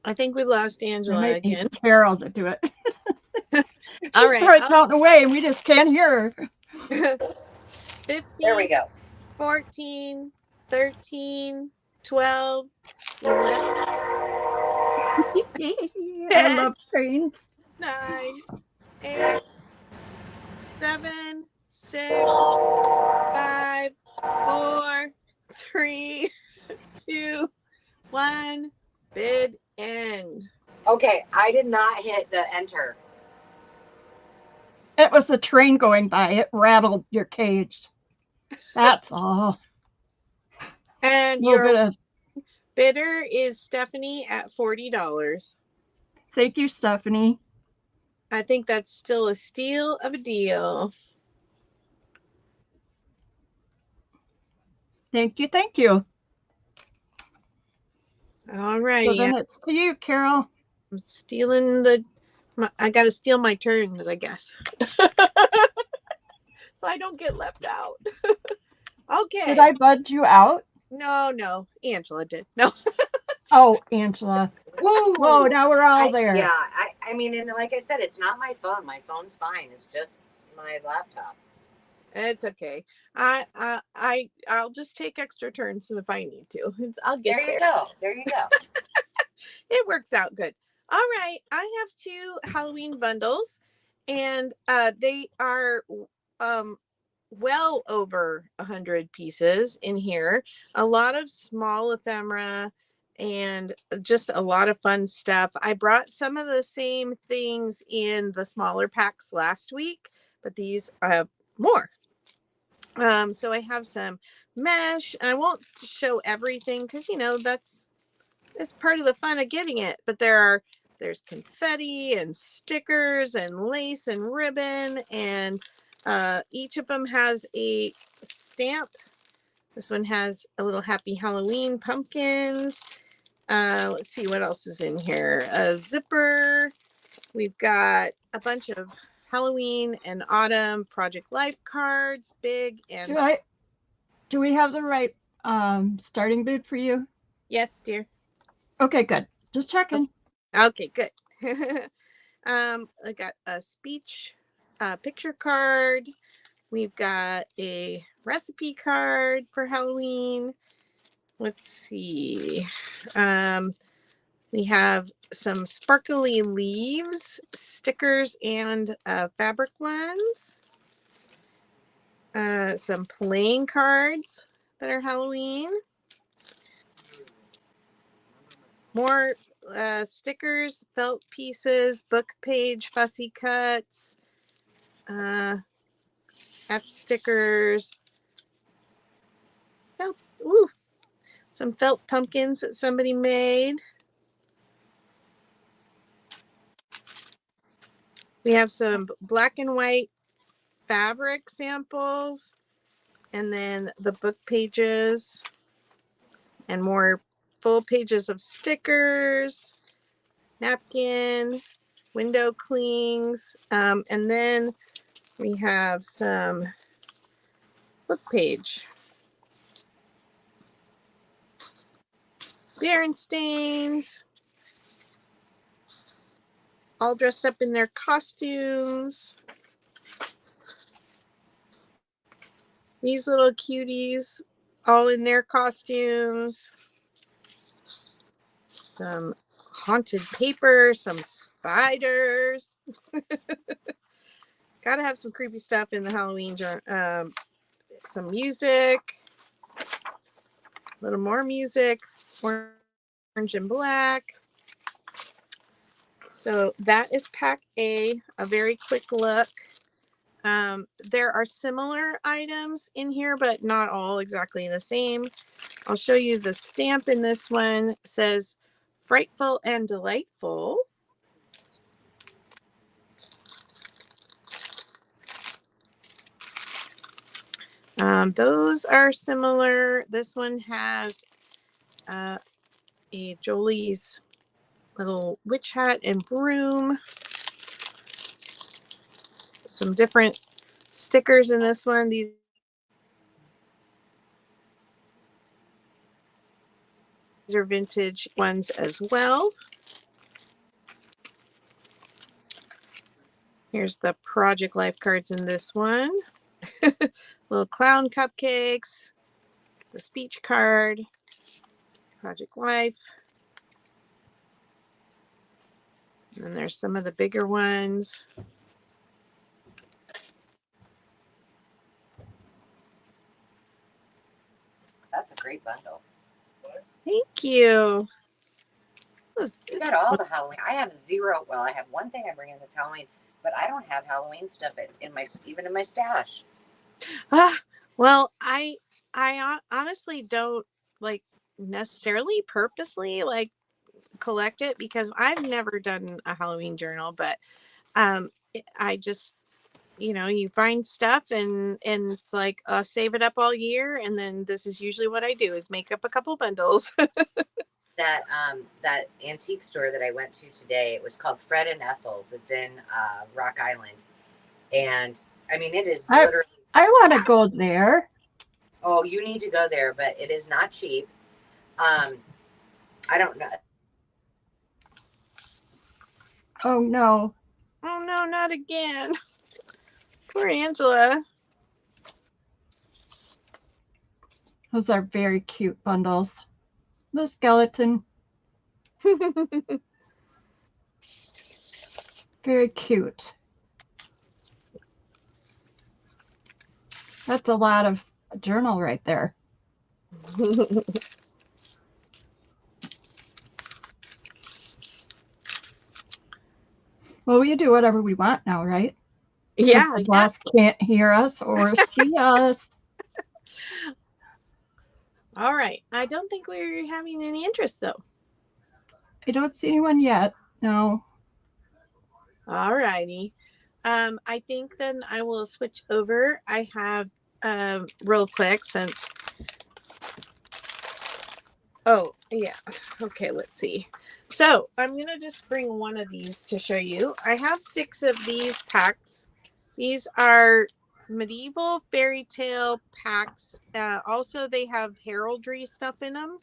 I think we lost I Angela might need again. Carol to do it. All She's right. probably counting away and we just can't hear her. 15, There we go. 14, 13, 12, 11, I love trains. 9, 8, 7, 6, 5, 4, 3, 2, 1. Bid end. Okay, I did not hit the enter. It was the train going by. It rattled your cage. That's all. And your bidder is Stephanie at $40. Thank you, Stephanie. I think that's still a steal of a deal. Thank you. Thank you. All right. So then it's to you, Carol. I'm stealing I got to steal my turns, I guess. So I don't get left out. Okay. Did I budge you out? No. Angela did. No. Oh, Angela. Woo! Whoa, now we're all there. Yeah, I mean, and like I said, it's not my phone. My phone's fine. It's just my laptop. It's okay. I'll just take extra turns if I need to. I'll get there. There you go. There you go. It works out good. All right. I have 2 Halloween bundles, and they are well over 100 pieces in here. A lot of small ephemera and just a lot of fun stuff. I brought some of the same things in the smaller packs last week, but these have more. So I have some mesh, and I won't show everything because that's part of the fun of getting it. But there's confetti and stickers and lace and ribbon, and each of them has a stamp. This one has a little happy Halloween pumpkins. Let's see what else is in here. A zipper. We've got a bunch of Halloween and autumn Project Life cards, big and do we have the right starting bid for you? Yes, dear. Okay, good. Just checking. Okay, good. I got a speech picture card. We've got a recipe card for Halloween. Let's see. We have some sparkly leaves, stickers, and fabric ones. Some playing cards that are Halloween. More stickers, felt pieces, book page, fussy cuts. That's stickers. Some felt pumpkins that somebody made. We have some black and white fabric samples, and then the book pages, and more full pages of stickers, napkin, window clings, and then we have some book page. Berenstains, all dressed up in their costumes. These little cuties, all in their costumes. Some haunted paper, some spiders. Gotta have some creepy stuff in the Halloween jar. Some music. A little more music. Orange and black. So that is pack A, a very quick look. There are similar items in here, but not all exactly the same. I'll show you the stamp in this one. It says frightful and delightful. Those are similar. This one has a Jolie's little witch hat and broom. Some different stickers in this one. These are vintage ones as well. Here's the Project Life cards in this one. Little clown cupcakes, the speech card, Project Life. And then there's some of the bigger ones. That's a great bundle. Thank you. You got all the Halloween. I have zero. Well, I have one thing I bring in that's Halloween, but I don't have Halloween stuff even in my stash. Well, I honestly don't like necessarily purposely like collect it because I've never done a Halloween journal, but I just you find stuff and it's like save it up all year, and then this is usually what I do is make up a couple bundles. That antique store that I went to today, it was called Fred and Ethel's. It's in Rock Island, and I mean it is literally. I want to go there. Oh, you need to go there, but it is not cheap. I don't know. Oh no. Oh no, not again. Poor Angela. Those are very cute bundles. The skeleton. Very cute. That's a lot of journal right there. Well, we do whatever we want now, right? Yeah. The boss can't hear us or see us. All right. I don't think we're having any interest though. I don't see anyone yet. No. All righty. I think then I will switch over. I have real quick since. Oh, yeah. Okay, let's see. So I'm going to just bring one of these to show you. I have 6 of these packs. These are medieval fairy tale packs. Also, they have heraldry stuff in them.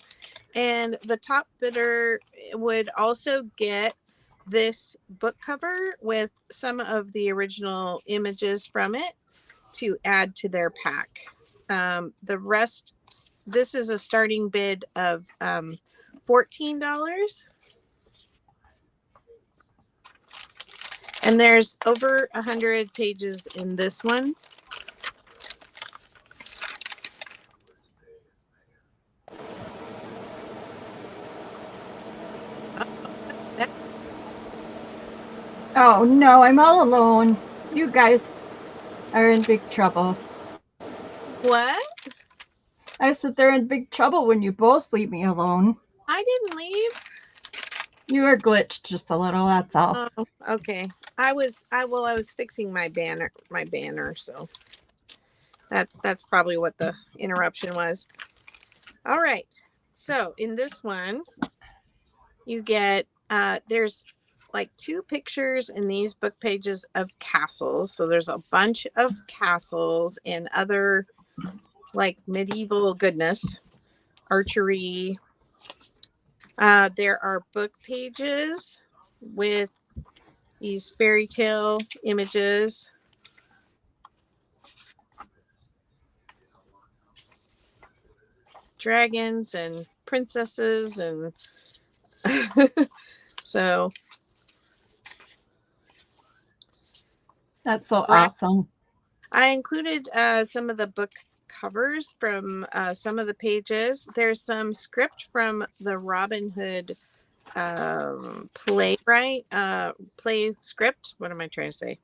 And the top bidder would also get this book cover with some of the original images from it to add to their pack. The rest, this is a starting bid of $14. And there's over 100 pages in this one. Oh no, I'm all alone. You guys are in big trouble. What? I said they're in big trouble when you both leave me alone. I didn't leave. You were glitched just a little, that's all. Oh, okay. I was fixing my banner, so that's probably what the interruption was. All right. So in this one, you get there's like 2 pictures in these book pages of castles. So there's a bunch of castles and other like medieval goodness, archery. There are book pages with these fairy tale images. Dragons and princesses and so That's so awesome. I included some of the book covers from some of the pages. There's some script from the Robin Hood play script. What am I trying to say?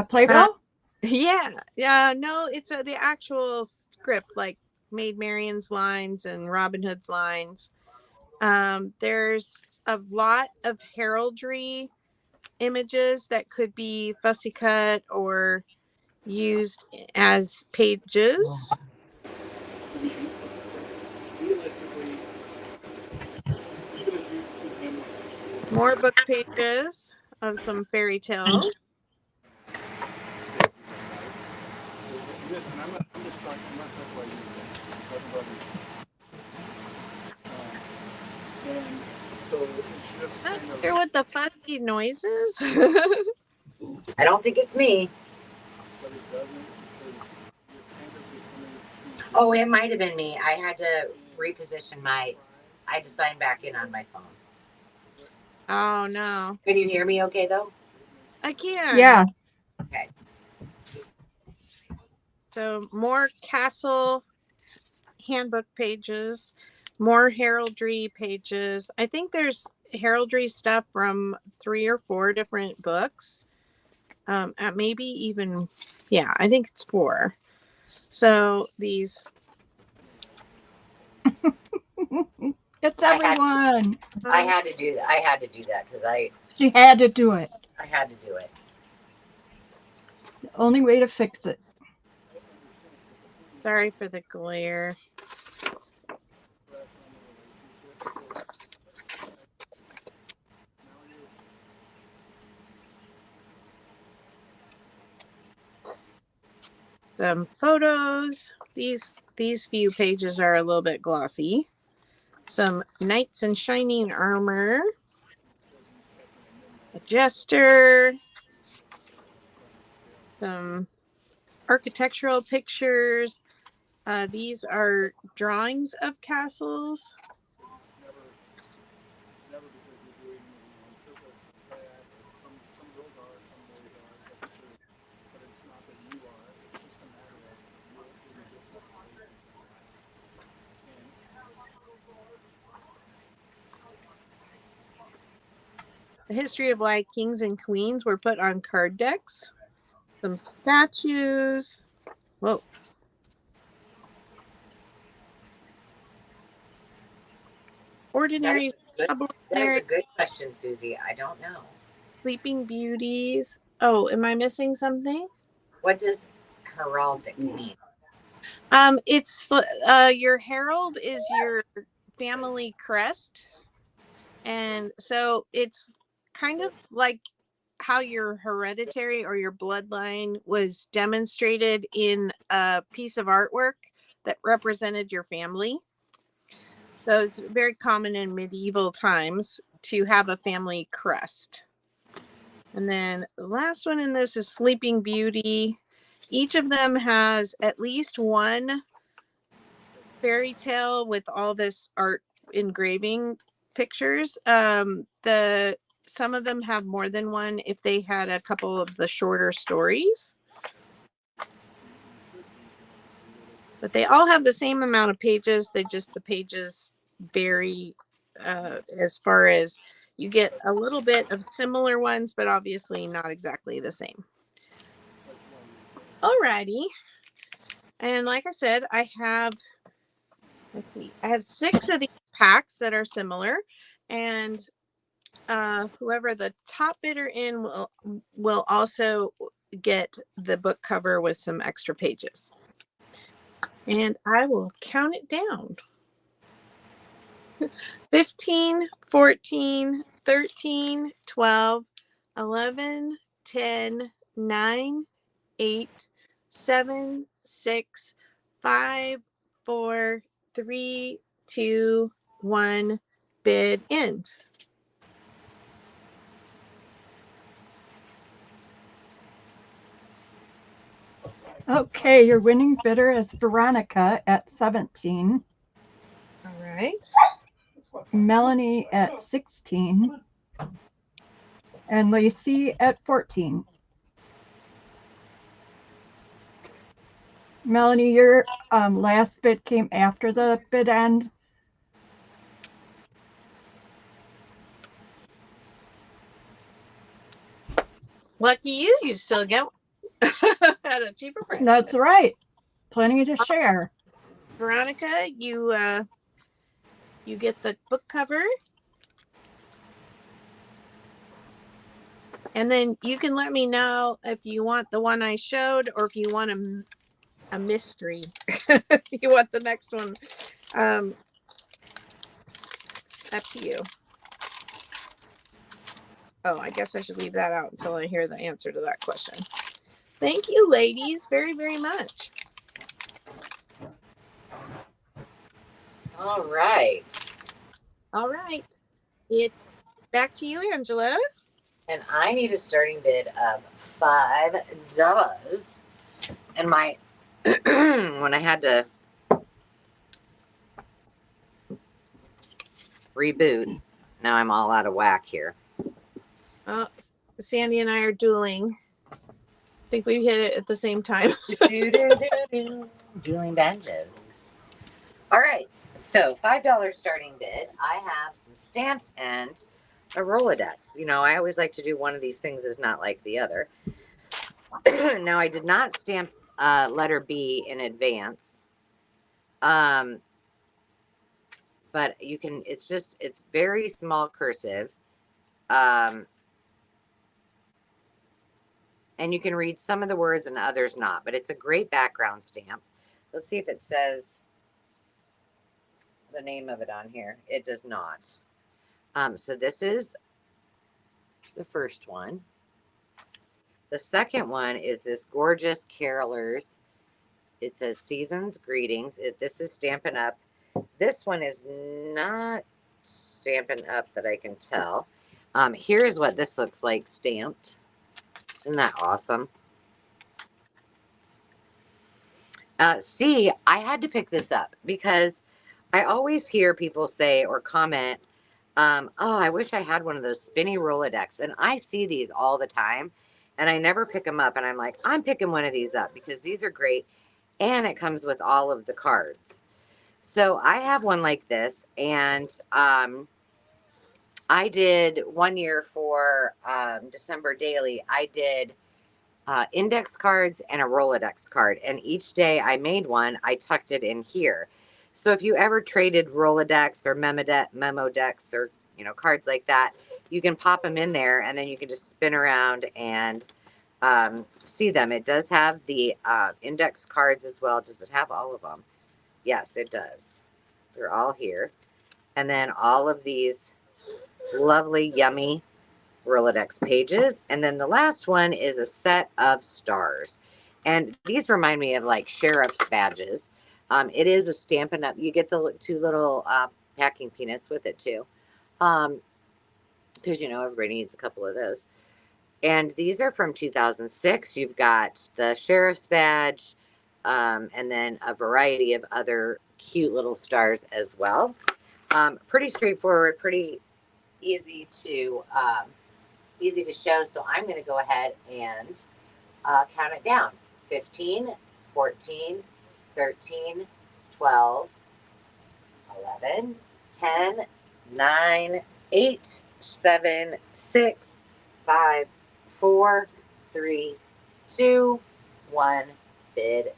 Playbill? Yeah. No, it's the actual script, like Maid Marian's lines and Robin Hood's lines. There's a lot of heraldry images that could be fussy cut or used as pages. More book pages of some fairy tales. Not sure what the funky noise is. I don't think it's me. Oh, it might have been me. I had to reposition I had to sign back in on my phone. Oh no. Can you hear me okay though? I can. Yeah. Okay. So more castle handbook pages, more heraldry pages. I think there's heraldry stuff from 3 or 4 different books. Maybe even, yeah, I think it's 4. So these. It's everyone. I had to do that. I had to do that because She had to do it. I had to do it. The only way to fix it. Sorry for the glare. Some photos. These few pages are a little bit glossy. Some knights in shining armor. A jester. Some architectural pictures. These are drawings of castles. the history of why kings and queens were put on card decks. Some statues. Whoa. Ordinary, That is a good question, Susie. I don't know. Sleeping Beauties. Oh, am I missing something? What does heraldic mean? It's your herald is your family crest, and so it's kind of like how your hereditary or your bloodline was demonstrated in a piece of artwork that represented your family. So it's very common in medieval times to have a family crest. And then the last one in this is Sleeping Beauty. Each of them has at least one fairy tale with all this art engraving pictures. Some of them have more than one if they had a couple of the shorter stories. But they all have the same amount of pages. The pages vary as far as you get a little bit of similar ones, but obviously not exactly the same. Alrighty. And like I said, I have 6 of these packs that are similar, and whoever the top bidder in will also get the book cover with some extra pages. And I will count it down. 15, 14, 13, 12, 11, 10, 9, 8, 7, 6, 5, 4, 3, 2, 1, bid end. Okay, your winning bidder is Veronica at 17. All right. Melanie at 16. And Lacey at 14. Melanie, your last bid came after the bid end. Lucky you, you still get at a cheaper price. That's right. Plenty to share. Veronica, you get the book cover. And then you can let me know if you want the one I showed or if you want a mystery. You want the next one. Up to you. Oh, I guess I should leave that out until I hear the answer to that question. Thank you, ladies, very, very much. All right. All right. It's back to you, Angela. And I need a starting bid of $5. And my when I had to reboot, now I'm all out of whack here. Sandy and I are dueling. I think we hit it at the same time. Dueling banjos. All right. So $5 starting bid. I have some stamps and a Rolodex. You know, I always like to do one of these things is not like the other. Now I did not stamp letter B in advance. But you can, it's very small cursive. And you can read some of the words and others not, but it's a great background stamp. Let's see if it says the name of it on here. It does not. So this is the first one. The second one is this gorgeous Carolers. It says Season's Greetings. This is Stampin' Up. This one is not Stampin' Up that I can tell. Here's what this looks like stamped. Isn't that awesome? See, I had to pick this up because I always hear people say or comment, oh, I wish I had one of those spinny Rolodex. And I see these all the time and I never pick them up. And I'm like, I'm picking one of these up because these are great. And it comes with all of the cards. So I have one like this. And I did one year for December Daily. I did index cards and a Rolodex card. And each day I made one, I tucked it in here. So if you ever traded Rolodex or memo decks or, you know, cards like that, you can pop them in there and then you can just spin around and see them. It does have the index cards as well. Does it have all of them? Yes, it does. They're all here. And then all of these lovely, yummy Rolodex pages. And then the last one is a set of stars. And these remind me of like sheriff's badges. It is a Stampin' Up. You get the 2 little packing peanuts with it too. Because, you know, everybody needs a couple of those. And these are from 2006. You've got the sheriff's badge and then a variety of other cute little stars as well. Pretty straightforward, pretty easy to show. So I'm going to go ahead and count it down. 15, 14, 13, 12, 11, 10, 9, 8, 7, 6, 5, 4, 3, 2, 1, bid end.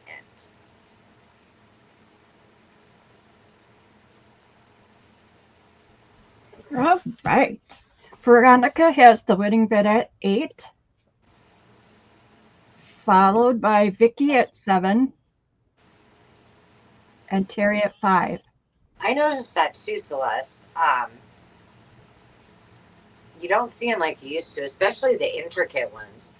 All right. Veronica has the winning bid at 8, followed by Vicky at 7, and Terry at 5. I noticed that too, Celeste. You don't see them like you used to, especially the intricate ones.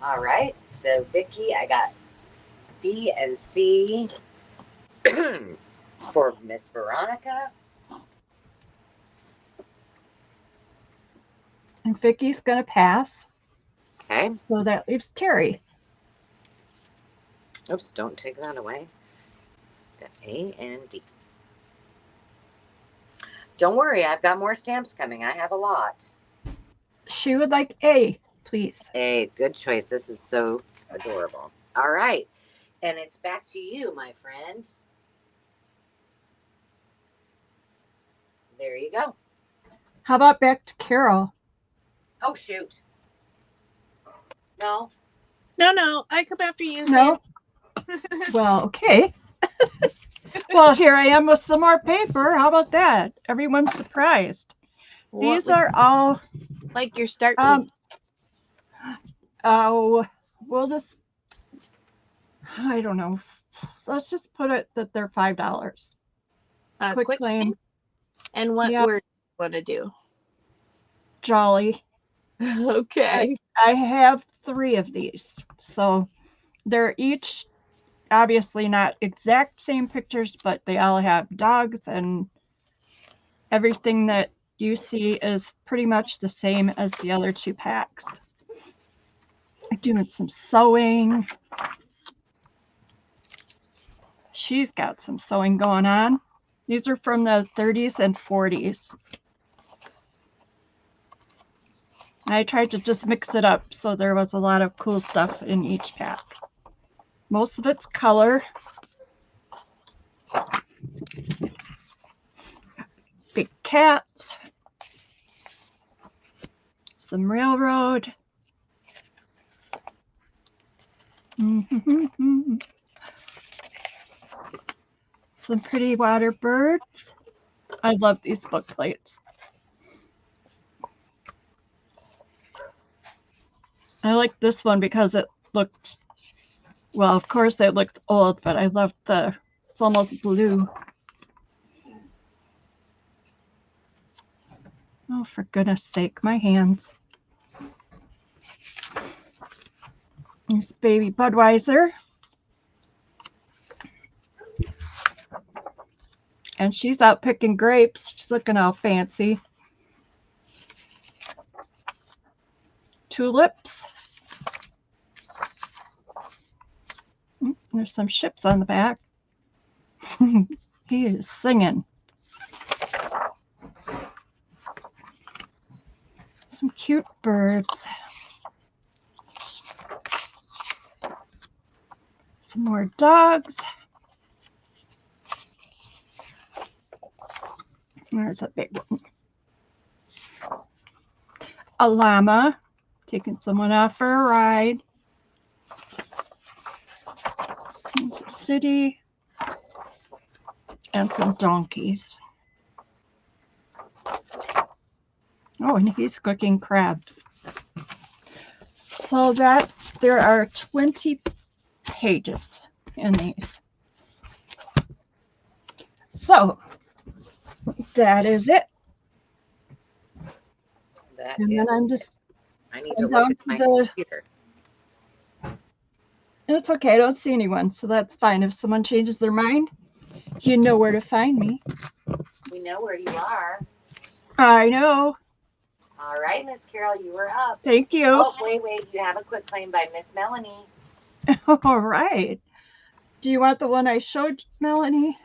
All right, so Vicky, I got B and C for Miss Veronica. And Vicky's going to pass. Okay. So that leaves Terry. Oops, don't take that away. Got A and D. Don't worry, I've got more stamps coming. I have a lot. She would like A, please. A, good choice. This is so adorable. All right. And it's back to you, my friend. There you go. How about back to Carol? Oh, shoot. No. No, I come after you. No? Well, okay. Well, here I am with some more paper. How about that? Everyone's surprised. These are all like your start. Oh, we'll just, I don't know. Let's just put it that they're $5. Quick claim. And what word do you want to do? Jolly. Okay. I have 3 of these. So they're each obviously not exact same pictures, but they all have dogs, and everything that you see is pretty much the same as the other 2 packs. I'm doing some sewing. She's got some sewing going on. These are from the 30s and 40s. I tried to just mix it up, so there was a lot of cool stuff in each pack. Most of it's color. Big cats. Some railroad. Some pretty water birds. I love these book plates. I like this one because it looked, well, of course it looks old, but I love it's almost blue. Oh, for goodness sake, my hands. There's baby Budweiser. And she's out picking grapes. She's looking all fancy. Tulips. There's some ships on the back. He is singing. Some cute birds. Some more dogs. There's a big one. A llama taking someone out for a ride. There's a city. And some donkeys. Oh, and he's cooking crabs. So that there are 20 pages in these. So that is it. That And is then I'm just I need to down look at to my the- computer. It's okay, I don't see anyone, so that's fine. If someone changes their mind, you know where to find me. We know where you are. I know. All right, Miss Carol, you were up. Thank you. Oh, wait. You have a quick claim by Miss Melanie. All right. Do you want the one I showed, Melanie?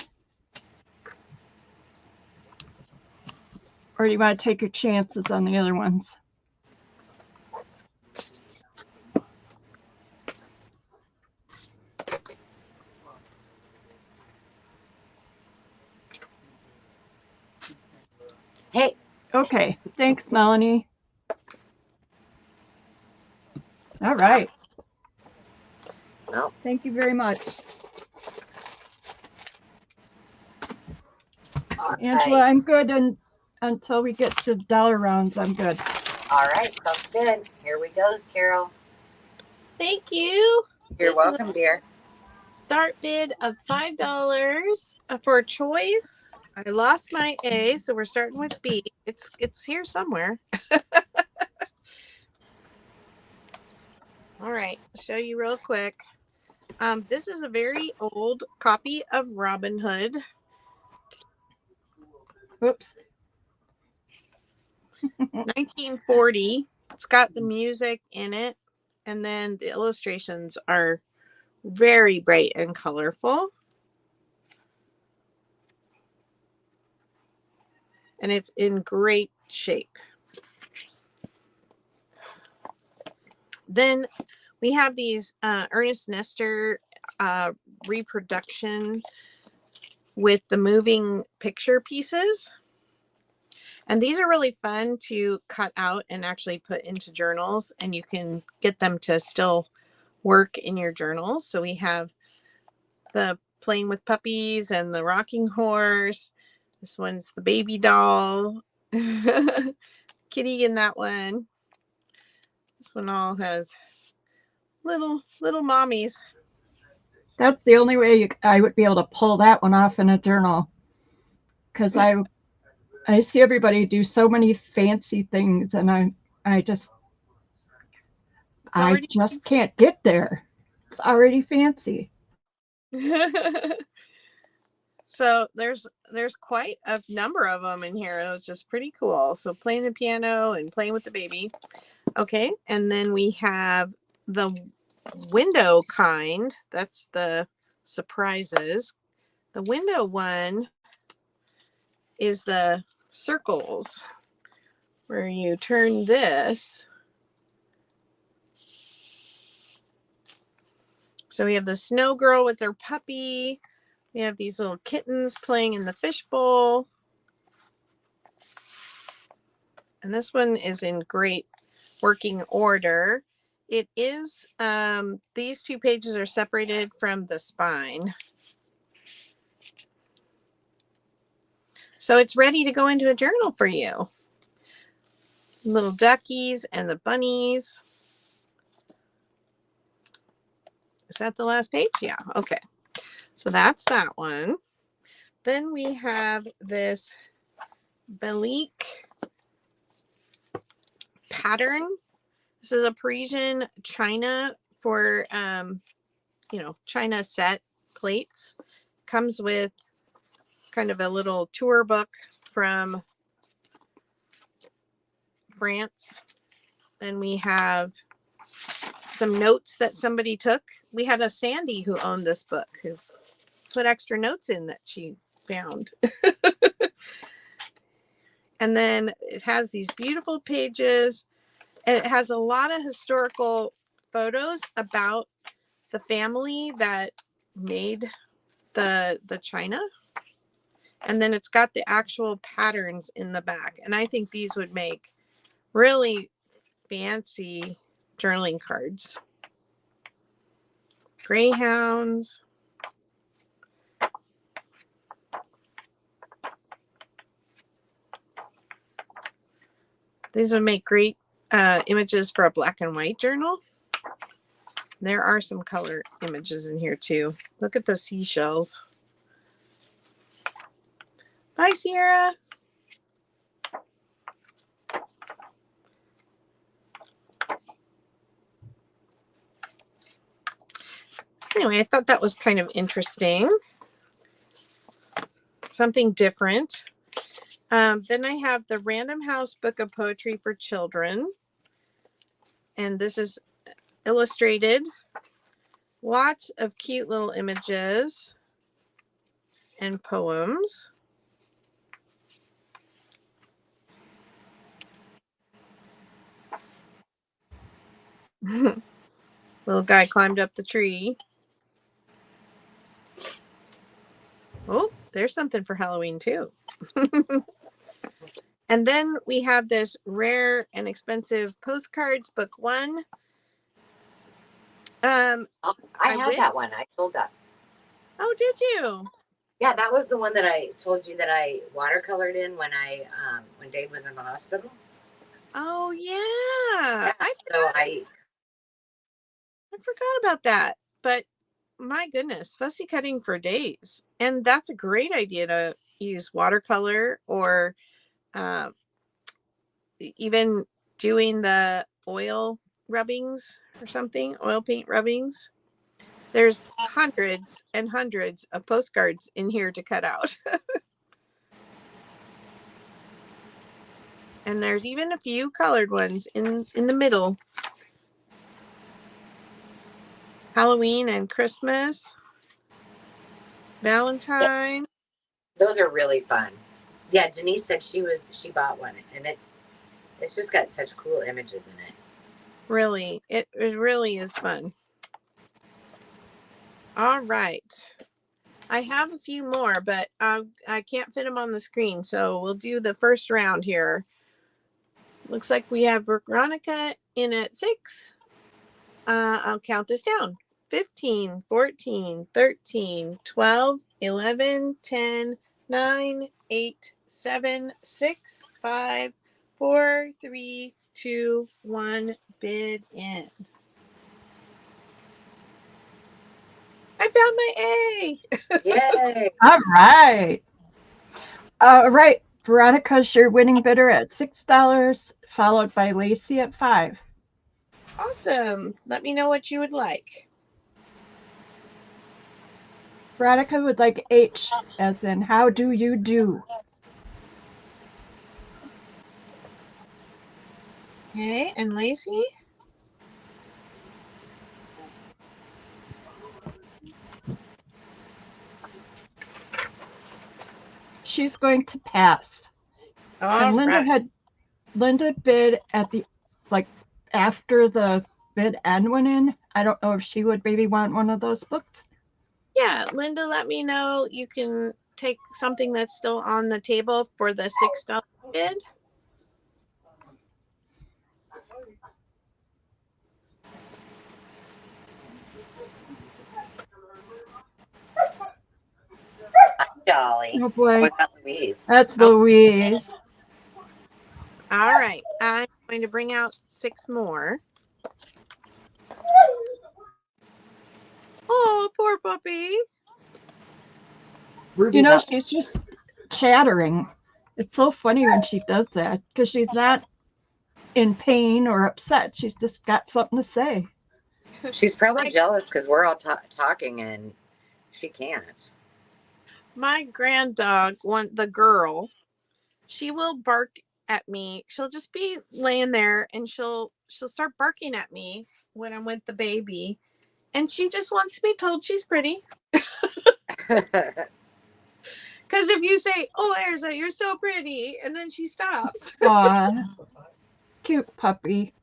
Or do you want to take your chances on the other ones? Hey. Okay. Thanks, Melanie. All right. Well, Thank you very much. all Angela, right. I'm good until we get to dollar rounds. I'm good. All right, sounds good. Here we go, Carol. Thank you. You're This is welcome, dear. Start bid of $5 for choice. I lost my A, so we're starting with B. It's here somewhere. All right, I'll show you real quick. This is a very old copy of Robin Hood. Oops. 1940. It's got the music in it, and then the illustrations are very bright and colorful. And it's in great shape. Then we have these Ernest Nestor reproduction with the moving picture pieces. And these are really fun to cut out and actually put into journals, and you can get them to still work in your journals. So we have the playing with puppies and the rocking horse. This one's the baby doll. Kitty in that one. This one all has little mommies. That's the only way I would be able to pull that one off in a journal. Because I see everybody do so many fancy things, and I just can't get there. It's already fancy. So there's quite a number of them in here. It was just pretty cool. So playing the piano and playing with the baby. Okay, and then we have the window kind. That's the surprises. The window one is the circles, where you turn this. So we have the snow girl with her puppy. We have these little kittens playing in the fishbowl. And this one is in great working order. It is, these two pages are separated from the spine. So it's ready to go into a journal for you. Little duckies and the bunnies. Is that the last page? Yeah, okay. So that's that one. Then we have this Balik pattern. This is a Parisian china for, china set plates. Comes with kind of a little tour book from France. Then we have some notes that somebody took. We had a Sandy who owned this book who put extra notes in that she found. And then it has these beautiful pages, and it has a lot of historical photos about the family that made the china. And then it's got the actual patterns in the back. And I think these would make really fancy journaling cards. Greyhounds. These would make great images for a black and white journal. There are some color images in here too. Look at the seashells. Bye, Sierra. Anyway, I thought that was kind of interesting. Something different. Then I have the Random House Book of Poetry for Children. And this is illustrated. Lots of cute little images and poems. Little guy climbed up the tree. Oh, there's something for Halloween too. And then we have this Rare and Expensive Postcards, book 1. I had that one. I sold that. Oh, did you? Yeah, that was the one that I told you that I watercolored in when when Dave was in the hospital. Oh yeah. I forgot about that. But my goodness, fussy cutting for days. And that's a great idea to use watercolor or even doing the oil rubbings or something, oil paint rubbings. There's hundreds and hundreds of postcards in here to cut out. And there's even a few colored ones in the middle. Halloween and Christmas. Valentine. Those are really fun. Yeah, Denise said she bought one, and it's just got such cool images in it. Really, it really is fun. All right. I have a few more, but I can't fit them on the screen. So we'll do the first round here. Looks like we have Veronica in at 6. I'll count this down. 15, 14, 13, 12, 11, 10, 9, 8, 7, 6, 5, 4, 3, 2, 1. Bid end. I found my A. Yay. All right. All right. Veronica's your winning bidder at $6, followed by Lacey at $5. Awesome. Let me know what you would like. Veronica would like H, as in how do you do? Okay, and Lacey? She's going to pass. All right. Linda bid at the, after the bid end went in. I don't know if she would maybe want one of those books. Yeah, Linda, let me know. You can take something that's still on the table for the $6 bid. Dolly. Oh boy. Louise. That's Louise. All right. I'm going to bring out 6 more. Oh, poor puppy. You know, she's just chattering. It's so funny when she does that because she's not in pain or upset. She's just got something to say. She's probably jealous because we're all talking and she can't. My grand dog, the girl, she will bark at me. She'll just be laying there and she'll start barking at me when I'm with the baby. And she just wants to be told she's pretty. Because if you say, "Oh, Erza, you're so pretty," and then she stops. Aw, cute puppy.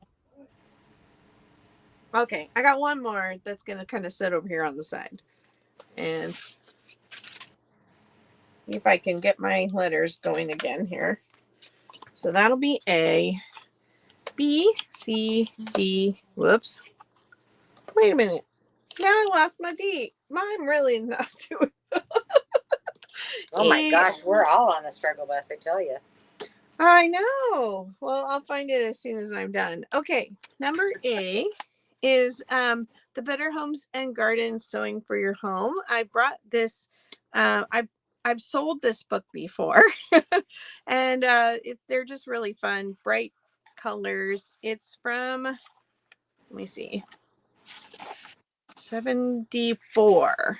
Okay, I got one more that's going to kind of sit over here on the side. And See if I can get my letters going again here. So that'll be A, B, C, D. Whoops. Wait a minute. Now I lost my D. I'm really not doing. Oh my gosh, we're all on the struggle bus, I tell you. I know. Well, I'll find it as soon as I'm done. Okay, number A is the Better Homes and Gardens Sewing for Your Home. I brought this. I've sold this book before, and they're just really fun, bright colors. It's from, let me see, 74.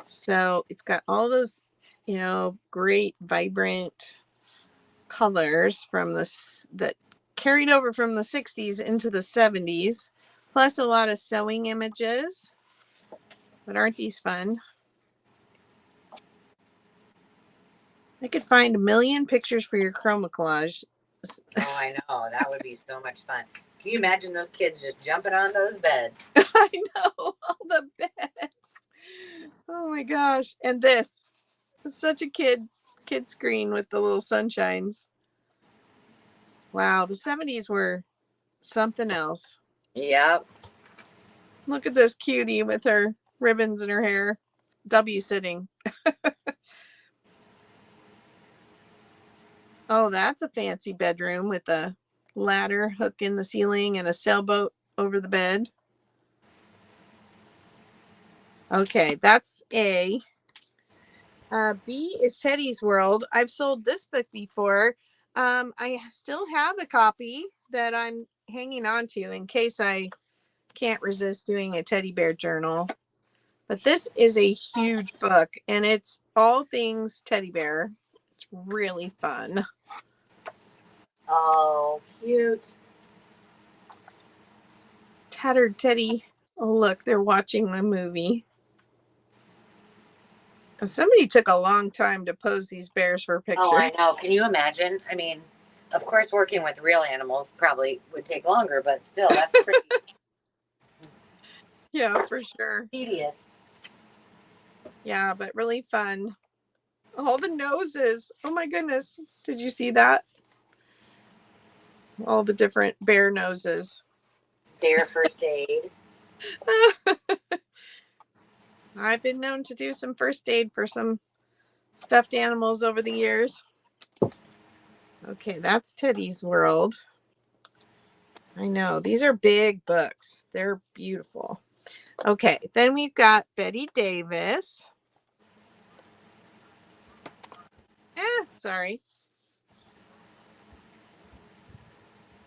So it's got all those, great, vibrant colors from that carried over from the 60s into the 70s, plus a lot of sewing images. But aren't these fun? I could find a million pictures for your chroma collage. Oh, I know. That would be so much fun. Can you imagine those kids just jumping on those beds? I know, all the beds. Oh my gosh. And this is such a kid screen with the little sunshines. Wow, the 70s were something else. Yep. Look at this cutie with her ribbons in her hair. W sitting. Oh, that's a fancy bedroom with a ladder hook in the ceiling and a sailboat over the bed. Okay, that's A. B is Teddy's World. I've sold this book before. I still have a copy that I'm hanging on to in case I can't resist doing a teddy bear journal. But this is a huge book, and it's all things teddy bear. It's really fun. Oh, cute. Tattered Teddy. Oh, look, they're watching the movie. Somebody took a long time to pose these bears for a picture. Oh, I know. Can you imagine? I mean, of course, working with real animals probably would take longer, but still, that's pretty Yeah, for sure. tedious. Yeah, but really fun. All the noses. Oh my goodness. Did you see that? All the different bear noses. Bear first aid. I've been known to do some first aid for some stuffed animals over the years. Okay, that's Teddy's World. I know. These are big books. They're beautiful. Okay, then we've got Betty Davis. Sorry.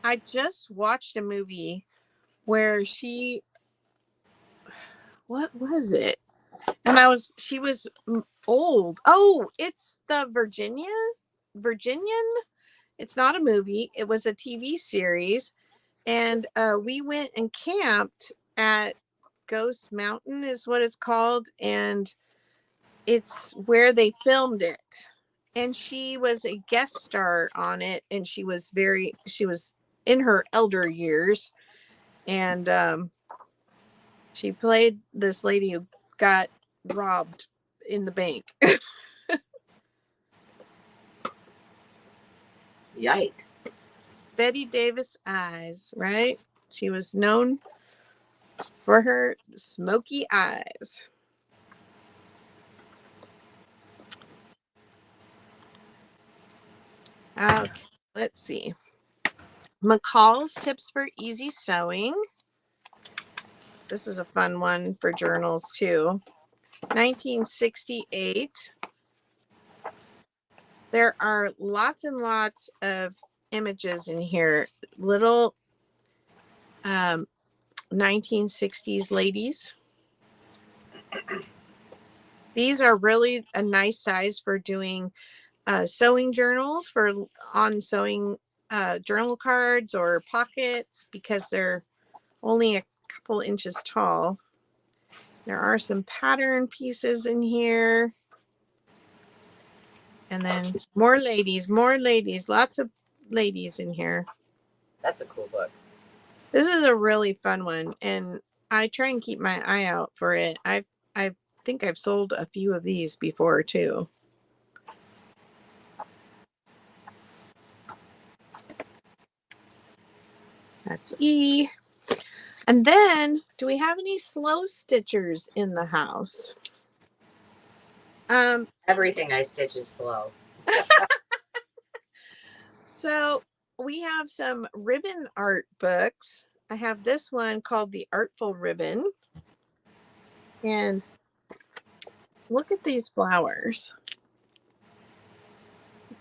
I just watched a movie where what was it? And she was old. Oh, it's the Virginian. It's not a movie. It was a TV series. And we went and camped at Ghost Mountain is what it's called. And it's where they filmed it. And she was a guest star on it. And she was in her elder years. And she played this lady who got robbed in the bank. Yikes. Betty Davis eyes, right? She was known for her smoky eyes. Okay, let's see. McCall's Tips for Easy Sewing. This is a fun one for journals too. 1968. There are lots and lots of images in here. Little 1960s ladies. These are really a nice size for doing sewing journals, on sewing journal cards or pockets, because they're only a couple inches tall. There are some pattern pieces in here. And then more ladies, lots of ladies in here. That's a cool book. This is a really fun one, and I try and keep my eye out for it. I've think I've sold a few of these before too. That's E. And then, do we have any slow stitchers in the house? Everything I stitch is slow. So we have some ribbon art books. I have this one called The Artful Ribbon. And look at these flowers.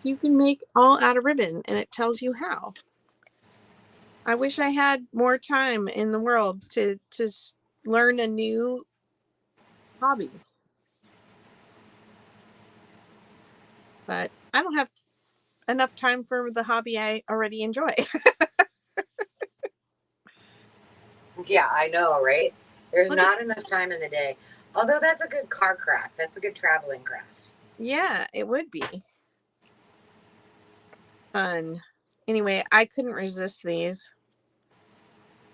You can make all out of ribbon, and it tells you how. I wish I had more time in the world to learn a new hobby. But I don't have enough time for the hobby I already enjoy. Yeah, I know, right? There's not enough time in the day. Although that's a good car craft. That's a good traveling craft. Yeah, it would be fun. Anyway, I couldn't resist these.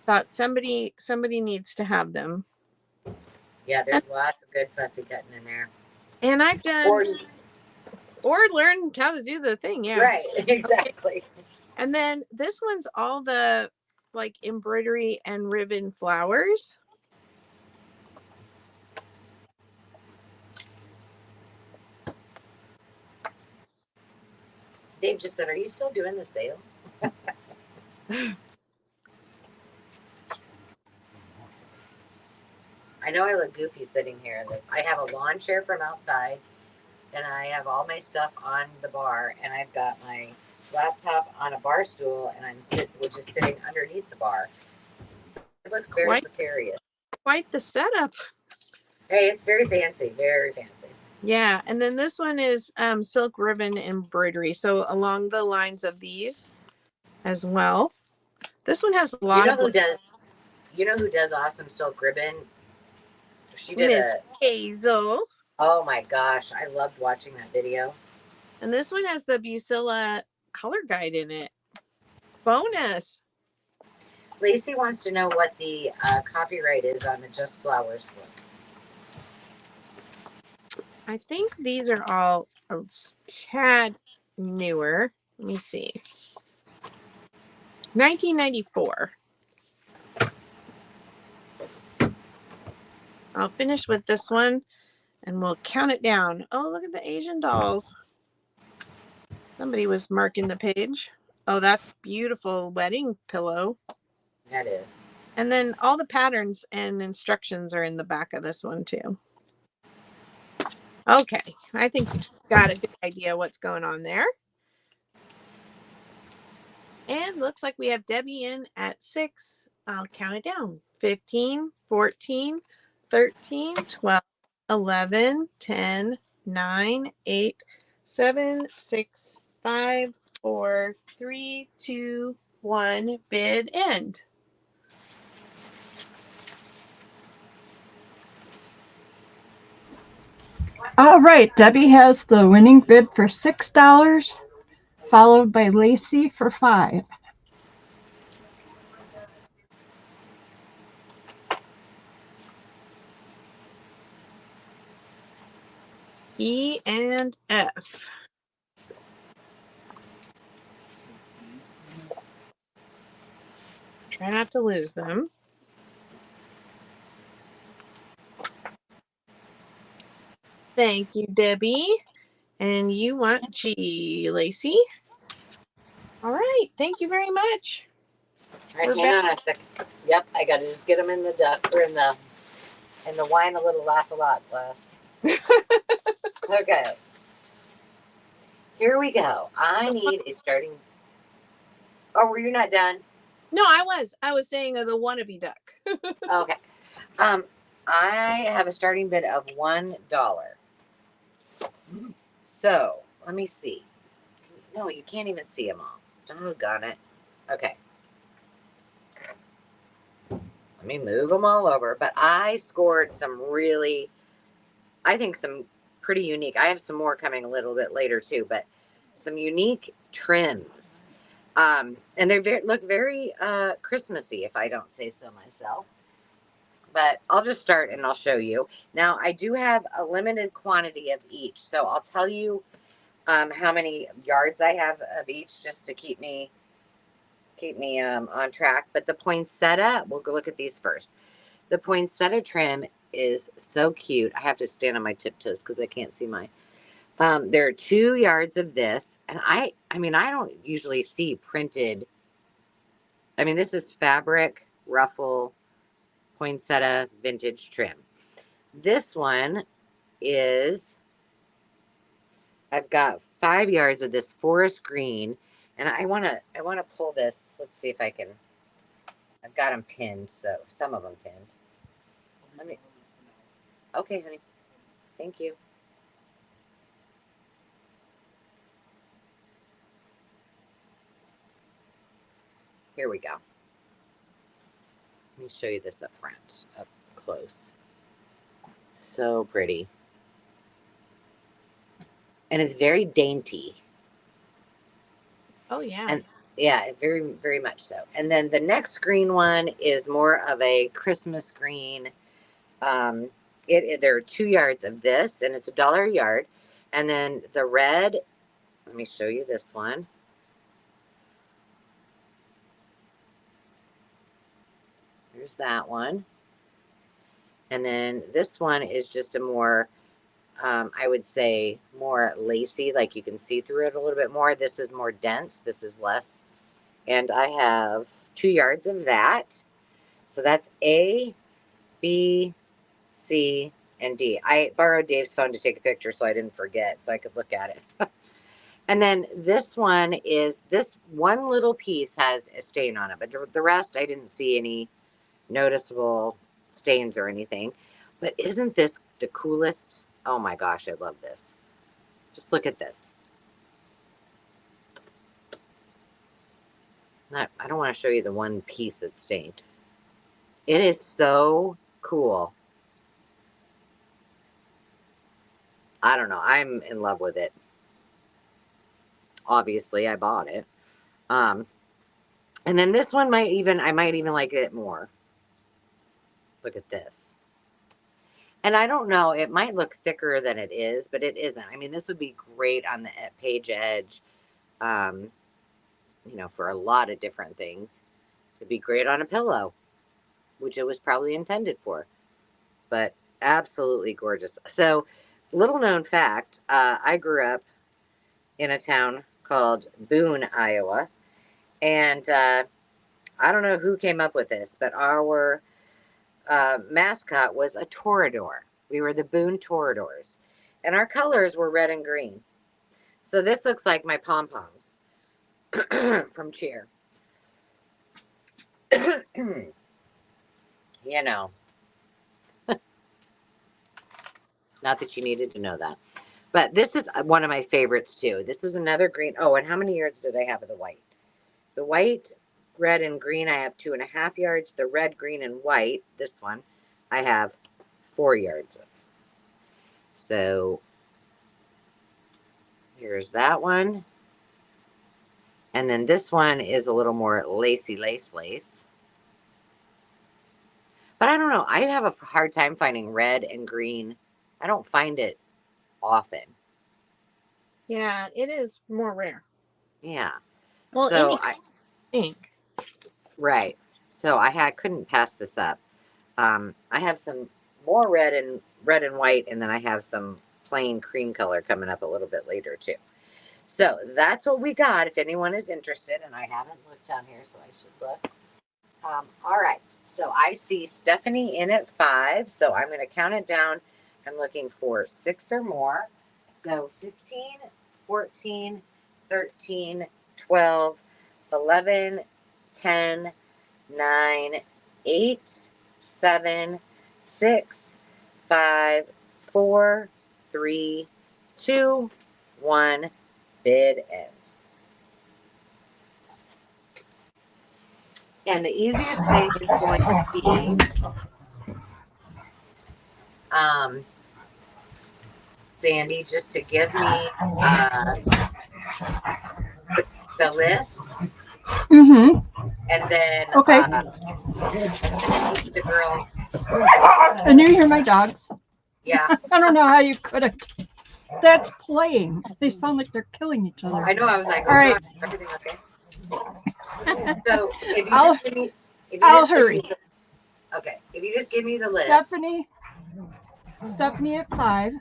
Thought somebody needs to have them. Yeah, there's lots of good fussy cutting in there. And I've done or learn how to do the thing. Yeah. Right, exactly. Okay. And then this one's all the like embroidery and ribbon flowers. Dave just said, "Are you still doing the sale?" I know I look goofy sitting here. I have a lawn chair from outside, and I have all my stuff on the bar, and I've got my laptop on a bar stool, and which is sitting underneath the bar. It looks very precarious. Quite the setup. Hey, it's very fancy, very fancy. Yeah, and then this one is silk ribbon embroidery. So along the lines of these as well. This one has a lot of. You know who does awesome silk ribbon? She did Miss Hazel. Oh my gosh, I loved watching that video. And this one has the Busilla color guide in it. Bonus. Lacey wants to know what the copyright is on the Just Flowers book. I think these are all a tad newer. Let me see. 1994. I'll finish with this one and we'll count it down. Oh, look at the Asian dolls. Somebody was marking the page. Oh, that's beautiful wedding pillow. That is. And then all the patterns and instructions are in the back of this one too. Okay, I think you've got a good idea what's going on there. And looks like we have Debbie in at 6. I'll count it down. 15, 14, 13, 12, 11, 10, 9, 8, 7, 6, 5, 4, 3, 2, 1. Bid end. All right, Debbie has the winning bid for $6, followed by Lacey for $5. E and F. Try not to lose them. Thank you, Debbie. And you want G, Lacey. All right. Thank you very much. All right, hang on a second. Yep, I got to just get them in the duck or in the wine a little, laugh a lot glass. Okay. Here we go. I need a starting. Oh, were you not done? No, I was saying the wannabe duck. Okay. I have a starting bid of $1. So let me see. No, you can't even see them all. Doggone it. Okay. Let me move them all over. But I scored some really, I think some pretty unique. I have some more coming a little bit later too, but some unique trims. And they look very Christmassy, if I don't say so myself. but I'll just start and I'll show you. Now, I do have a limited quantity of each, so I'll tell you how many yards I have of each, just to keep me on track. But the poinsettia, we'll go look at these first. The poinsettia trim is so cute. I have to stand on my tiptoes because I can't see my. There are 2 yards of this, and I mean, I don't usually see printed. I mean, this is fabric ruffle poinsettia vintage trim. This one is, I've got 5 yards of this forest green, and I want to pull this. Let's see if I can. I've got them pinned, so some of them pinned. Let me. Okay, honey. Thank you. Here we go. Let me show you this up front, up close. So pretty. And it's very dainty. Oh, yeah. And yeah, very, very much so. And then the next green one is more of a Christmas green. There are 2 yards of this, and it's $1 a yard. And then the red, let me show you this one. Here's that one. And then this one is just a more, I would say, more lacy, like you can see through it a little bit more. This is more dense. This is less. And I have 2 yards of that. So that's A, B, C, and D. I borrowed Dave's phone to take a picture so I didn't forget, so I could look at it. And then this one is, this one little piece has a stain on it, but the rest I didn't see any noticeable stains or anything. But isn't this the coolest? Oh my gosh, I love this. Just look at this. I don't want to show you the one piece that's stained. It is so cool. I don't know. I'm in love with it. Obviously, I bought it. And then this one I might even like it more. Look at this. And I don't know, it might look thicker than it is, but it isn't. I mean, this would be great on the page edge, you know, for a lot of different things. It'd be great on a pillow, which it was probably intended for, but absolutely gorgeous. So, little known fact, I grew up in a town called Boone, Iowa, and I don't know who came up with this, but our mascot was a torador. We were the Boone Toradors, and our colors were red and green. So this looks like my pom-poms from cheer. You know, not that you needed to know that, but this is one of my favorites too. This is another green. Oh, and how many yards did I have of the white? The white, red, and green, I have 2.5 yards. The red, green, and white, this one, I have 4 yards of. So here's that one. And then this one is a little more lacy lace. But I don't know. I have a hard time finding red and green. I don't find it often. Yeah, it is more rare. Yeah. Well, so ink. Right. So I couldn't pass this up. I have some more red and white, and then I have some plain cream color coming up a little bit later too. So that's what we got. If anyone is interested, and I haven't looked down here, so I should look. All right. So I see Stephanie in at 5. So I'm going to count it down. I'm looking for 6 or more. So 15, 14, 13, 12, 11, 10, 9, 8, 7, 6, 5, 4, 3, 2, 1. Bid end. And the easiest way is going to be Sandy, just to give me the list. Mm-hmm. And then Okay. each of the girls And you hear my dogs? Yeah, I don't know how you couldn't. That's playing. They sound like they're killing each other. I know. I was like, All right. God, everything okay? So if you I'll- just give me, if you I'll just give hurry. me okay, if you just give me the list. Stephanie at 5,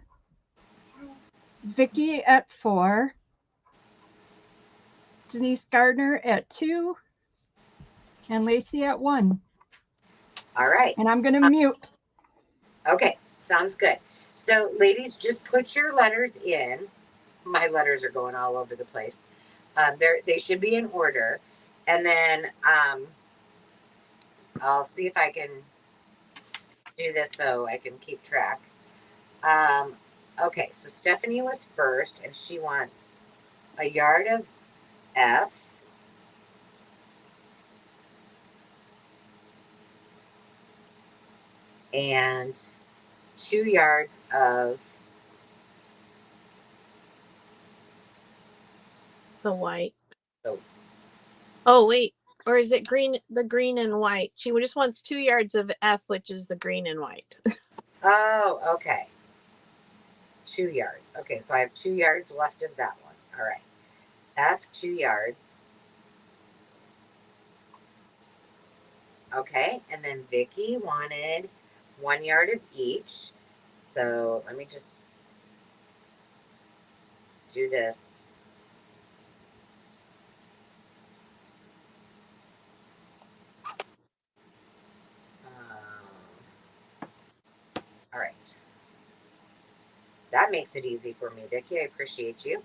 Vicky at 4, Denise Gardner at 2, and Lacey at 1. All right. And I'm gonna mute. Okay, sounds good. So, ladies, just put your letters in. My letters are going all over the place. They should be in order, and then I'll see if I can do this so I can keep track. Okay, so Stephanie was first, and she wants a yard of F. And 2 yards of The white. Oh. Oh, wait. Or is it green? The green and white. She just wants 2 yards of F, which is the green and white. Oh, okay. 2 yards. Okay, so I have 2 yards left of that one. All right. F, 2 yards. Okay, and then Vicky wanted 1 yard of each. So let me just do this. All right. That makes it easy for me, Vicky. I appreciate you.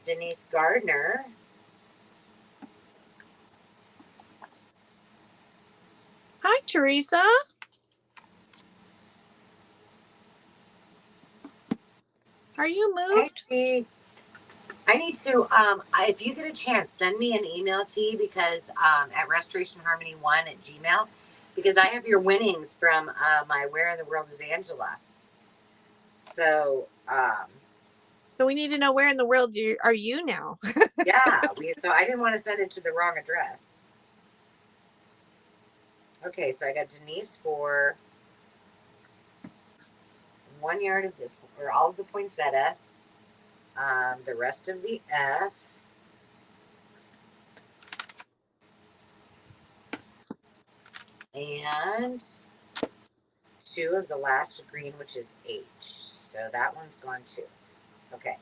Denise Gardner. Hi, Teresa. Are you moved? Hey, I need to, if you get a chance, send me an email, T, because at restorationharmony1@gmail, because I have your winnings from my Where in the World is Angela. So, So we need to know where in the world are you now? yeah, so I didn't want to send it to the wrong address. Okay, so I got Denise for 1 yard of all of the poinsettia, the rest of the F. And 2 of the last green, which is H. So that one's gone too. Okay.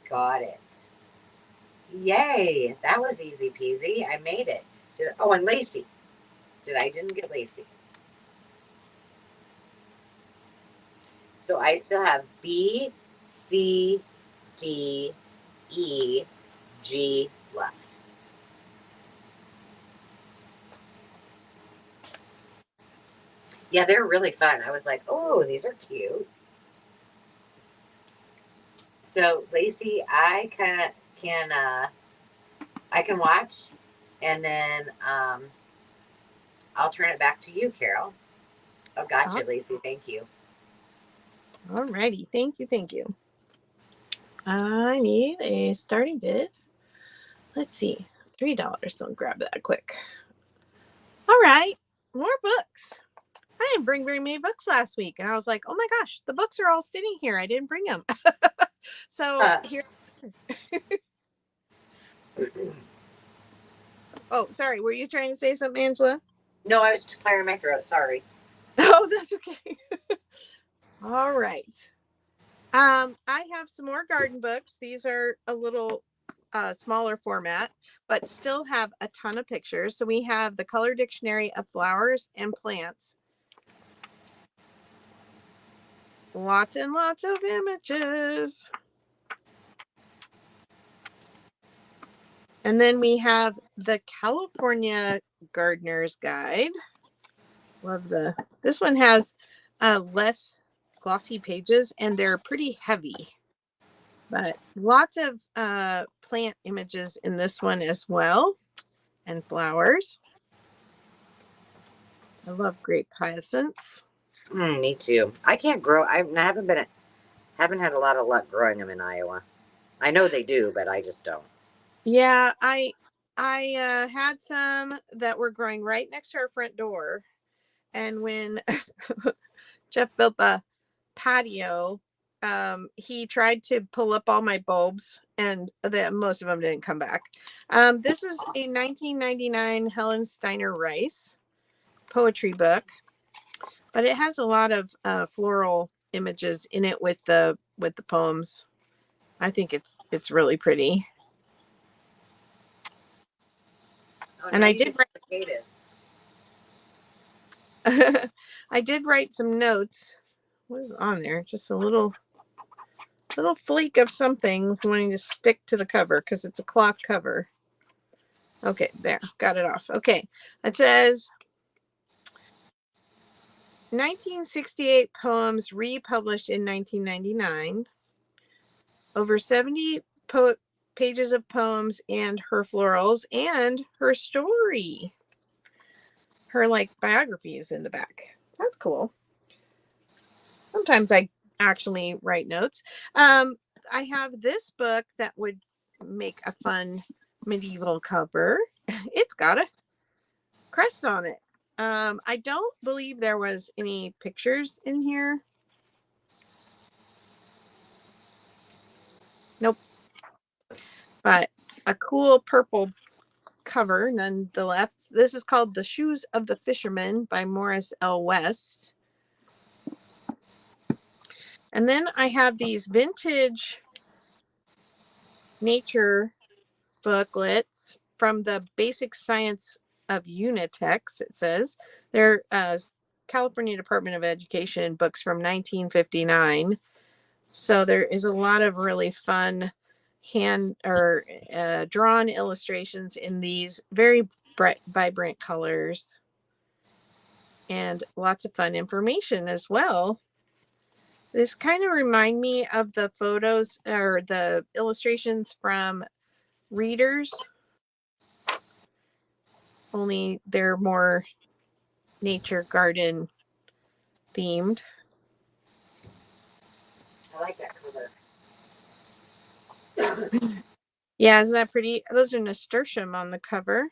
Got it. Yay. That was easy peasy. I made it. Oh, and Lacey. Didn't get Lacey. So I still have B, C, D, E, G left. Yeah, they're really fun. I was like, oh, these are cute. So Lacey, I can watch, and then I'll turn it back to you, Carol. Oh, gotcha, Lacey. Thank you. All righty. Thank you. Thank you. I need a starting bid. Let's see. $3. So I'll grab that quick. All right. More books. I didn't bring very many books last week. And I was like, oh my gosh, the books are all sitting here. I didn't bring them. So here. Oh, sorry. Were you trying to say something, Angela? No, I was clearing my throat. Sorry. Oh, that's okay. All right. I have some more garden books. These are a little smaller format, but still have a ton of pictures. So we have the Color Dictionary of Flowers and Plants. Lots and lots of images. And then we have the California Gardener's Guide. Love this one has less glossy pages and they're pretty heavy. But lots of plant images in this one as well. And flowers. I love grape hyacinths. Me too. I can't grow. I haven't had a lot of luck growing them in Iowa. I know they do, but I just don't. Yeah, I had some that were growing right next to our front door, And when Jeff built the patio, he tried to pull up all my bulbs, and most of them didn't come back. This is a 1999 Helen Steiner Rice poetry book, but it has a lot of floral images in it with the poems. I think it's really pretty. Oh, and I did I did write some notes. What is on there? Just a little flake of something wanting to stick to the cover because it's a cloth cover. Okay, there, got it off. Okay, it says 1968 poems republished in 1999. Over 70 pages of poems and her florals and her story. Her biography is in the back. That's cool. Sometimes I actually write notes. I have this book that would make a fun medieval cover. It's got a crest on it. I don't believe there was any pictures in here. Nope. But a cool purple cover nonetheless. This is called The Shoes of the Fisherman by Morris L. West. And then I have these vintage nature booklets from the Basic Science of Unitex, it says. They're California Department of Education books from 1959. So there is a lot of really fun hand or drawn illustrations in these very bright, vibrant colors. And lots of fun information as well. This kind of remind me of the photos or the illustrations from Readers, only they're more nature garden themed. I like that cover. Yeah, isn't that pretty? Those are nasturtium on the cover.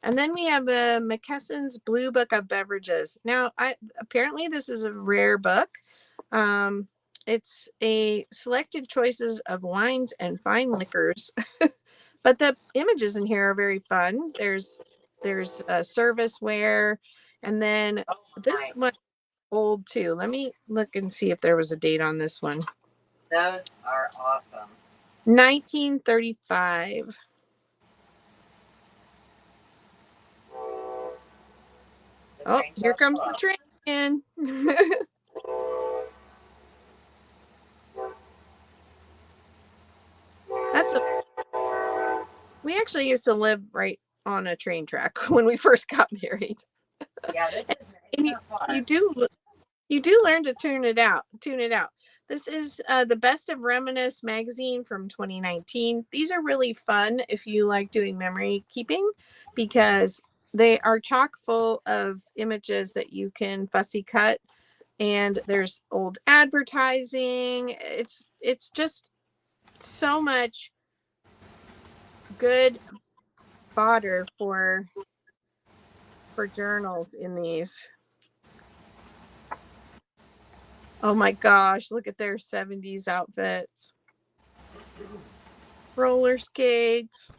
And then we have McKesson's Blue Book of Beverages. Now, apparently this is a rare book. It's a selected choices of wines and fine liquors. But the images in here are very fun. There's serviceware, and then this one old too. Let me look and see if there was a date on this one. Those are awesome. 1935. Oh, here comes the train again. We actually used to live right on a train track when we first got married. Yeah, this is you do learn to tune it out. This is the Best of Reminisce magazine from 2019. These are really fun if you like doing memory keeping, because they are chock full of images that you can fussy cut, and there's old advertising. It's just so much good fodder for journals in these. Oh my gosh, look at their 70s outfits. Roller skates.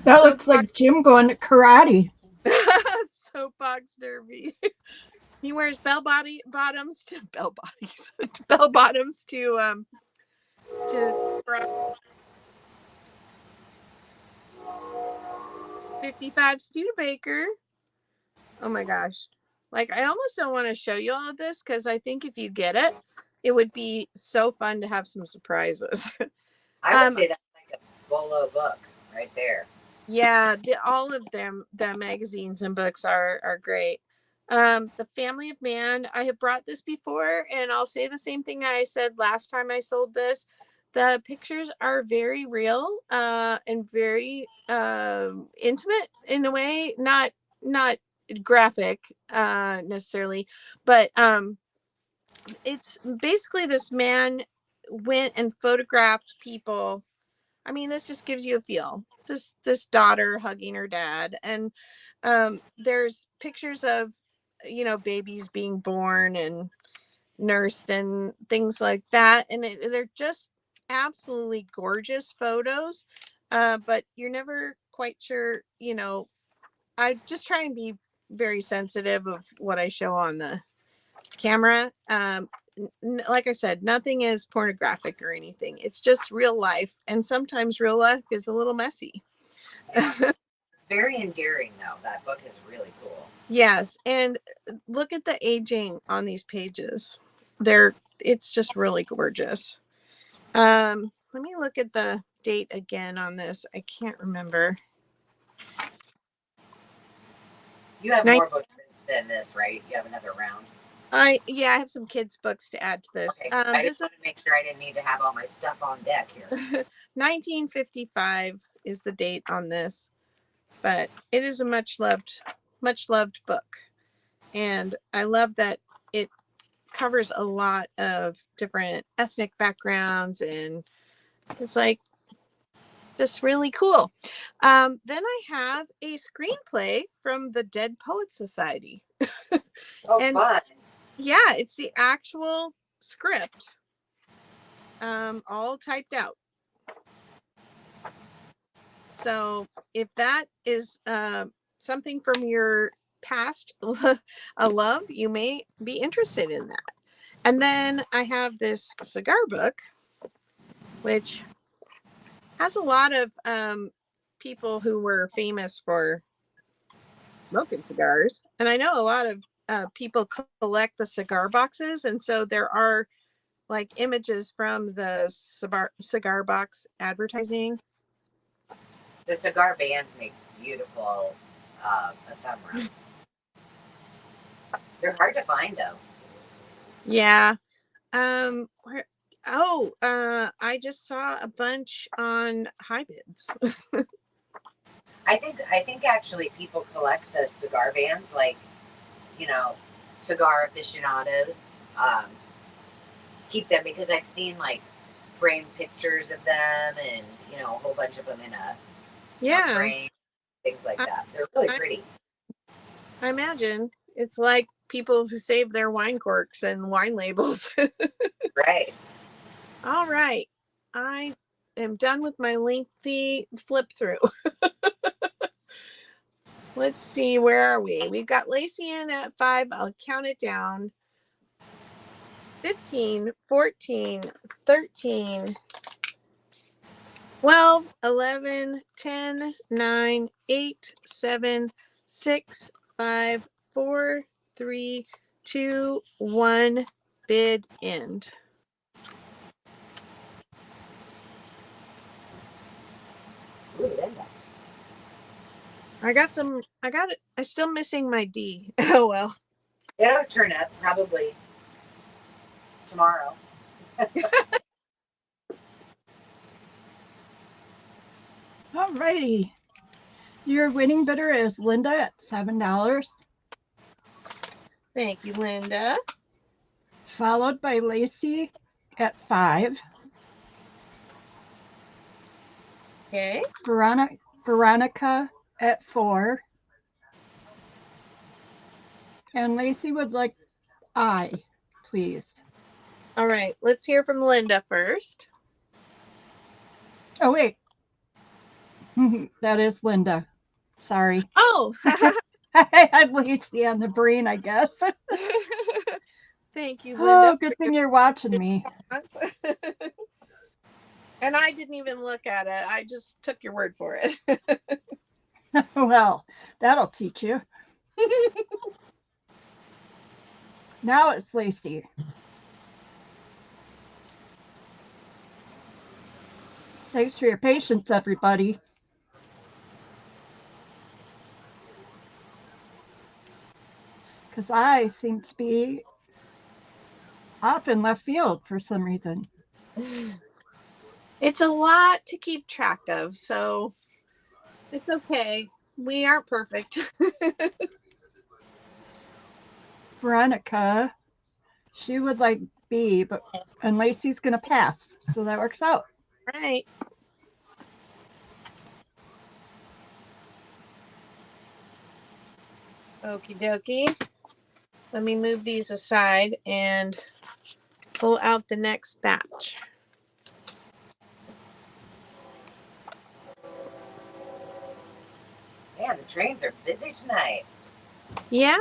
That looks like Jim going to karate. Soapbox derby. He wears bell bottoms to 55 Studebaker. Oh my gosh. I almost don't want to show you all of this because I think if you get it, it would be so fun to have some surprises. I would say that's like a Bolo book right there. Yeah, all of them, the magazines and books are great. The Family of Man, I have brought this before, and I'll say the same thing I said last time I sold this. The pictures are very real and very intimate in a way, not graphic necessarily, but it's basically this man went and photographed people. I mean, this just gives you a feel. This daughter hugging her dad, and there's pictures of babies being born and nursed and things like that. And they're just absolutely gorgeous photos. But you're never quite sure, I just try and be very sensitive of what I show on the camera. Like I said, nothing is pornographic or anything. It's just real life. And sometimes real life is a little messy. Yeah. It's very endearing, though. That book is really cool. Yes. And look at the aging on these pages. It's just really gorgeous. Let me look at the date again on this. I can't remember. You have more books than this, right? You have another round. I have some kids' books to add to this. Okay. I just want to make sure I didn't need to have all my stuff on deck here. 1955 is the date on this, but it is a much loved book, and I love that it covers a lot of different ethnic backgrounds, and it's like just really cool. Then I have a screenplay from the Dead Poets Society. Oh, and fun. Yeah, it's the actual script, all typed out. So if that is something from your past a love, you may be interested in that. And then I have this cigar book, which has a lot of people who were famous for smoking cigars. And I know a lot of people collect the cigar boxes. And so there are like images from the cigar box advertising. The cigar bands make beautiful ephemera. They're hard to find, though. Yeah. I just saw a bunch on high bids. I think actually people collect the cigar bands, like, cigar aficionados keep them, because I've seen like framed pictures of them, and a whole bunch of them in a frame, things like that. They're really pretty. I imagine it's like people who save their wine corks and wine labels. Right. All right. I am done with my lengthy flip through. Let's see, where are we? We've got Lacey in at 5. I'll count it down. 15, 14, 13, 12, 11, 10, 9, 8, 7, 6, 5, 4, 3, 2, 1. Bid end. I'm still missing my D. Oh, well. It'll turn up probably tomorrow. All righty. Your winning bidder is Linda at $7. Thank you, Linda. Followed by Lacey at $5. Okay. Veronica at $4. And Lacey would like I, please. All right. Let's hear from Linda first. Oh, wait. That is Linda. Sorry. Oh. I had Lacey on the brain, I guess. Thank you, Linda. Oh, good thing you're watching me. And I didn't even look at it. I just took your word for it. Well, that'll teach you. Now it's Lacey. Thanks for your patience, everybody. Because I seem to be off in left field for some reason. It's a lot to keep track of, so it's okay. We aren't perfect. Veronica, she would like B, and Lacey's going to pass, so that works out. Right. Okie dokie. Let me move these aside and pull out the next batch. Man, the trains are busy tonight. Yeah.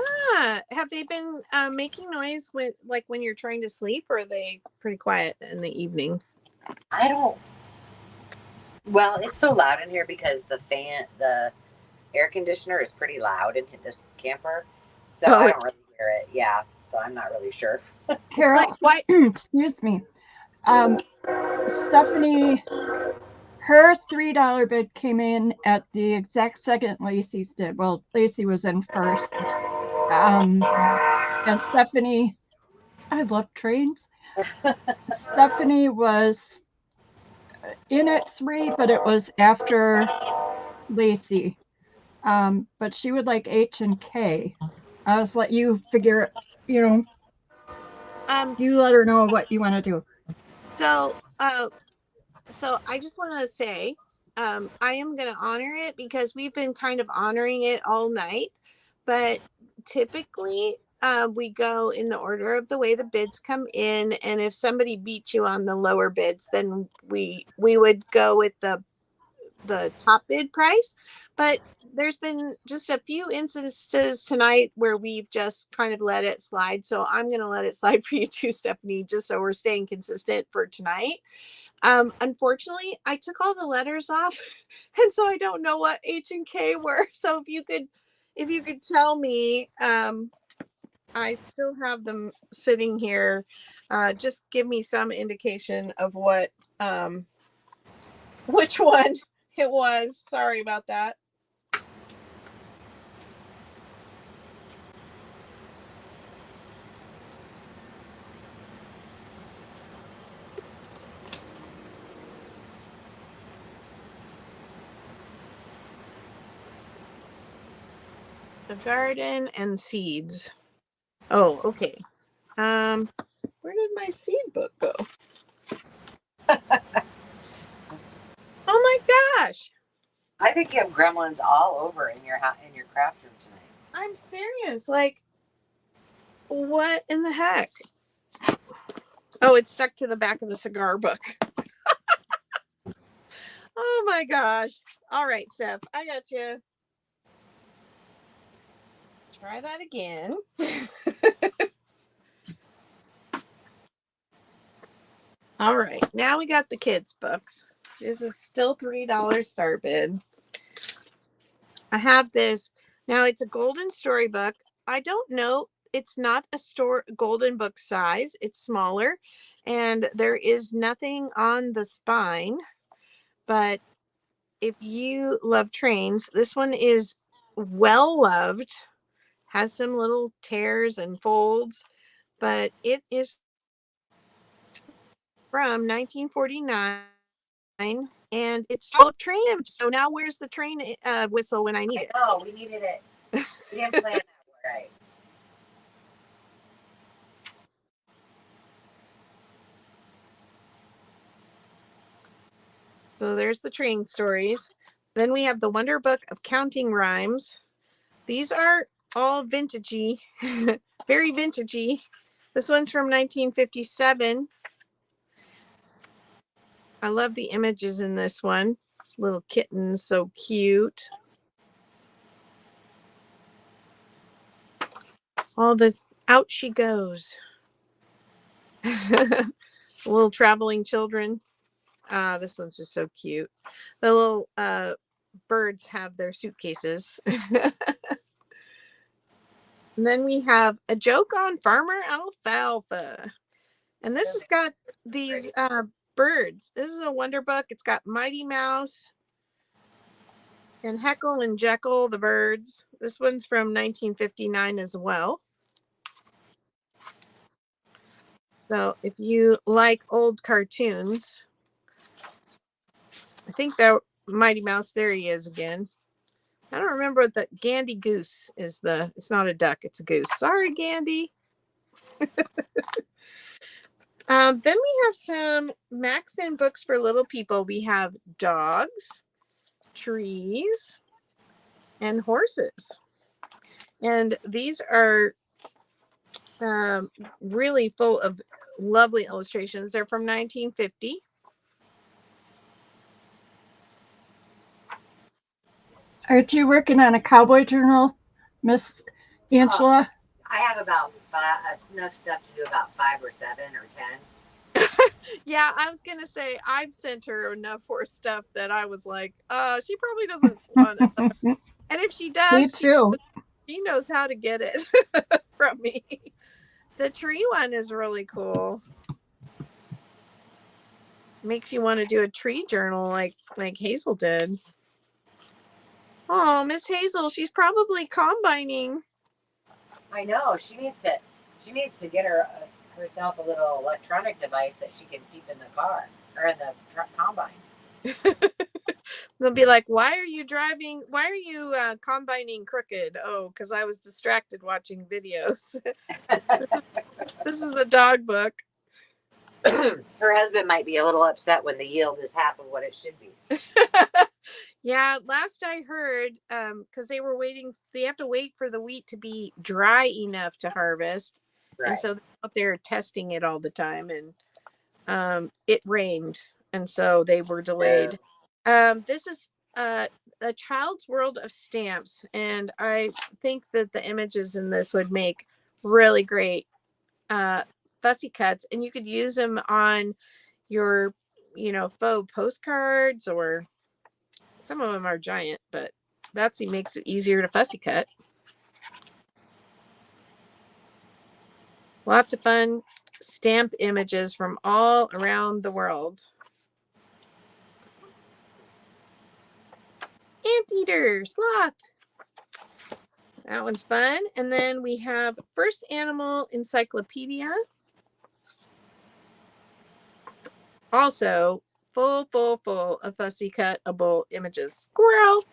Have they been making noise when you're trying to sleep, or are they pretty quiet in the evening? I don't. Well, it's so loud in here because the air conditioner is pretty loud in this camper. So I don't really hear it. Yeah. So I'm not really sure. Carol, excuse me. Stephanie, her $3 bid came in at the exact second Lacey's did. Well, Lacey was in first. And Stephanie, I love trains. Stephanie was in at 3, but it was after Lacey. But she would like H and K. I was let you figure, you let her know what you want to do. So I just want to say, I am going to honor it because we've been kind of honoring it all night. But typically, we go in the order of the way the bids come in, and if somebody beats you on the lower bids, then we would go with the top bid price. But there's been just a few instances tonight where we've just kind of let it slide. So I'm going to let it slide for you too, Stephanie, just so we're staying consistent for tonight. Unfortunately, I took all the letters off, and so I don't know what H and K were. So if you could tell me, I still have them sitting here. Just give me some indication of what, which one it was. Sorry about that. The garden and seeds. Oh, okay. Where did my seed book go? Oh my gosh. I think you have gremlins all over in your craft room tonight. I'm serious. Like, what in the heck? Oh, it's stuck to the back of the cigar book. Oh my gosh. All right, Steph, I got you. Try that again. All right, now we got the kids' books. This is still $3 start bid. I have this. Now it's a golden storybook. I don't know. It's not a golden book size. It's smaller, and there is nothing on the spine. But if you love trains, this one is well loved. Has some little tears and folds, but it is from 1949. And it's all train. So now where's the train whistle when I need it? Oh, we needed it. We didn't plan that right. So there's the train stories. Then we have the Wonder Book of Counting Rhymes. These are all vintagey, very vintagey. This one's from 1957. I love the images in this one. Little kittens, so cute. All the out she goes. Little traveling children. This one's just so cute. The little birds have their suitcases. And then we have A Joke on Farmer Alfalfa. And this has got these birds. This is a wonder book. It's got Mighty Mouse and Heckle and Jekyll, the birds. This one's from 1959 as well. So if you like old cartoons, I think that Mighty Mouse, there he is again. I don't remember what the Gandy Goose is. It's not a duck, it's a goose. Sorry, Gandy. Then we have some Maxton books for little people. We have dogs, trees, and horses. And these are really full of lovely illustrations. They're from 1950. Aren't you working on a cowboy journal, Miss Angela? I have about enough stuff to do about 5 or 7 or 10. Yeah, I was gonna say I've sent her enough for stuff that I was like, she probably doesn't want it. And if she does, Me too. she knows how to get it from me. The tree one is really cool. Makes you want to do a tree journal like Hazel did. Oh, Miss Hazel, she's probably combining. I know she needs to get herself a little electronic device that she can keep in the car or in the combine. They'll be like, why are you combining crooked? Oh, because I was distracted watching videos. This is the dog book. Her husband might be a little upset when the yield is half of what it should be. Yeah, last I heard, because they have to wait for the wheat to be dry enough to harvest. Right. And so they're out there testing it all the time, and it rained, and so they were delayed. This is a child's world of stamps, and I think that the images in this would make really great fussy cuts, and you could use them on your faux postcards, or some of them are giant, but makes it easier to fussy cut. Lots of fun stamp images from all around the world. Anteater, sloth. That one's fun. And then we have First Animal Encyclopedia. Also, full of fussy cutable images. Squirrel.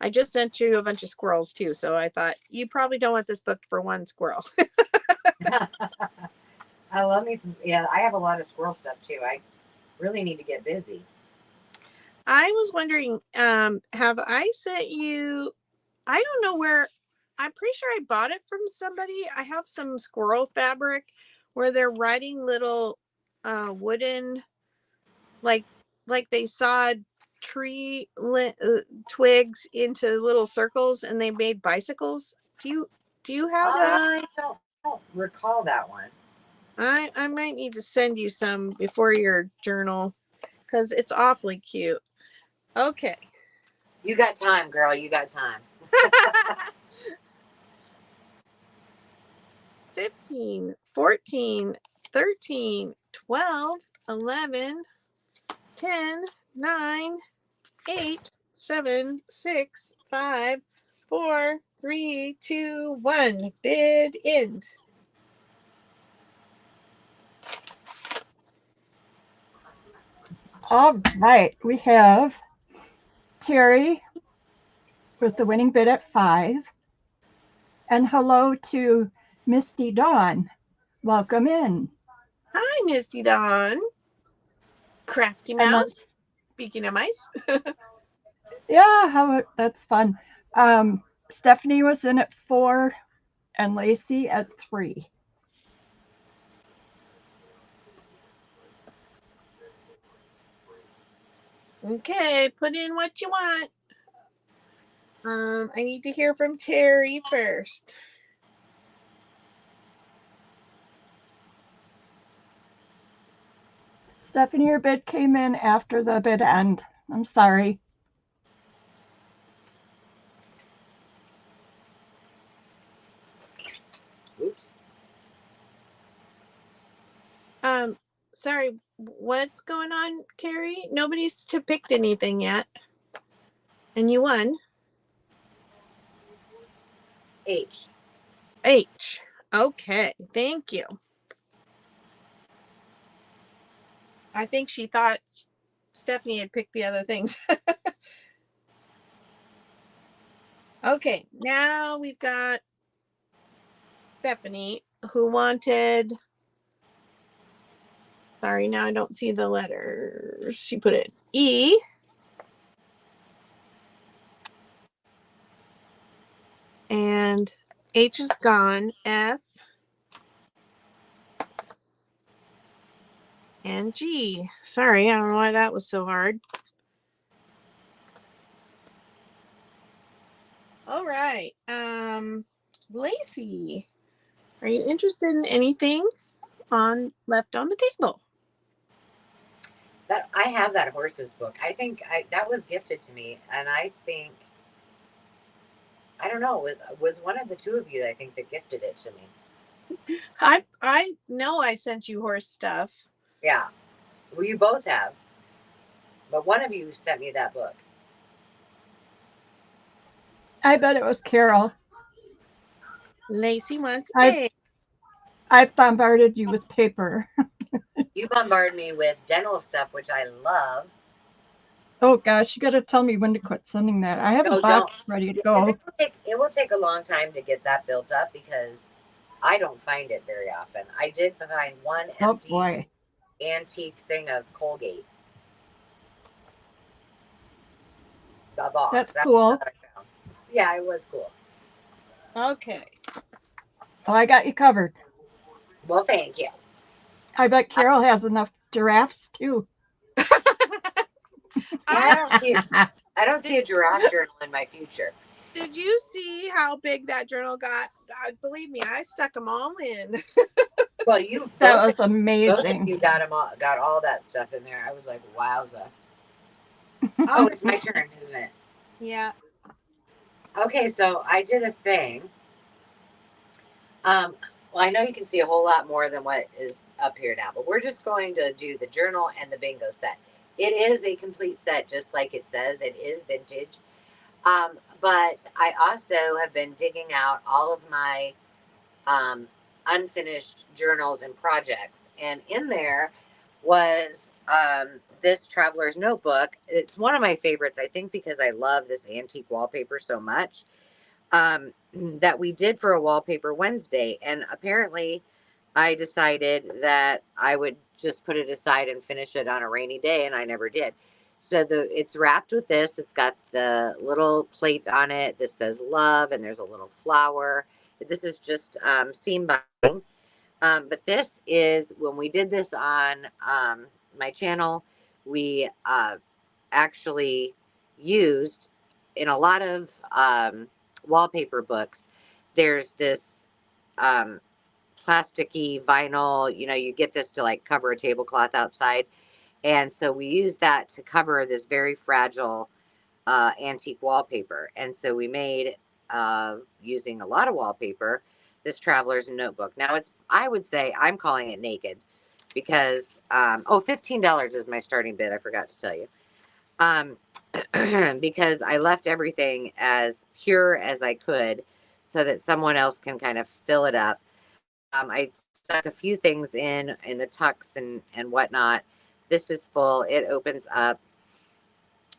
I just sent you a bunch of squirrels too, so I thought you probably don't want this book for one squirrel. I love me some. Yeah, I have a lot of squirrel stuff too. I really need to get busy. I was wondering, have I sent you? I don't know where. I'm pretty sure I bought it from somebody. I have some squirrel fabric where they're writing little wooden, like they sawed tree twigs into little circles, and they made bicycles. Do you have that? I don't recall that one. I might need to send you some before your journal, because it's awfully cute. Okay. You got time, girl. You got time. 15, 14, 13, 12, 11, 10, 9, 8, 7, 6, 5, 4, 3, 2, 1. Bid end. All right, we have Terry with the winning bid at 5. And hello to Misty Dawn. Welcome in. Hi, Misty Dawn. Crafty Mouse. Speaking of mice. Yeah, that's fun. Stephanie was in at 4 and Lacey at 3. Okay, put in what you want. I need to hear from Terry first. Stephanie, your bid came in after the bid end. I'm sorry. Oops. Sorry, what's going on, Terry? Nobody's picked anything yet. And you won. H. Okay, thank you. I think she thought Stephanie had picked the other things. Okay, now we've got Stephanie, who wanted... Sorry, now I don't see the letters. She put it E. And H is gone. F. and G. Sorry, I don't know why that was so hard. All right. Lacey, are you interested in anything left on the table? That I have that horses book. I think that was gifted to me, and I think I don't know. Was one of the two of you I think that gifted it to me. I know I sent you horse stuff. Yeah, well, you both have, but one of you sent me that book. I bet it was Carol. Lacey wants I bombarded you with paper. You bombard me with dental stuff, which I love. Oh gosh, you got to tell me when to quit sending that. I have a box ready to go. It will take a long time to get that built up because I don't find it very often. I did find one empty antique thing of Colgate. The box. That's cool. What I found. Yeah, it was cool. Okay. Well, I got you covered. Well, thank you. I bet Carol has enough giraffes too. I don't see a giraffe journal in my future. Did you see how big that journal got? Believe me, I stuck them all in. Well, that was amazing. Both of you got all that stuff in there. I was like, wowza. Oh, it's my turn, isn't it? Yeah. Okay, so I did a thing. Well, I know you can see a whole lot more than what is up here now, but we're just going to do the journal and the bingo set. It is a complete set, just like it says. It is vintage. But I also have been digging out all of my unfinished journals and projects. And in there was this traveler's notebook. It's one of my favorites, I think, because I love this antique wallpaper so much. That we did for a Wallpaper Wednesday. And apparently I decided that I would just put it aside and finish it on a rainy day, and I never did. So it's wrapped with this. It's got the little plate on it. This says love, and there's a little flower. This is just seam binding. But this is, when we did this on my channel, we actually used in a lot of wallpaper books, there's this plasticky vinyl, you get this to like cover a tablecloth outside. And so we used that to cover this very fragile antique wallpaper. And so we made, using a lot of wallpaper, this traveler's notebook. Now I would say I'm calling it naked because, $15 is my starting bid. I forgot to tell you. Because I left everything as pure as I could so that someone else can kind of fill it up. I stuck a few things in the tucks and whatnot. This is full. It opens up.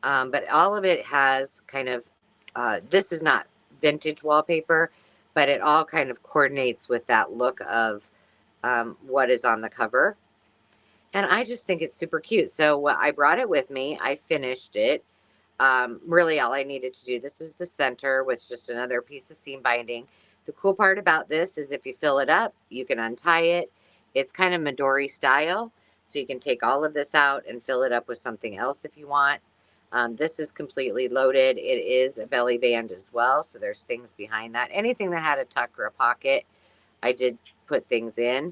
But all of it has kind of, this is not vintage wallpaper, but it all kind of coordinates with that look of what is on the cover. And I just think it's super cute. So I brought it with me. I finished it. Really all I needed to do, this is the center with just another piece of seam binding. The cool part about this is if you fill it up, you can untie it. It's kind of Midori style. So you can take all of this out and fill it up with something else if you want. This is completely loaded. It is a belly band as well. So there's things behind that. Anything that had a tuck or a pocket, I did put things in.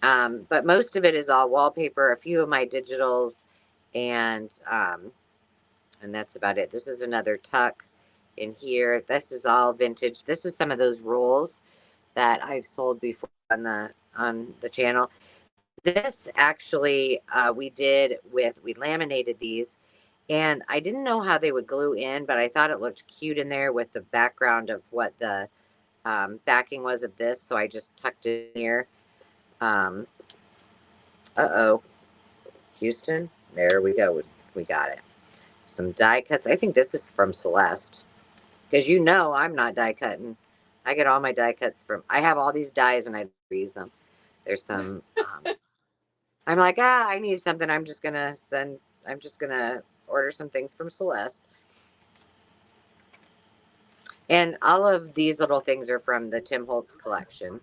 But most of it is all wallpaper, a few of my digitals, and that's about it. This is another tuck in here. This is all vintage. This is some of those rolls that I've sold before on the channel. This actually we laminated these, and I didn't know how they would glue in, but I thought it looked cute in there with the background of what the backing was of this, so I just tucked it in here. Houston, there we go. We got it. Some die cuts. I think this is from Celeste, because I'm not die cutting. I get all my die cuts from, I have all these dies and I use them. There's some, I'm like, I need something. I'm just going to order some things from Celeste. And all of these little things are from the Tim Holtz collection.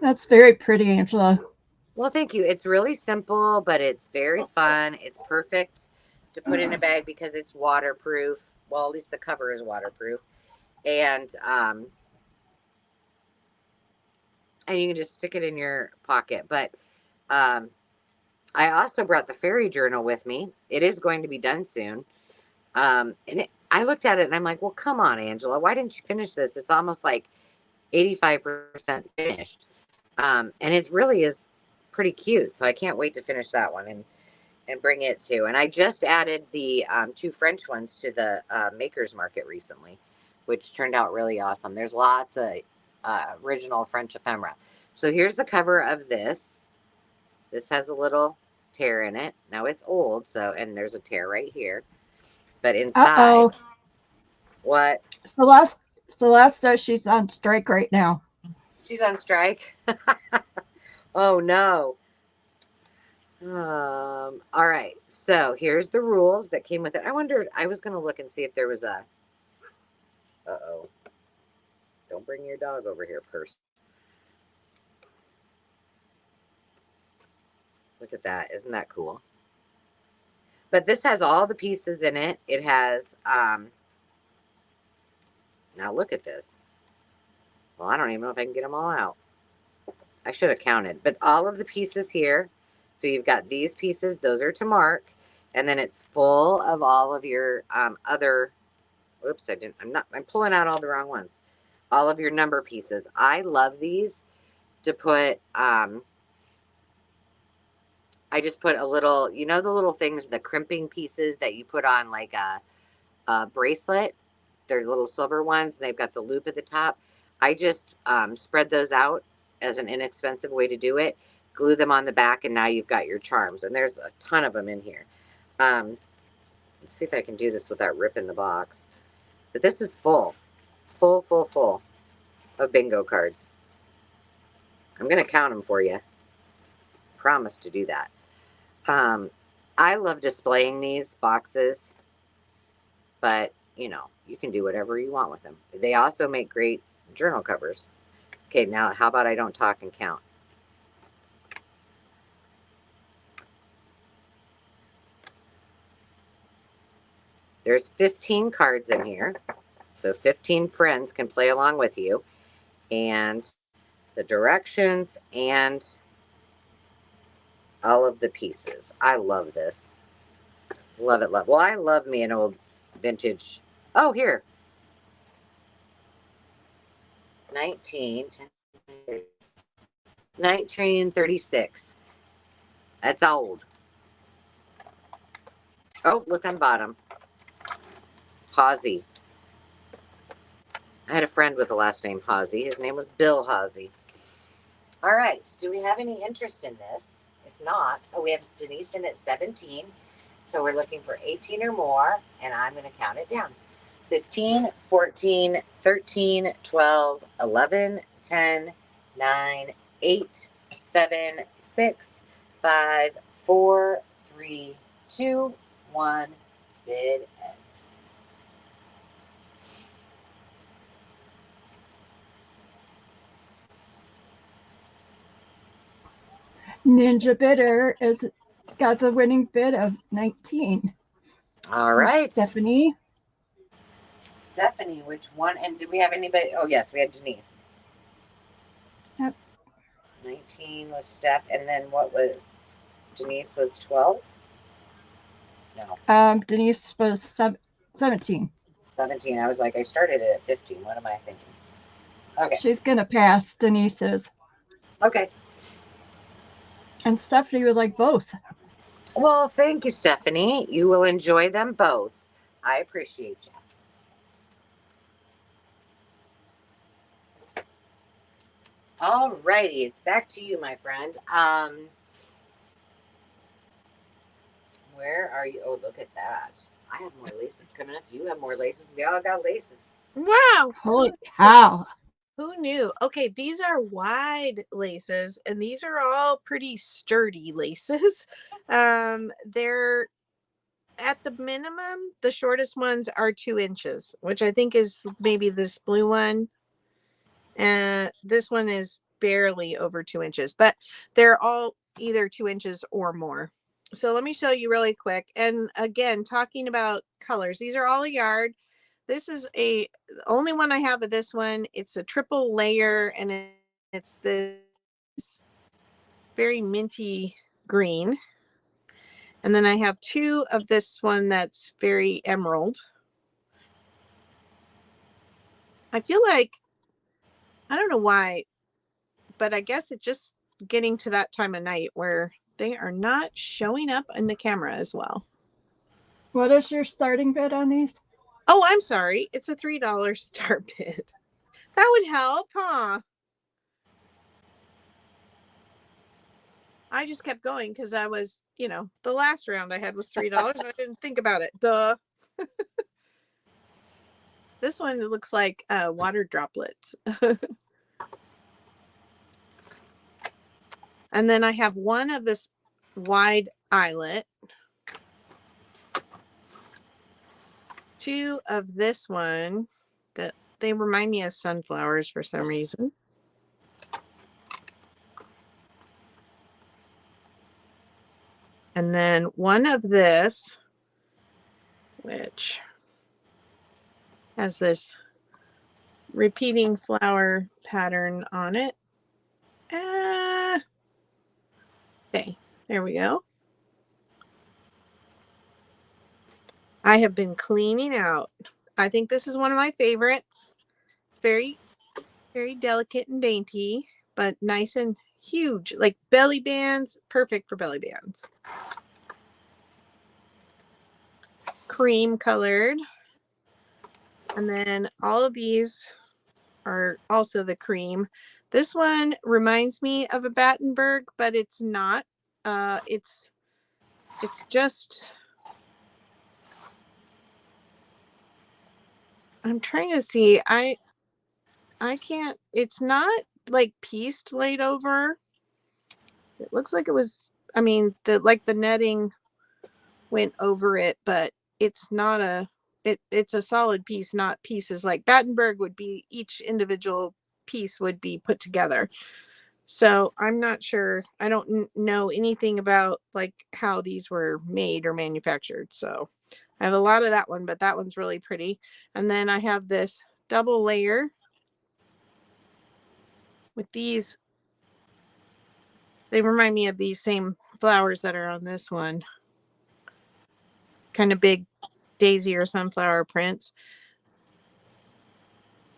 That's very pretty, Angela. Well, thank you. It's really simple, but it's very fun. It's perfect to put in a bag because it's waterproof. Well, at least the cover is waterproof. And you can just stick it in your pocket. But I also brought the fairy journal with me. It is going to be done soon. I looked at it and I'm like, well, come on, Angela, why didn't you finish this? It's almost like 85% finished. And it really is pretty cute. So I can't wait to finish that one and bring it to. And I just added the 2 French ones to the Makers Market recently, which turned out really awesome. There's lots of original French ephemera. So here's the cover of this. This has a little tear in it. Now it's old, so, and there's a tear right here. But inside, Uh-oh. what? Celeste says she's on strike right now. She's on strike. Oh no. All right. So here's the rules that came with it. I wondered, I was going to look and see if there was a, uh-oh. Don't bring your dog over here, person. Look at that. Isn't that cool? But this has all the pieces in it. It has, now look at this. Well, I don't even know if I can get them all out. I should have counted. But all of the pieces here. So you've got these pieces. Those are to mark. And then it's full of all of your other, whoops, I'm pulling out all the wrong ones. All of your number pieces. I love these to put, I just put a little, you know, the little things, the crimping pieces that you put on like a bracelet. They're little silver ones. They've got the loop at the top. I just spread those out as an inexpensive way to do it. Glue them on the back, and now you've got your charms. And there's a ton of them in here. Let's see if I can do this without ripping the box. But this is full of bingo cards. I'm going to count them for you. Promise to do that. I love displaying these boxes, but you know, you can do whatever you want with them. They also make great journal covers. Okay, now how about I don't talk and count? There's 15 cards in here. So 15 friends can play along with you. And the directions and all of the pieces. I love this. Love it, love. Well, I love me an old vintage. Oh, here. 1936. That's old. Oh, look on bottom. Hawsey. I had a friend with the last name Hawsey. His name was Bill Hawsey. All right. Do we have any interest in this? If not, oh, we have Denise in at 17. So we're looking for 18 or more, and I'm going to count it down. 15, 14, 13, 12, 11, 10, 9, 8, 7, 6, 5, 4, 3, 2, 1, bid end. Ninja Bidder is got the winning bid of 19. All right. Stephanie. Stephanie, which one? And did we have anybody? Oh, yes, we had Denise. Yep. 19 was Steph. And then what was Denise was 12? No. Denise was 17. 17. I was like, I started it at 15. What am I thinking? Okay. She's going to pass Denise's. Okay. And Stephanie would like both. Well, thank you, Stephanie. You will enjoy them both. I appreciate you. All righty. It's back to you, my friend. Where are you? Oh, look at that. I have more laces coming up. You have more laces. We all got laces. Wow. Holy cow. Who knew? Okay, these are wide laces, and these are all pretty sturdy laces. They're at the minimum, the shortest ones are 2 inches, which I think is maybe this blue one. And this one is barely over 2 inches, but they're all either 2 inches or more. So let me show you really quick. And again, talking about colors, these are all a yard. This is the only one I have of this one. It's a triple layer, and it's this very minty green. And then I have 2 of this one that's very emerald. I feel like, I don't know why, but I guess it's just getting to that time of night where they are not showing up in the camera as well. What is your starting bid on these? Oh, I'm sorry. It's a $3 start bid. That would help, huh? I just kept going because I was, you know, the last round I had was $3. I didn't think about it. Duh. This one looks like water droplets. And then I have one of this wide eyelet, 2 of this one that they remind me of sunflowers for some reason. And then one of this, which has this repeating flower pattern on it. Okay, there we go. I have been cleaning out. I think this is one of my favorites. It's very, very delicate and dainty, but nice and huge, like belly bands, perfect for belly bands. Cream colored. And then all of these are also the cream. This one reminds me of a Battenberg, but it's not. It's just, I'm trying to see. I can't, it's not like pieced laid over. It looks like it was, I mean, the netting went over it, but it's not a, it's a solid piece, not pieces like Battenberg would be, each individual piece would be put together. So I'm not sure. I don't know anything about like how these were made or manufactured. So I have a lot of that one, but that one's really pretty. And then I have this double layer with these. They remind me of these same flowers that are on this one. Kind of big daisy or sunflower prints.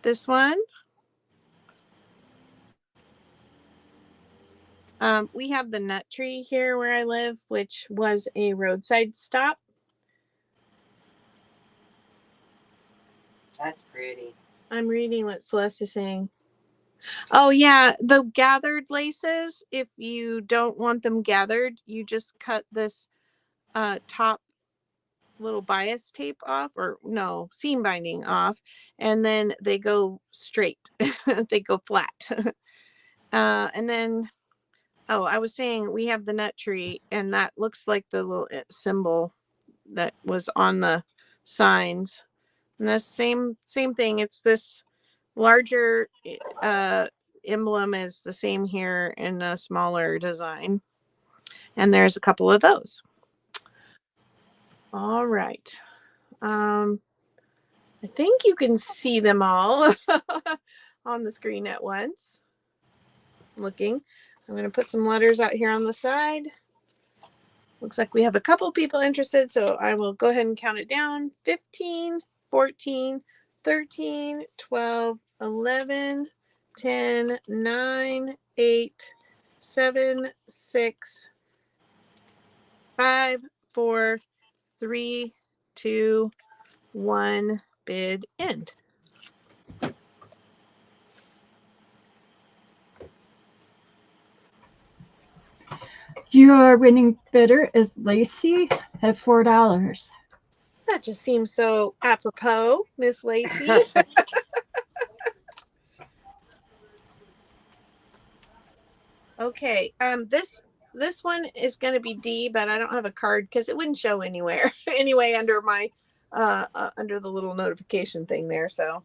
This one. We have the nut tree here where I live, which was a roadside stop. That's pretty. I'm reading what Celeste is saying. Oh yeah, the gathered laces, if you don't want them gathered, you just cut this top little bias tape off, or no, seam binding off, and then they go straight. They go flat. And then, oh, I was saying we have the nut tree, and that looks like the little symbol that was on the signs. And the same thing. It's this larger emblem is the same here in a smaller design. And there's a couple of those. All right. I think you can see them all on the screen at once. Looking. I'm going to put some letters out here on the side. Looks like we have a couple people interested, so I will go ahead and count it down. 15, 14, 13, 12, 11, 10, 9, 8, 7, 6, 5, 4, 3, 2, 1, bid end. Your winning bidder is Lacey at $4. That just seems so apropos, Miss Lacey. Okay, this one is going to be D, but I don't have a card because it wouldn't show anywhere anyway under my under the little notification thing there. So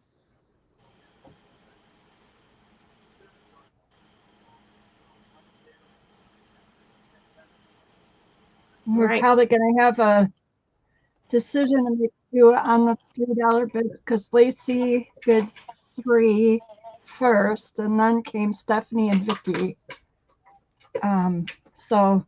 We're Right. probably going to have a decision to make too on the $3 bids because Lacey bid 3 first, and then came Stephanie and Vicky. So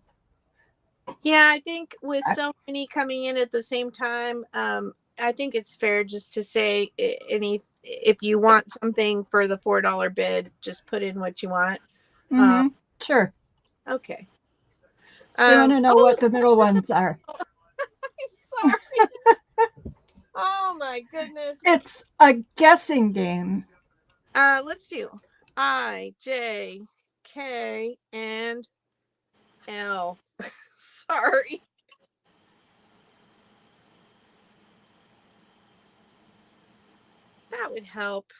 Yeah, I think with so many coming in at the same time, I think it's fair just to say if you want something for the $4 bid, just put in what you want. sure. Okay. They want to know what the middle ones are. I'm sorry. Oh my goodness. It's a guessing game. Let's do I, J, K, and L. Sorry. That would help.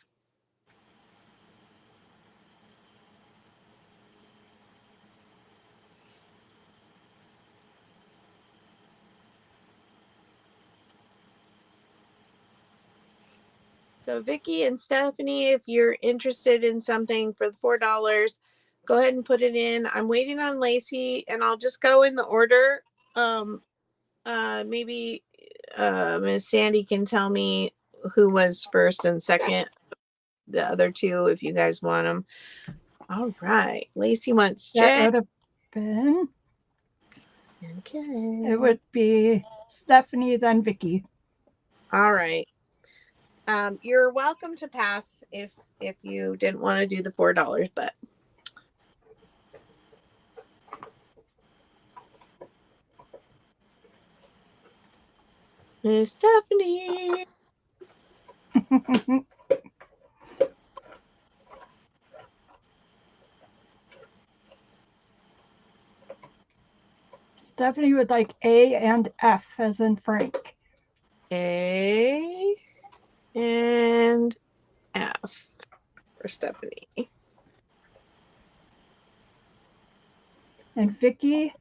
So Vicky and Stephanie, if you're interested in something for the $4, go ahead and put it in. I'm waiting on Lacey, and I'll just go in the order. Maybe Miss Sandy can tell me who was first and second, the other two, if you guys want them. All right. Lacey wants That J. would have been. Okay. It would be Stephanie, then Vicky. All right. You're welcome to pass if you didn't want to do the $4, but Miss Stephanie. Stephanie would like A and F as in Frank. A and F for Stephanie. And Vicky,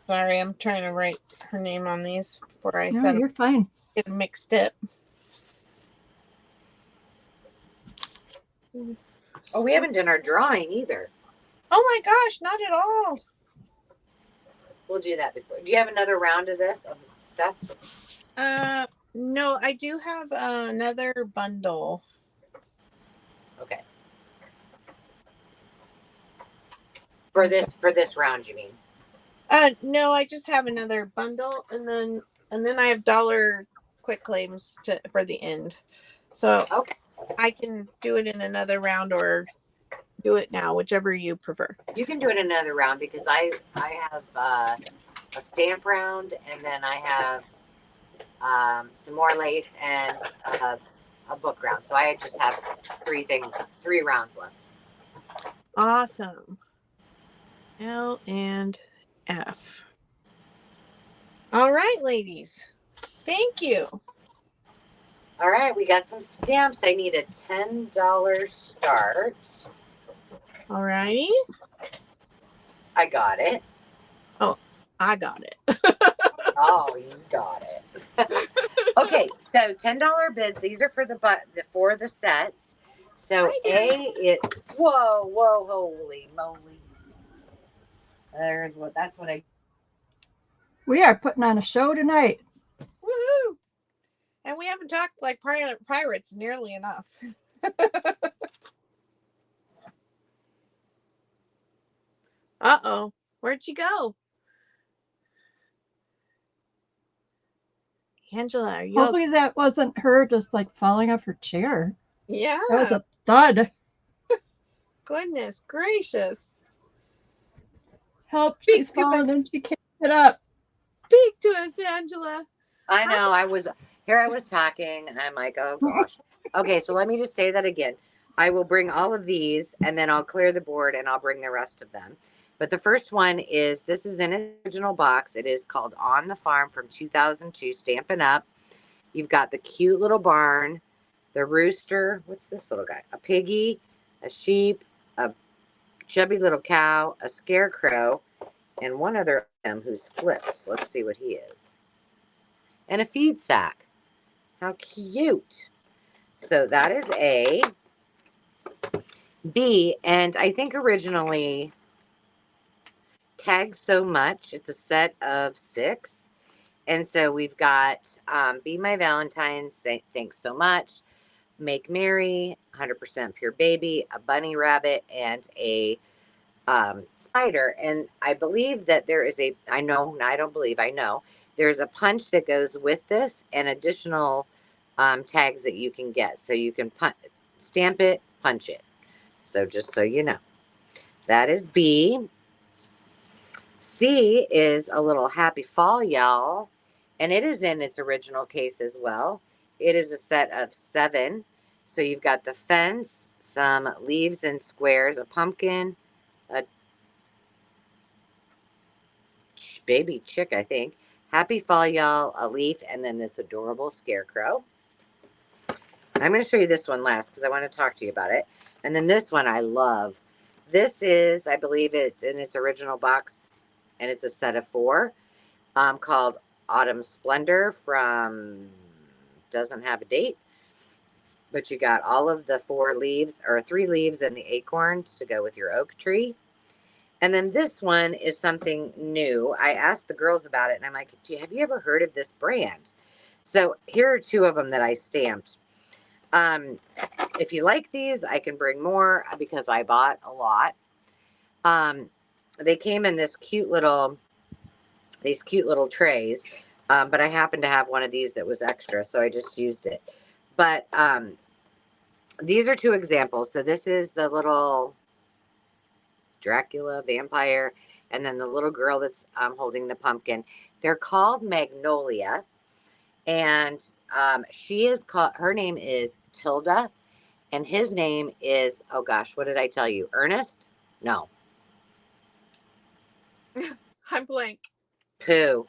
Sorry, I'm trying to write her name on these before I no, you're fine. get mixed up. Oh, we haven't done our drawing either. Oh my gosh, not at all. We'll do that before. Do you have another round of this of stuff? No, I do have another bundle. Okay. For this round, you mean? No, I just have another bundle, and then I have dollar quick claims for the end. So Okay. I can do it in another round or do it now, whichever you prefer. You can do it another round because I have a stamp round, and then I have some more lace and a book round. So I just have 3 rounds left. Awesome. L and F. All right, ladies. Thank you. All right, we got some stamps. I need a $10 start. All righty. I got it. Oh, I got it. Oh, you got it. Okay, so $10 bids. These are for the sets. So whoa, holy moly. That's what I. We are putting on a show tonight. Woohoo! And we haven't talked like pirates nearly enough. Uh-oh. Where'd you go? Angela, are you Hopefully okay? that wasn't her just like falling off her chair. Yeah. That was a thud. Goodness gracious. Help, she's falling and she can't get up. Speak to us, Angela. I know. I was talking, and I'm like, oh gosh. Okay, so let me just say that again. I will bring all of these, and then I'll clear the board, and I'll bring the rest of them. But the first one is, this is an original box. It is called On the Farm from 2002, Stampin' Up. You've got the cute little barn, the rooster. What's this little guy? A piggy, a sheep, a chubby little cow, a scarecrow, and one other item who's flipped. So let's see what he is. And a feed sack. How cute. So that is A. B, and I think originally Tag So Much. It's a set of 6. And so we've got Be My Valentine, Thanks So Much, Make Merry, 100% Pure Baby, a bunny rabbit, and a spider. And I believe that there is I know, I don't believe, I know, there's a punch that goes with this and additional tags that you can get. So you can stamp it, punch it. So just so you know. That is B. C is a little Happy Fall, y'all. And it is in its original case as well. It is a set of 7. So you've got the fence, some leaves and squares, a pumpkin, a baby chick, I think. Happy Fall, y'all, a leaf, and then this adorable scarecrow. I'm going to show you this one last because I want to talk to you about it. And then this one I love. This is, I believe it's in its original box, and it's a set of 4 called Autumn Splendor from, doesn't have a date, but you got all of the 4 leaves, or 3 leaves and the acorns to go with your oak tree. And then this one is something new. I asked the girls about it, and I'm like, have you ever heard of this brand? So here are 2 of them that I stamped. If you like these, I can bring more because I bought a lot. They came in these cute little trays, but I happened to have one of these that was extra, so I just used it. But these are 2 examples. So this is the little Dracula vampire, and then the little girl that's holding the pumpkin. They're called Magnolia, and she is called, her name is Tilda, and his name is, oh gosh, what did I tell you? Ernest? No. I'm blank. Pooh.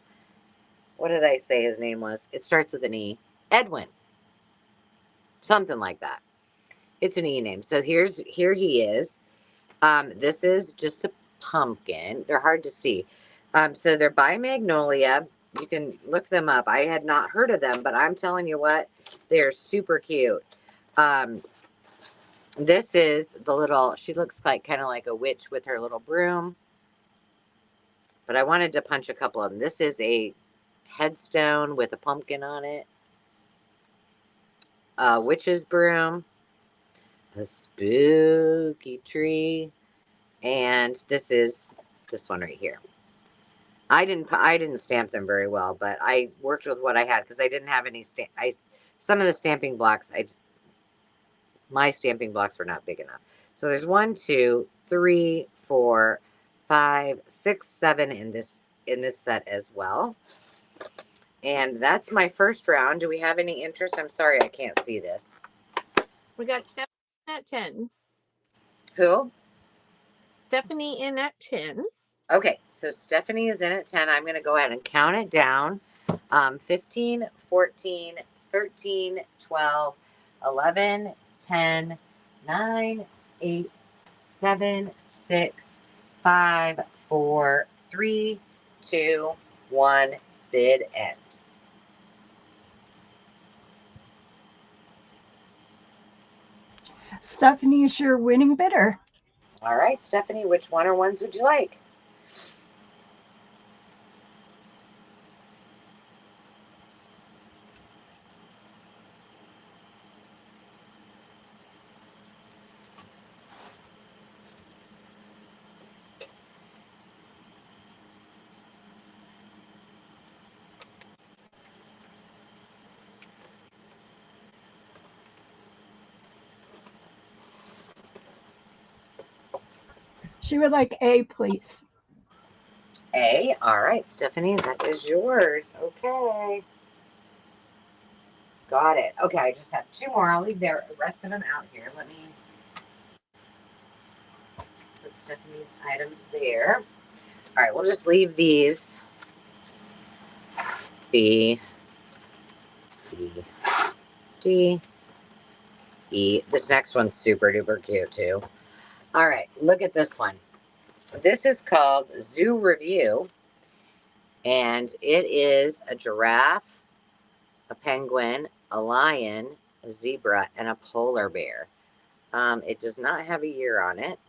What did I say his name was? It starts with an E. Edwin. Something like that. It's an E name. So here he is. This is just a pumpkin. They're hard to see. So they're by Magnolia. You can look them up. I had not heard of them, but I'm telling you what, they're super cute. This is the little, she looks like kind of like a witch with her little broom. But I wanted to punch a couple of them. This is a headstone with a pumpkin on it. A witch's broom. A spooky tree. And this is this one right here. I didn't stamp them very well, but I worked with what I had because I didn't have any some of the stamping blocks, my stamping blocks were not big enough. So there's 1, 2, 3, 4, 5, 6, 7 in this set as well. And that's my first round. Do we have any interest? I'm sorry, I can't see this. We got Stephanie at 10. Who? Stephanie in at 10. Okay, so Stephanie is in at 10. I'm going to go ahead and count it down. 15, 14, 13, 12, 11, 10, 9, 8, 7, 6, 5, 4, 3, 2, 1, bid end. Stephanie is your winning bidder. All right, Stephanie, which one or ones would you like? She would like A, please. A. All right, Stephanie, that is yours. Okay. Got it. Okay, I just have 2 more. I'll leave the rest of them out here. Let me put Stephanie's items there. All right, we'll just leave these. B, C, D, E. This next one's super duper cute too. All right, look at this one. This is called Zoo Review, and it is a giraffe, a penguin, a lion, a zebra, and a polar bear. It does not have a year on it,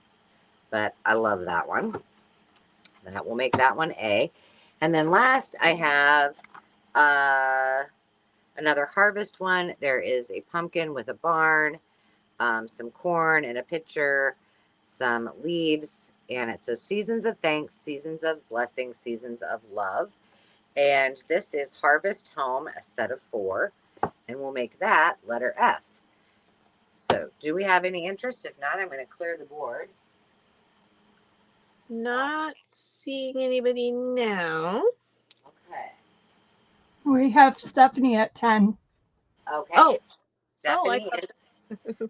but I love that one. That will make that one A. And then last, I have another harvest one. There is a pumpkin with a barn, some corn and a pitcher, some leaves, and it says seasons of thanks, seasons of blessing, seasons of love. And this is Harvest Home, a set of 4, and we'll make that letter F. So do we have any interest? If not, I'm going to clear the board. Not seeing anybody now. Okay. We have Stephanie at 10. Okay. Oh. Stephanie is.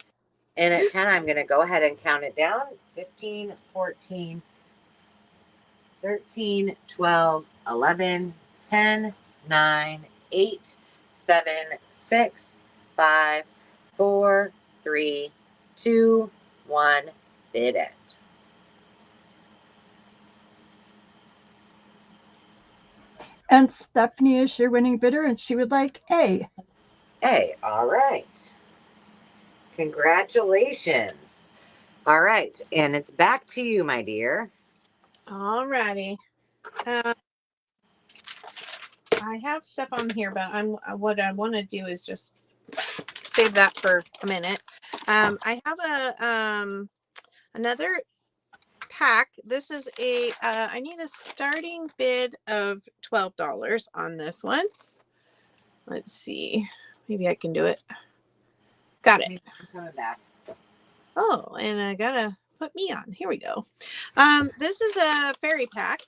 And at 10, I'm going to go ahead and count it down. 15, 14, 13, 12, 11, 10, 9, 8, 7, 6, 5, 4, 3, 2, 1. Bid end. And Stephanie is your winning bidder, and she would like A. A. All right. Congratulations. All right. And it's back to you, my dear. All righty. I have stuff on here, but what I want to do is just save that for a minute. I have a another pack. This is a I need a starting bid of $12 on this one. Let's see. Maybe I can do it. Got it. I'm coming back. Oh, and I gotta put me on. Here we go. This is a fairy pack.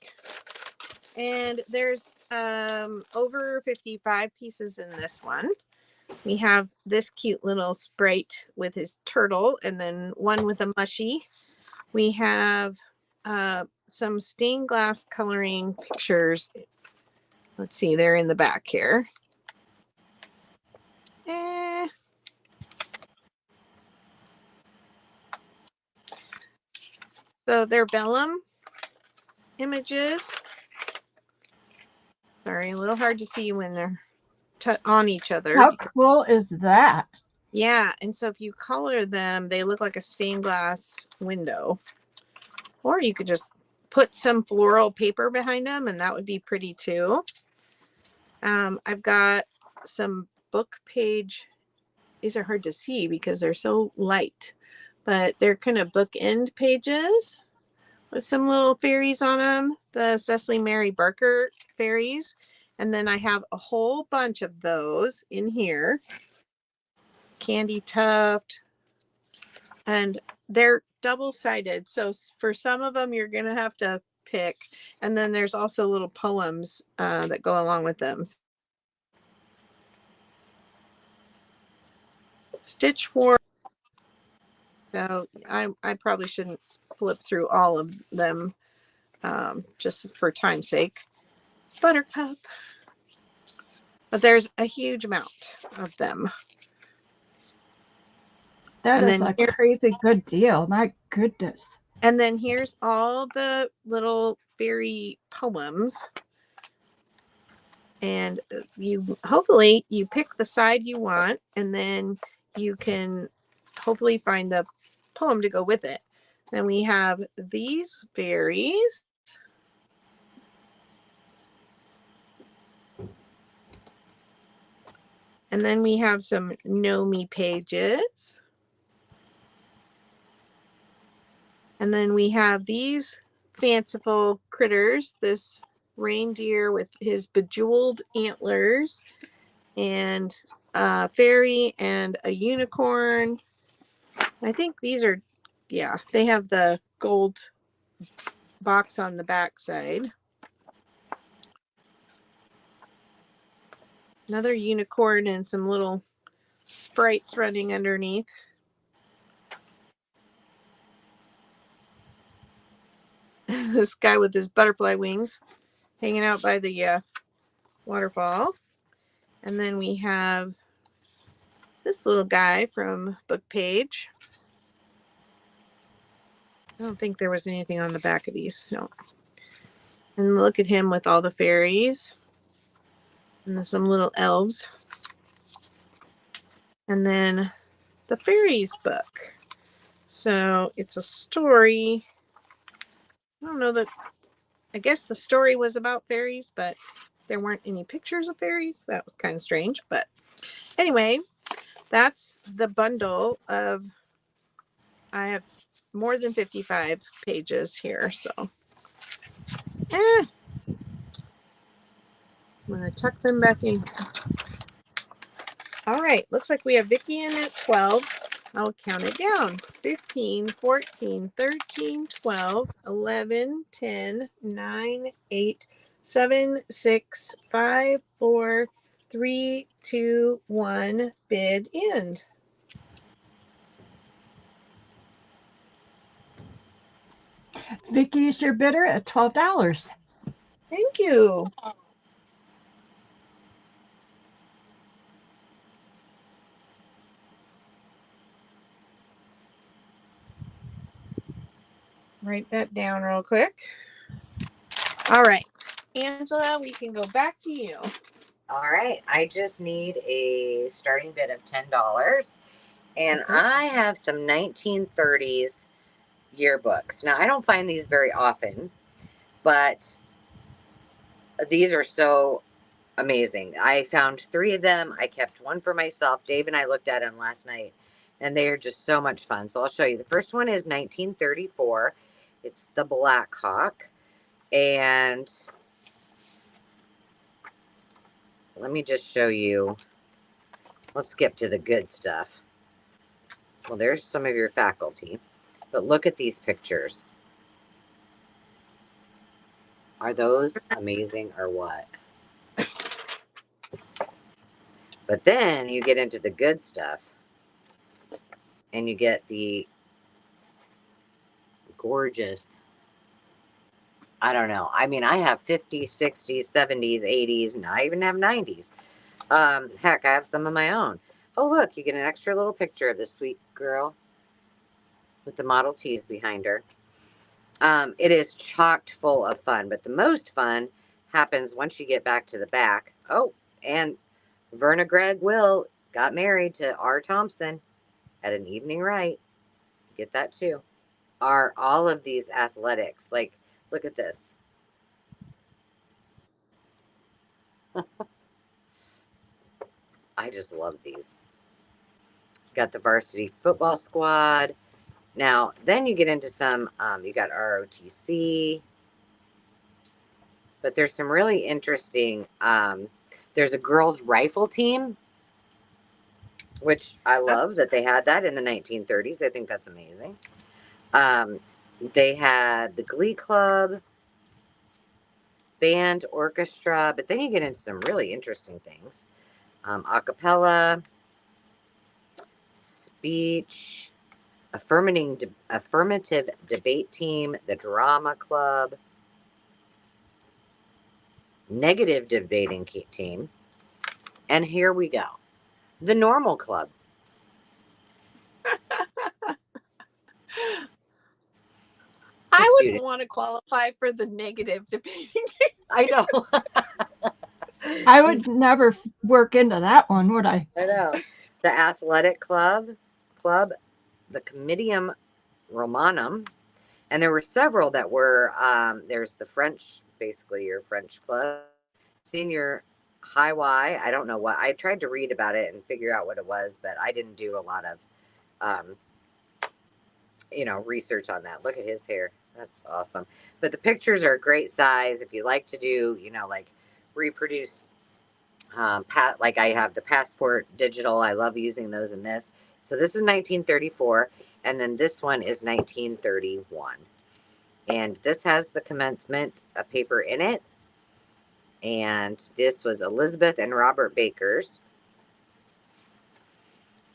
And there's over 55 pieces in this one. We have this cute little sprite with his turtle, and then one with a mushy. We have some stained glass coloring pictures. Let's see, they're in the back here. So they're vellum images. Sorry, a little hard to see when they're on each other. How cool is that? Yeah, and so if you color them, they look like a stained glass window. Or you could just put some floral paper behind them, and that would be pretty too. I've got some book page. These are hard to see because they're so light, but they're kind of bookend pages with some little fairies on them. The Cecily Mary Barker fairies. And then I have a whole bunch of those in here. Candy Tuft. And they're double-sided. So for some of them, you're going to have to pick. And then there's also little poems that go along with them. Stitch War. So I probably shouldn't flip through all of them just for time's sake. Buttercup. But there's a huge amount of them. That is a crazy good deal. My goodness. And then here's all the little fairy poems. And you hopefully you pick the side you want, and then you can hopefully find the poem to go with it. Then we have these fairies. And then we have some Know Me pages. And then we have these fanciful critters, this reindeer with his bejeweled antlers, and a fairy and a unicorn. I think these are, yeah, they have the gold box on the back side. Another unicorn and some little sprites running underneath. This guy with his butterfly wings hanging out by the waterfall. And then we have this little guy from Book Page. I don't think there was anything on the back of these. No. And look at him with all the fairies. And some little elves. And then the fairies book. So it's a story. I don't know that, I guess the story was about fairies, but there weren't any pictures of fairies. That was kind of strange. But anyway, that's the bundle of, I have more than 55 pages here. So I'm going to tuck them back in. All right. Looks like we have Vicki in at 12. I'll count it down. 15, 14, 13, 12, 11, 10, 9, 8, 7, 6, 5, 4, 3, 2, 1. Bid end. Vicky's your bidder at $12. Thank you. Write that down real quick. All right. Angela, we can go back to you. All right. I just need a starting bid of $10. And Okay. I have some 1930s yearbooks. Now, I don't find these very often, but these are so amazing. I found 3 of them. I kept one for myself. Dave and I looked at them last night, and they are just so much fun. So I'll show you. The first one is 1934. It's the Black Hawk. And let me just show you. Let's skip to the good stuff. Well, there's some of your faculty. But look at these pictures. Are those amazing or what? But then you get into the good stuff. And you get the gorgeous, I don't know. I mean, I have 50s, 60s, 70s, 80s, and I even have 90s. Heck, I have some of my own. Oh, look, you get an extra little picture of this sweet girl with the Model Ts behind her. It is chocked full of fun, but the most fun happens once you get back to the back. Oh, and Verna Gregg Will got married to R. Thompson at an evening right. Get that too. Are all of these athletics. Like, look at this. I just love these. Got the varsity football squad. Now, then you get into some, you got ROTC. But there's some really interesting, there's a girls' rifle team, which I love that they had that in the 1930s. I think that's amazing. They had the Glee Club, band, orchestra, but then you get into some really interesting things. A cappella, speech, affirmative debate team, the drama club, negative debating team, and here we go, the normal club. I wouldn't want to qualify for the negative debating team. I know. I would never work into that one, would I? I know. The athletic club, the Comitium Romanum, and there were several that were, there's the French, basically your French club, senior high Y. I don't know what, I tried to read about it and figure out what it was, but I didn't do a lot of, research on that. Look at his hair. That's awesome. But the pictures are a great size. If you like to do, like reproduce, like I have the Passport digital. I love using those in this. So this is 1934. And then this one is 1931. And this has the commencement paper in it. And this was Elizabeth and Robert Baker's.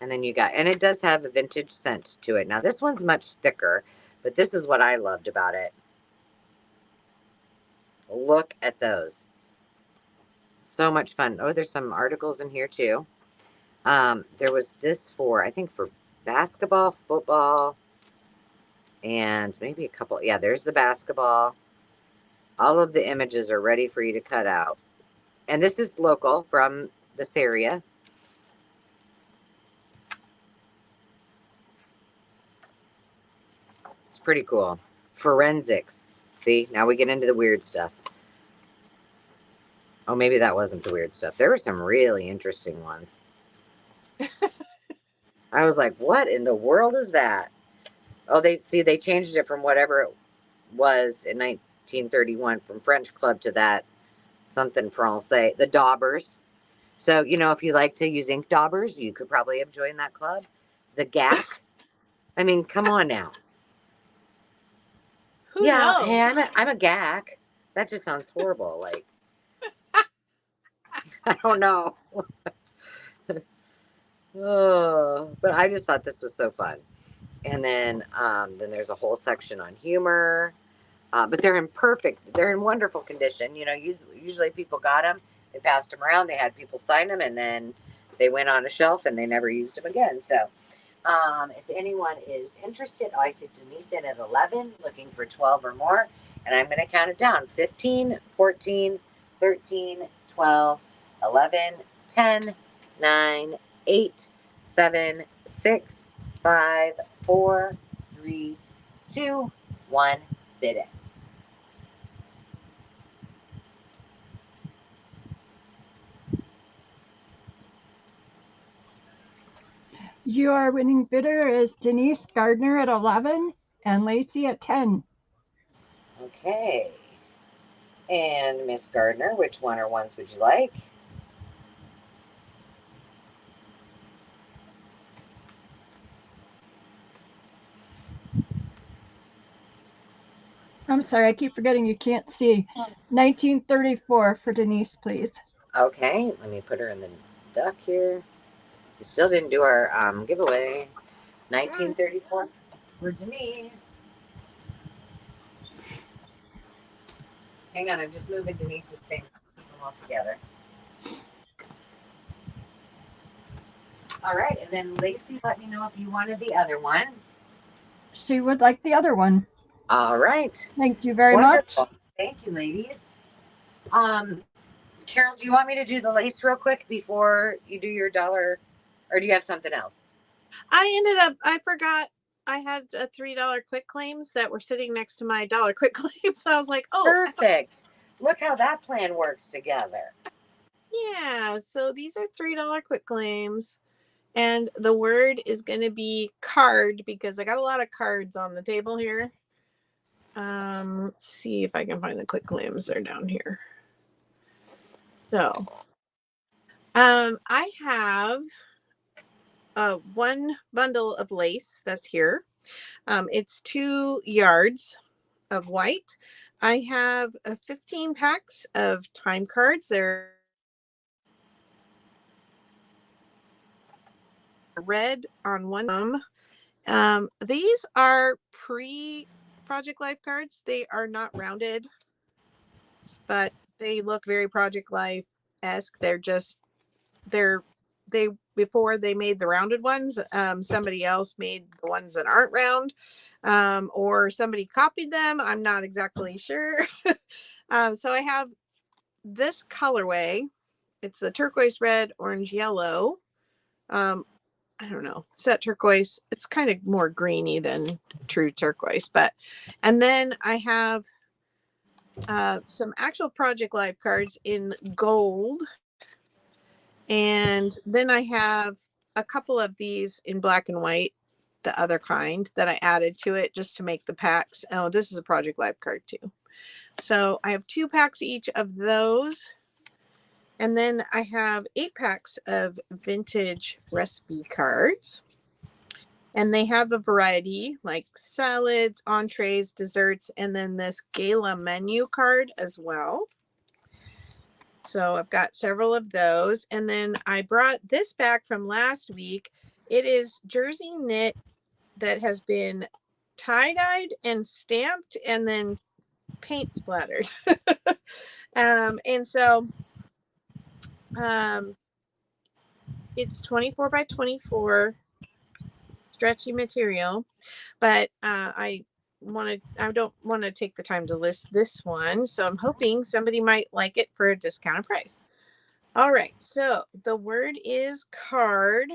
And then you got, and it does have a vintage scent to it. Now this one's much thicker, but this is what I loved about it. Look at those. So much fun. Oh, there's some articles in here too. There was this for, I think for basketball, football, and maybe a couple. Yeah, there's the basketball. All of the images are ready for you to cut out. And this is local from this area. pretty cool. Forensics. See, now we get into the weird stuff. Oh, maybe that wasn't the weird stuff. There were some really interesting ones. I was like, what in the world is that? Oh, they changed it from whatever it was in 1931 from French Club to that something Francais, the daubers. So, you know, if you like to use ink daubers, you could probably have joined that club. The GAC. I mean, come on now. Who knows? Hey, I'm a GAC. That just sounds horrible. Like, I don't know. Oh, but I just thought this was so fun. And then there's a whole section on humor. But they're in wonderful condition. You know, usually people got them, they passed them around, they had people sign them, and then they went on a shelf and they never used them again. So if anyone is interested, I see Denise in at 11, looking for 12 or more. And I'm going to count it down. 15, 14, 13, 12, 11, 10, 9, 8, 7, 6, 5, 4, 3, 2, 1. Bid it. Your winning bidder is Denise Gardner at 11 and Lacey at 10. Okay. And Miss Gardner, which one or ones would you like? I'm sorry, I keep forgetting you can't see. 1934 for Denise, please. Okay, let me put her in the duck here. We still didn't do our giveaway. 1934 for Denise. Hang on, I'm just moving Denise's thing. Keep them all together. All right, and then Lacey, let me know if you wanted the other one. She would like the other one. All right. Thank you very Wonderful. much. Thank you, ladies. Carol, do you want me to do the lace real quick before you do your dollar, or do you have something else? I forgot I had a $3 quick claims that were sitting next to my dollar quick claims. So I was like, oh, perfect. Look how that plan works together. Yeah, so these are $3 quick claims. And the word is going to be card because I got a lot of cards on the table here. Let's see if I can find the quick claims. They're down here. So, I have one bundle of lace that's here. It's 2 yards of white. I have 15 packs of time cards. They're red on one of them. These are pre-Project Life cards. They are not rounded, but they look very Project Life-esque. Before they made the rounded ones, somebody else made the ones that aren't round, or somebody copied them. I'm not exactly sure. So I have this colorway. It's the turquoise red, orange, yellow. I don't know. It's that turquoise. It's kind of more greeny than true turquoise, and then I have some actual Project Life cards in gold. And then I have a couple of these in black and white, the other kind that I added to it just to make the packs. Oh, this is a Project Life card too. So I have 2 packs each of those. And then I have 8 packs of vintage recipe cards. And they have a variety like salads, entrees, desserts, and then this gala menu card as well. So I've got several of those. And then I brought this back from last week. It is jersey knit that has been tie-dyed and stamped and then paint splattered. And so it's 24 by 24 stretchy material, but I don't want to take the time to list this one. So I'm hoping somebody might like it for a discounted price. All right. So the word is card.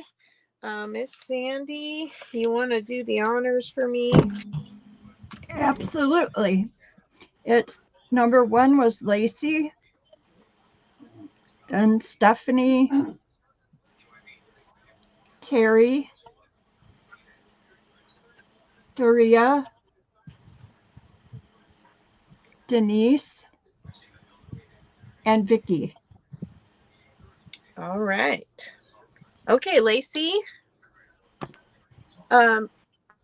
Miss Sandy, you want to do the honors for me? Absolutely. It's number 1 was Lacey, then Stephanie, Terry, Doria, Denise, and Vicky. All right. Okay, Lacey.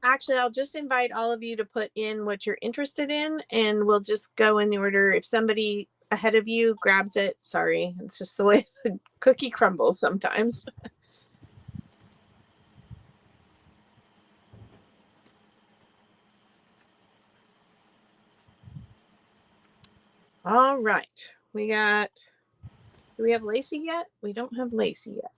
Actually, I'll just invite all of you to put in what you're interested in, and we'll just go in the order. If somebody ahead of you grabs it, sorry, it's just the way the cookie crumbles sometimes. All right, we got, do we have Lacey yet? We don't have Lacey yet.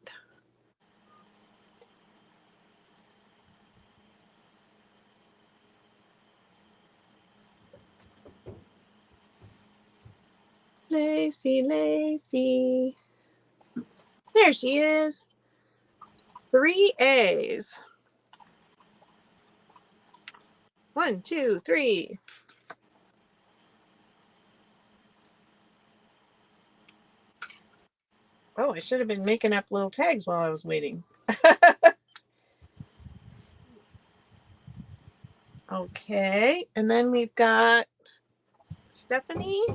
Lacey, Lacey. There she is. 3 A's. 1, 2, 3. Oh, I should have been making up little tags while I was waiting. Okay, and then we've got Stephanie.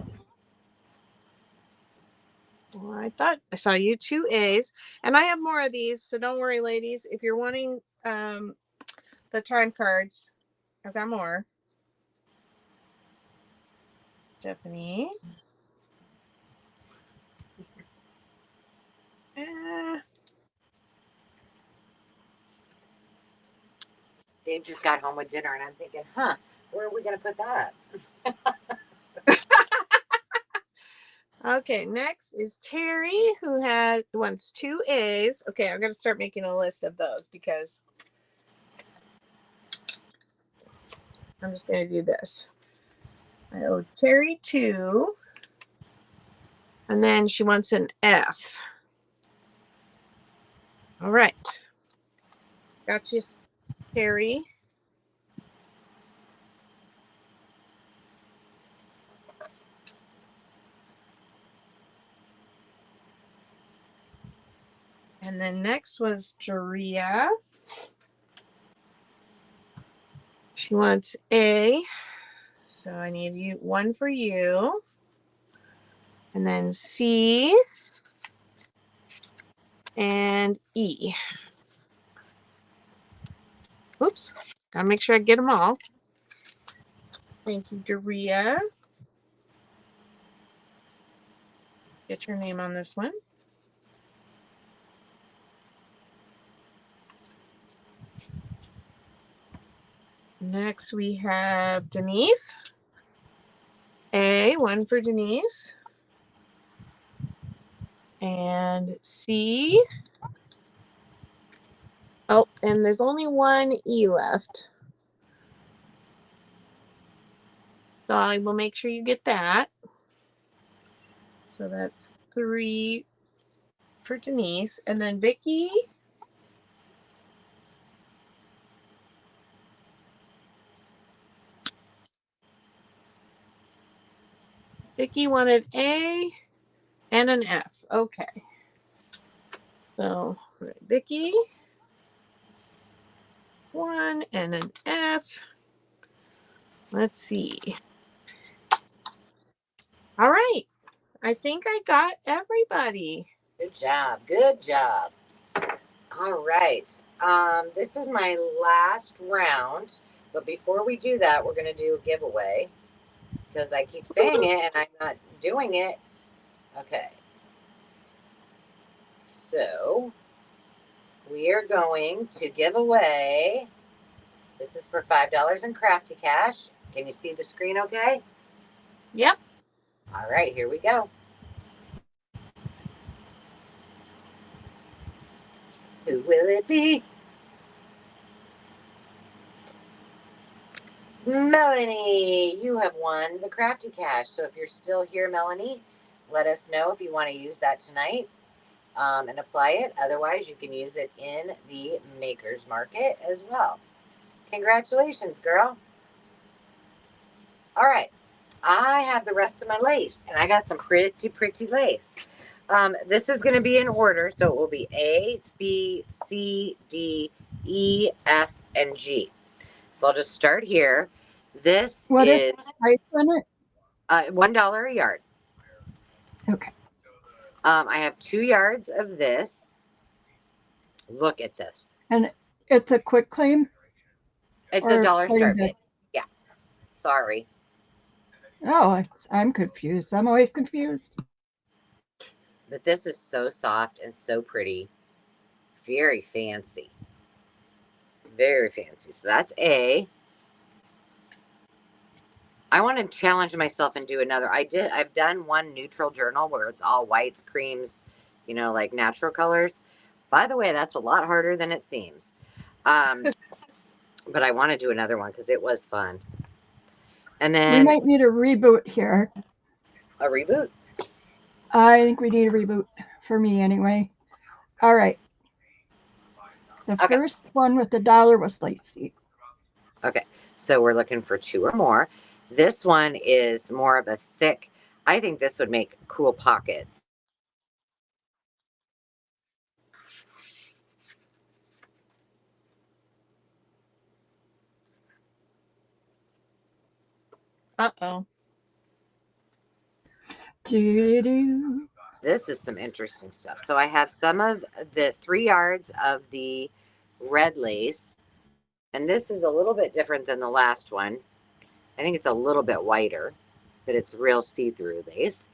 Well, I thought I saw you 2 A's, and I have more of these, so don't worry, ladies. If you're wanting the time cards, I've got more. Stephanie. Dave just got home with dinner, and I'm thinking, huh, where are we going to put that? Okay, next is Terry, who wants 2 A's. Okay, I'm going to start making a list of those because I'm just going to do this. I owe Terry 2, and then she wants an F. All right. Got you, Terry. And then next was Doria. She wants A. So I need 1 for you. And then C and E. Oops. Gotta make sure I get them all. Thank you, Doria. Get your name on this one. Next we have Denise. A, 1 for Denise. And C. Oh, and there's only 1 E left. So I will make sure you get that. So that's 3 for Denise. And then Vicky. Vicky wanted A and an F. Okay. So Vicky, 1 and an F. Let's see. All right. I think I got everybody. Good job. Good job. All right. This is my last round, but before we do that, we're going to do a giveaway because I keep saying it and I'm not doing it. Okay. So we are going to give away. This is for $5 in Crafty Cash. Can you see the screen okay? Yep. All right, here we go. Who will it be? Melanie, you have won the Crafty Cash. So if you're still here, Melanie, let us know if you want to use that tonight and apply it. Otherwise, you can use it in the Maker's Market as well. Congratulations, girl. All right. I have the rest of my lace, and I got some pretty lace. This is going to be in order, so it will be A, B, C, D, E, F, and G. So I'll just start here. This What is is the price on it? $1 a yard. Okay. I have 2 yards of this. Look at this. And it's a quick claim? It's Or a dollar plain start bid? bid. Yeah. Sorry. Oh, I'm confused. I'm always confused. But this is so soft and so pretty. Very fancy. Very fancy. So that's A. I want to challenge myself and do another. I've done one neutral journal where it's all whites, creams, you know, like natural colors. By the way, that's a lot harder than it seems. But I want to do another one because it was fun. And then we might need a reboot here. a reboot. I think we need a reboot for me anyway. All right. The first one with the dollar was Lacey. Okay, so we're looking for 2 or more. This one is more of a thick. I think this would make cool pockets. Uh-oh. Doo-doo. This is some interesting stuff. So I have some of the 3 yards of the red lace. And this is a little bit different than the last one. I think it's a little bit whiter, but it's real see-through lace.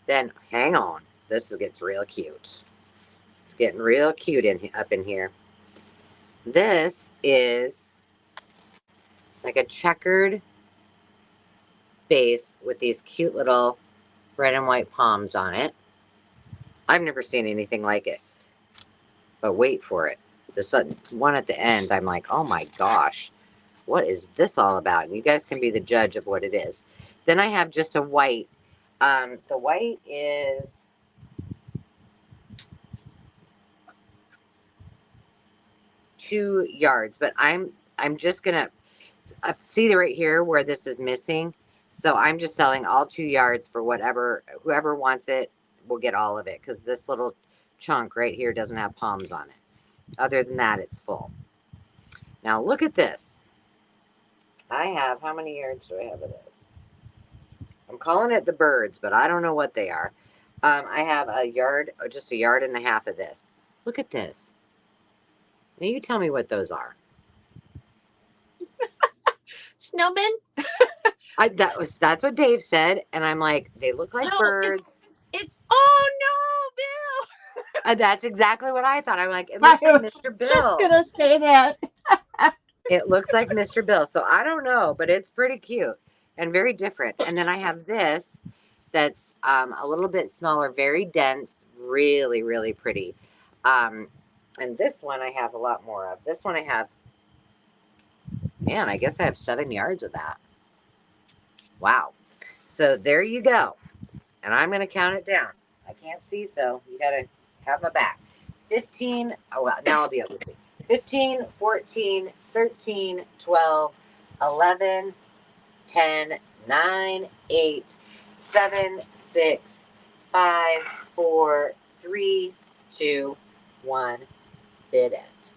Then, hang on. This gets real cute. It's getting real cute up in here. This is like a checkered base with these cute little red and white palms on it. I've never seen anything like it. But wait for it. This one at the end, I'm like, oh my gosh, what is this all about? And you guys can be the judge of what it is. Then I have just a white. The white is $2 yards, but I'm just gonna see right here where this is missing. So I'm just selling all 2 yards for whoever wants it will get all of it, because this little chunk right here doesn't have palms on it. Other than that, it's full. Now look at this. I have, how many yards do I have of this? I'm calling it the birds, but I don't know what they are. I have a yard, or just 1.5 yards of this. Look at this. Now you tell me what those are. Snowmen? That's what Dave said, and I'm like, they look like birds. It's oh no, Bill. That's exactly what I thought. I'm like, it looks like Mr. Bill. Just gonna say that. It looks like Mr. Bill. So I don't know, but it's pretty cute and very different. And then I have this that's a little bit smaller, very dense, really, really pretty. And this one I have a lot more of. This one I have, man, I guess I have 7 yards of that. Wow. So there you go. And I'm going to count it down. I can't see, so you got to have my back. 15. Oh, well, now I'll be able to see. 15, 14, 13, 12, 11, 10, 9, 8, 7, 6, 5, 4, 3, 2, 1. Bid it.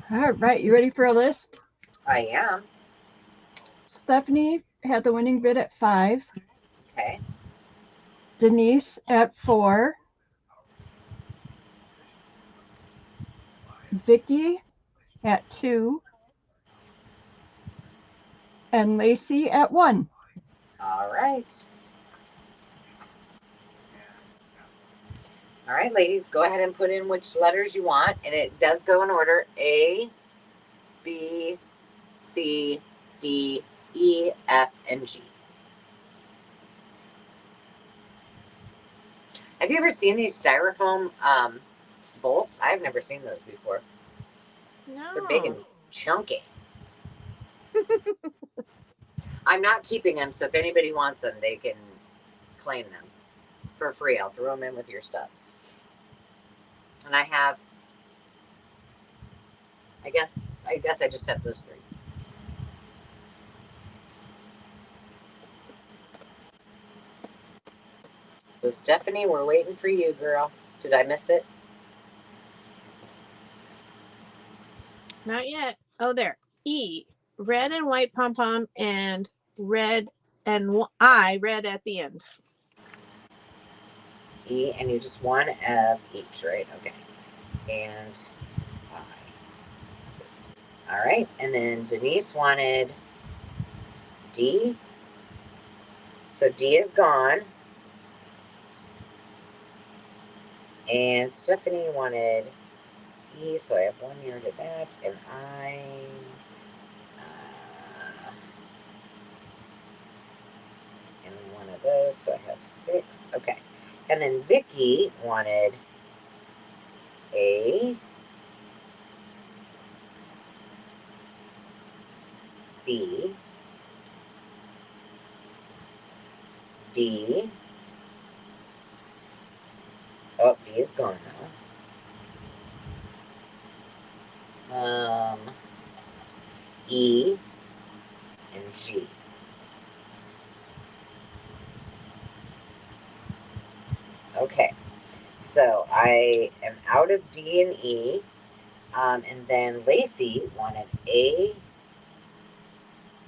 All right, you ready for a list? I am. Stephanie had the winning bid at 5. Okay. Denise at 4. Vicky at 2. And Lacey at 1. All right. All right, ladies, go ahead and put in which letters you want. And it does go in order: A, B, C, D, E, F, and G. Have you ever seen these styrofoam bolts? I've never seen those before. No. They're big and chunky. I'm not keeping them, so if anybody wants them, they can claim them for free. I'll throw them in with your stuff. And I have, I guess, I guess I just have those 3. So Stephanie, we're waiting for you, girl. Did I miss it? Not yet. Oh, there. E, red and white pom-pom, and red and I, red at the end. E, and you just one of each, right? Okay. And I. All right. And then Denise wanted D. So D is gone. And Stephanie wanted E, so I have 1 year to that. And I. And one of those, so I have 6. Okay. And then Vicky wanted A, B, D. Oh, D is gone now. E and G. Okay. So I am out of D and E. And then Lacey wanted A,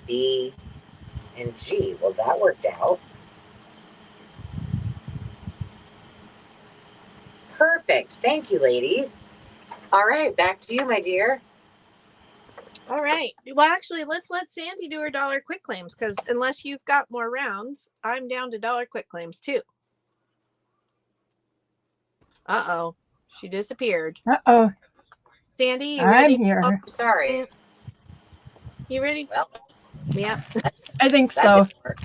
B, and G. Well, that worked out. Perfect. Thank you, ladies. All right, back to you, my dear. All right. Well, actually, let's let Sandy do her dollar quick claims, because unless you've got more rounds, I'm down to dollar quick claims too. Uh-oh. She disappeared. Uh-oh. Sandy, you I'm ready? here. Oh, sorry. You ready? Well, Yeah. I think that so. didn't work.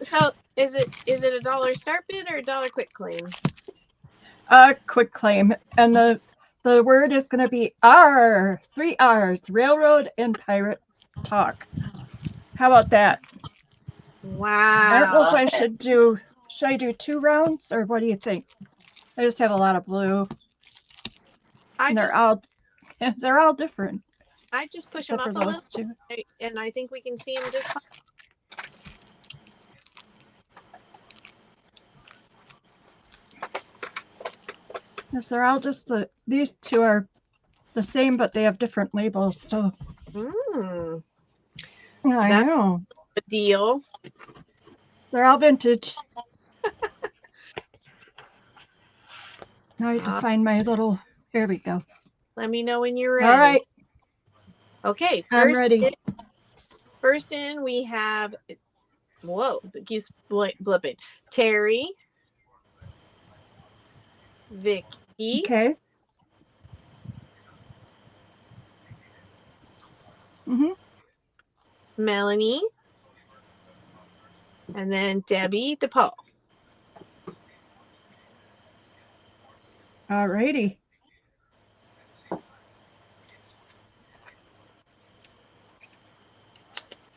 So is it a dollar start bid or a dollar quick claim? Quick claim. And the word is going to be R. 3 R's. Railroad and pirate talk. How about that? Wow. I don't know if I Okay. should I do 2 rounds or what do you think? I just have a lot of blue. And they're all different. I just push them Except up for a little, those 2. and I think we can see them just fine. Yes, they're all just these 2 are the same, but they have different labels. So Mm, I that's know. a deal. They're all vintage. Now I have to find my little. Here we go. Let me know when you're ready. All right. Okay. I'm ready. First in, we have. Whoa! It keeps blipping. Terry. Vicky. Okay. Mm-hmm. Melanie. And then Debbie DePaul. All righty.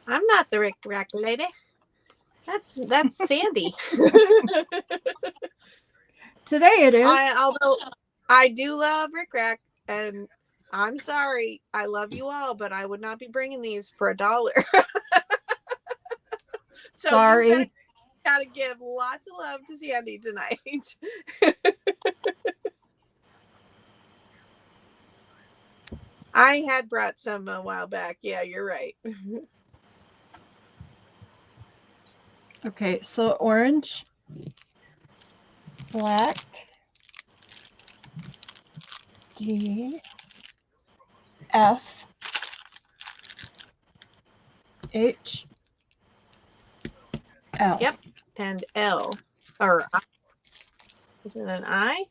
I'm not the Rick Rack lady. That's Sandy. Today it is. Although I do love Rick Rack, and I'm sorry, I love you all, but I would not be bringing these for $1. So Sorry. you gotta give lots of love to Sandy tonight. I had brought some a while back. Yeah, you're right. Okay, so orange, black, D, F, H, L. Yep, and L, or I. Is it an I?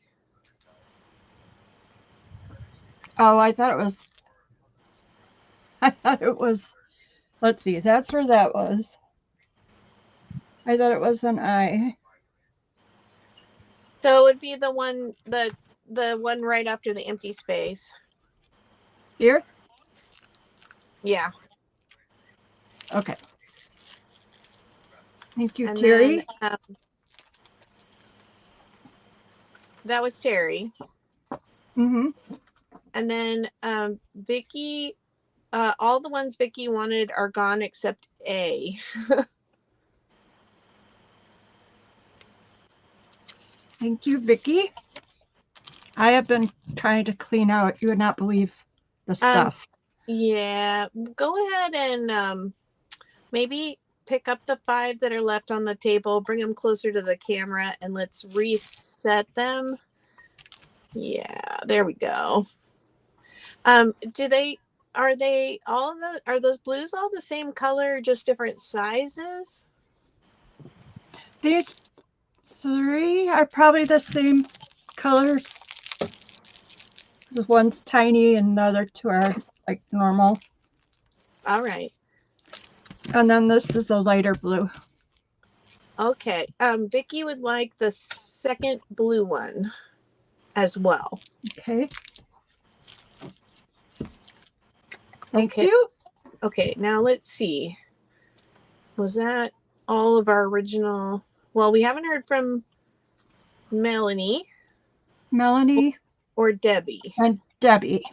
Oh, I thought it was, let's see, that's where that was. I thought it was an I. So it would be the one, the one right after the empty space. Here? Yeah. Okay. Thank you, And Terry. then that was Terry. Mm-hmm. And then Vicky, all the ones Vicky wanted are gone except A. Thank you, Vicky. I have been trying to clean out. You would not believe the stuff. Yeah, go ahead and maybe pick up the 5 that are left on the table, bring them closer to the camera, and let's reset them. Yeah, there we go. Are those blues all the same color, just different sizes? These 3 are probably the same colors. The one's tiny and the other 2 are like normal. All right. And then this is a lighter blue. Okay. Vicky would like the second blue one as well. Okay. Thank you. Okay, now let's see. Was that all of our original? Well, we haven't heard from Melanie or Debbie. And Debbie.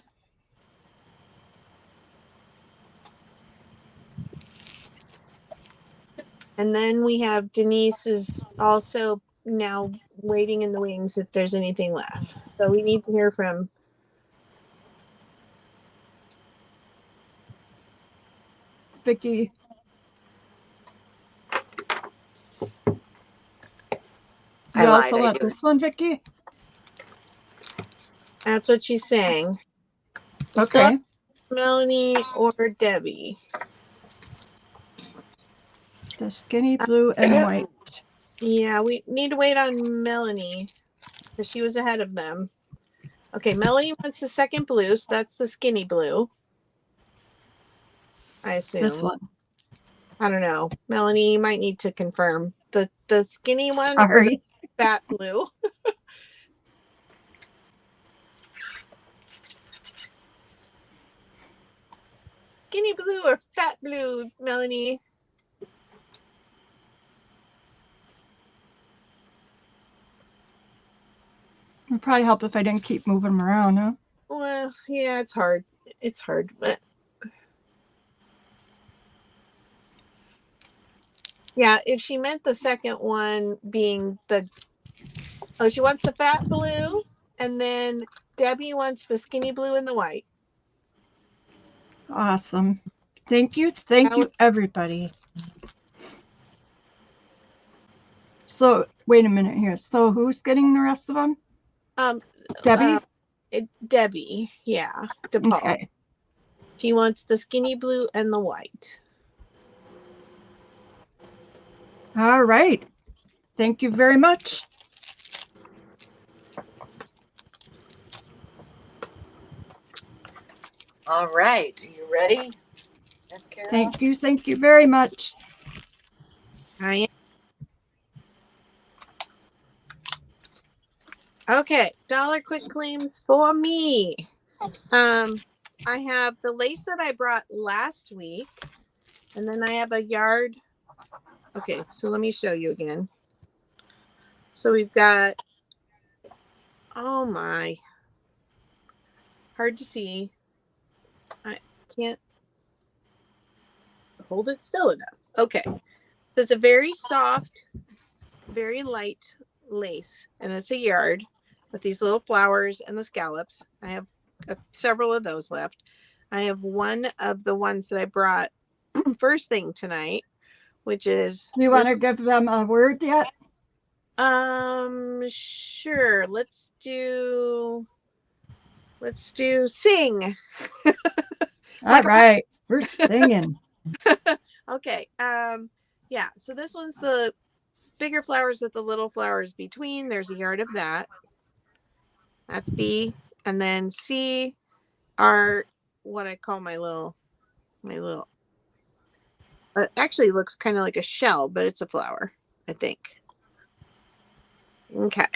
And then we have Denise is also now waiting in the wings if there's anything left. So we need to hear from Vicky. You also want this one, Vicky? That's what she's saying. Okay. Melanie or Debbie. The skinny blue and white. Yeah, we need to wait on Melanie because she was ahead of them. Okay, Melanie wants the second blue, so that's the skinny blue. I assume. This one. I don't know. Melanie, you might need to confirm. The skinny one Sorry. or the fat blue? Skinny blue or fat blue, Melanie? It'd probably help if I didn't keep moving them around, huh? Well, yeah, it's hard. It's hard, but yeah, if she meant the second one being she wants the fat blue, and then Debbie wants the skinny blue and the white. Awesome. Thank you. Thank you, everybody. So, wait a minute here. So, who's getting the rest of them? Debbie? Debbie, yeah. DePaul. Okay. She wants the skinny blue and the white. All right. Thank you very much. All right. Are you ready, Miss Carol? Thank you. Thank you very much. I am. Okay, dollar quick claims for me. I have the lace that I brought last week, and then I have a yard. Okay, so let me show you again. So we've got, oh my, hard to see. I can't hold it still enough. Okay, so it's a very soft, very light lace, and it's a yard with these little flowers and the scallops. I have several of those left. I have one of the ones that I brought first thing tonight, which is. Do you want to give them a word yet? Sure. Let's do sing. All right. We're singing. Okay. Yeah. So this one's the bigger flowers with the little flowers between. There's a yard of that. That's B. And then C are what I call my little, it actually looks kind of like a shell, but it's a flower, I think. Okay.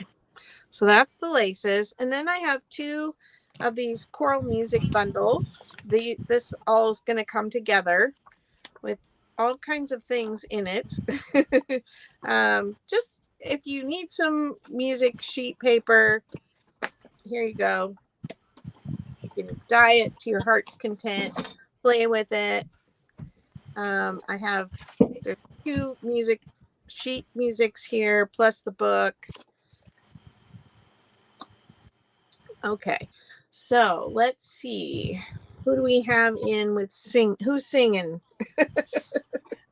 So that's the laces. And then I have 2 of these choral music bundles. This all is going to come together with all kinds of things in it. Just if you need some music sheet paper, here you go. can dye it to your heart's content, play with it. I have there's 2 sheet musics here, plus the book. Okay, so let's see. Who do we have in with who's singing?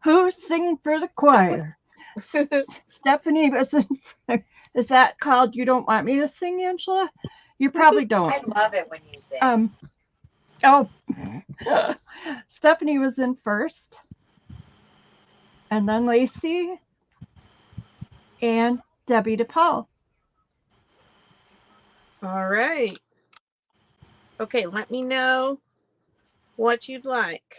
Who's singing for the choir? Stephanie was in. Is that called You Don't Want Me to Sing, Angela? You probably don't. I love it when you sing. Oh, Stephanie was in first, and then Lacey and Debbie DePaul. All right. Okay, let me know what you'd like.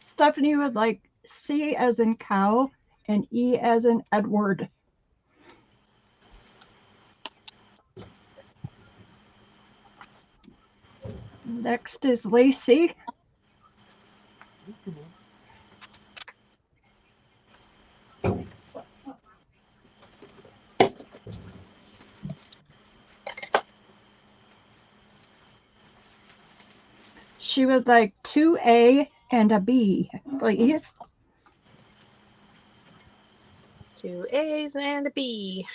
Stephanie would like C as in cow and E as in Edward. Next is Lacey. She would like 2A and a B, please. 2 A's and a B.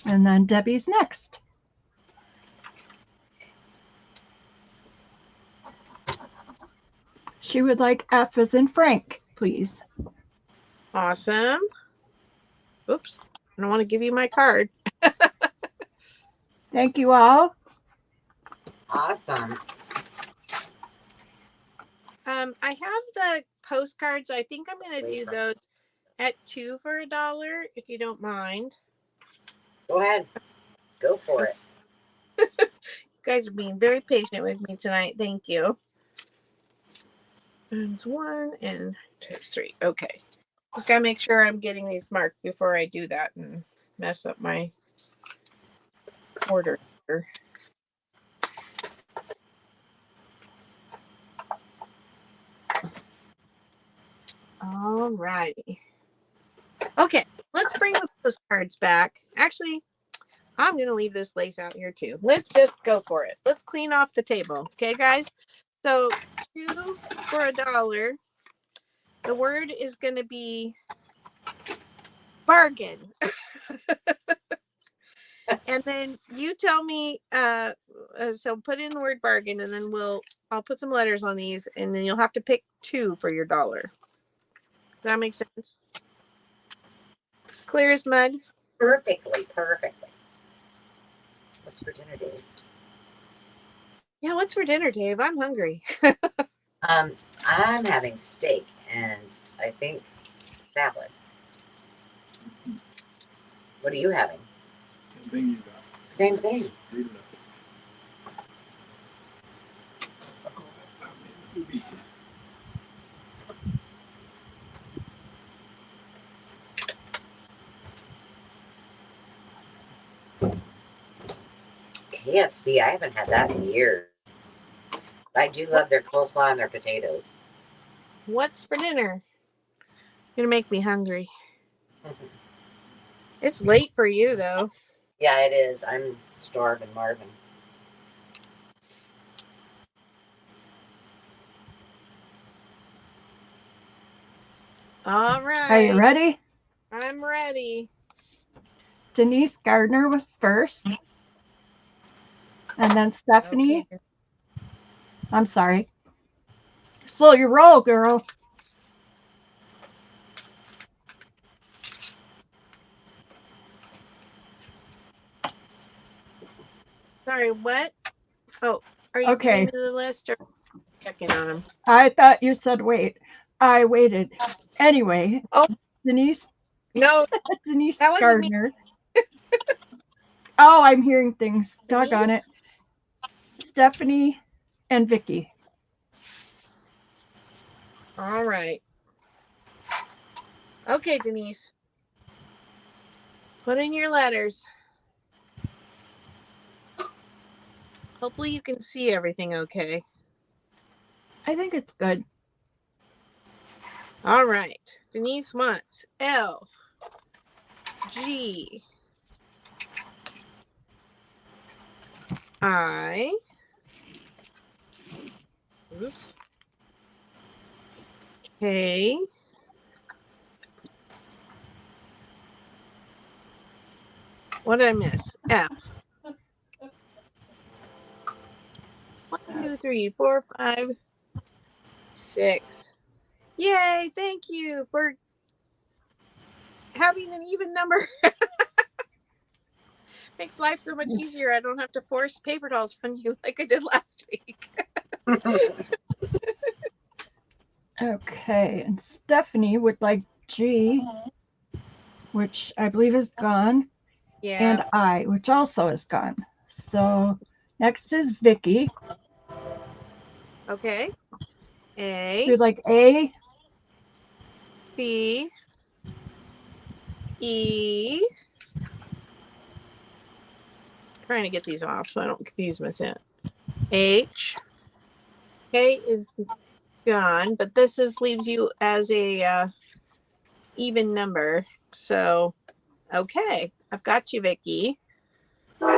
And then Debbie's next. She would like F as in Frank, please. Awesome. Oops, I don't want to give you my card. Thank you all. Awesome. I have the postcards. I think I'm going to do those at 2 for $1, if you don't mind. Go ahead. Go for it. You guys are being very patient with me tonight. Thank you. And 1 and 2, 3. Okay. Just got to make sure I'm getting these marked before I do that and mess up my order. All righty. Okay, let's bring the postcards back. Actually, I'm going to leave this lace out here too. Let's just go for it. Let's clean off the table. Okay, guys? So 2 for $1. The word is going to be bargain. And then you tell me, so put in the word bargain, and then I'll put some letters on these, and then you'll have to pick 2 for your $1. Does that make sense? Clear as mud? Perfectly. What's for dinner, Dave? Yeah, what's for dinner, Dave? I'm hungry. I'm having steak and I think salad. What are you having? Same thing you got. Same thing. Read it up. KFC, I haven't had that in years. I do love their coleslaw and their potatoes. What's for dinner? You're gonna make me hungry. It's late for you, though. Yeah, it is. I'm starving, Marvin. All right. Are you ready? I'm ready. Denise Gardner was first. And then Stephanie. Okay. I'm sorry. Slow your roll, girl. Sorry, what? Oh, are you Okay. getting to the list or checking on them? I thought you said wait. I waited. Anyway. Oh. Denise. No. Denise That wasn't me. Gardner. Oh, I'm hearing things. Doggone it. Stephanie and Vicky. All right. Okay, Denise. Put in your letters. Hopefully you can see everything okay. I think it's good. All right. Denise wants L G. I. Oops. K. What did I miss? F. 1, 2, 3, 4, 5, 6. Yay! Thank you for having an even number. Makes life so much easier. I don't have to force paper dolls on you like I did last week. Okay, and Stephanie would like G, which I believe is gone, Yeah. and I, which also is gone. So next is Vicky. Okay. A. She'd like A, C. E. Trying to get these off so I don't confuse myself. H. K is gone, but this leaves you as a even number. So, okay, I've got you, Vicky. There's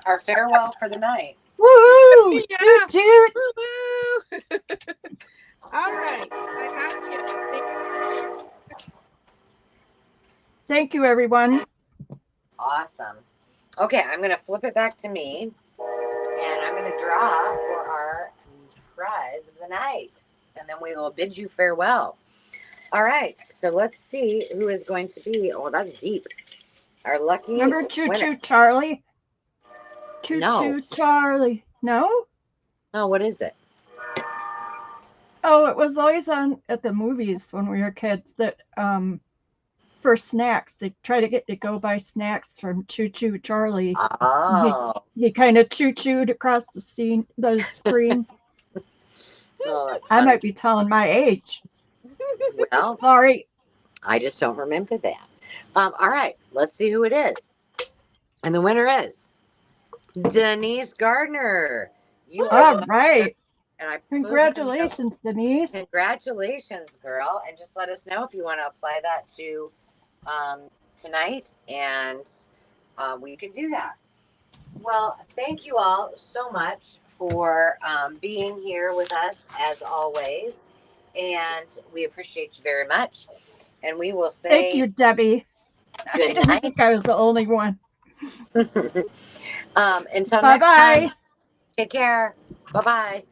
our farewell for the night. woohoo! Yeah. Toot toot! Woo-hoo! All right, I got you. Thank you, everyone. Awesome. Okay, I'm going to flip it back to me, and I'm going to draw for our prize of the night, and then we will bid you farewell. All right, so let's see who is going to be. Oh, that's deep. Our lucky Remember Choo winner. Choo Charlie? Choo No. Choo Charlie. No? Oh, what is it? Oh, it was always on at the movies when we were kids that for snacks, they try to get to go buy snacks from Choo Choo Charlie. Oh. He kind of choo-chooed across the screen. Oh, that's I funny. might be telling my age. Well, Sorry. I just don't remember that. All right, let's see who it is. And the winner is Denise Gardner. You All right. And I Congratulations, Denise. Congratulations, girl. And just let us know if you want to apply that to tonight, and we can do that. Well, thank you all so much for being here with us as always. And we appreciate you very much. And we will say Thank you, Debbie. good I night. think I was the only one. Until next Bye-bye. time, take care. Bye-bye.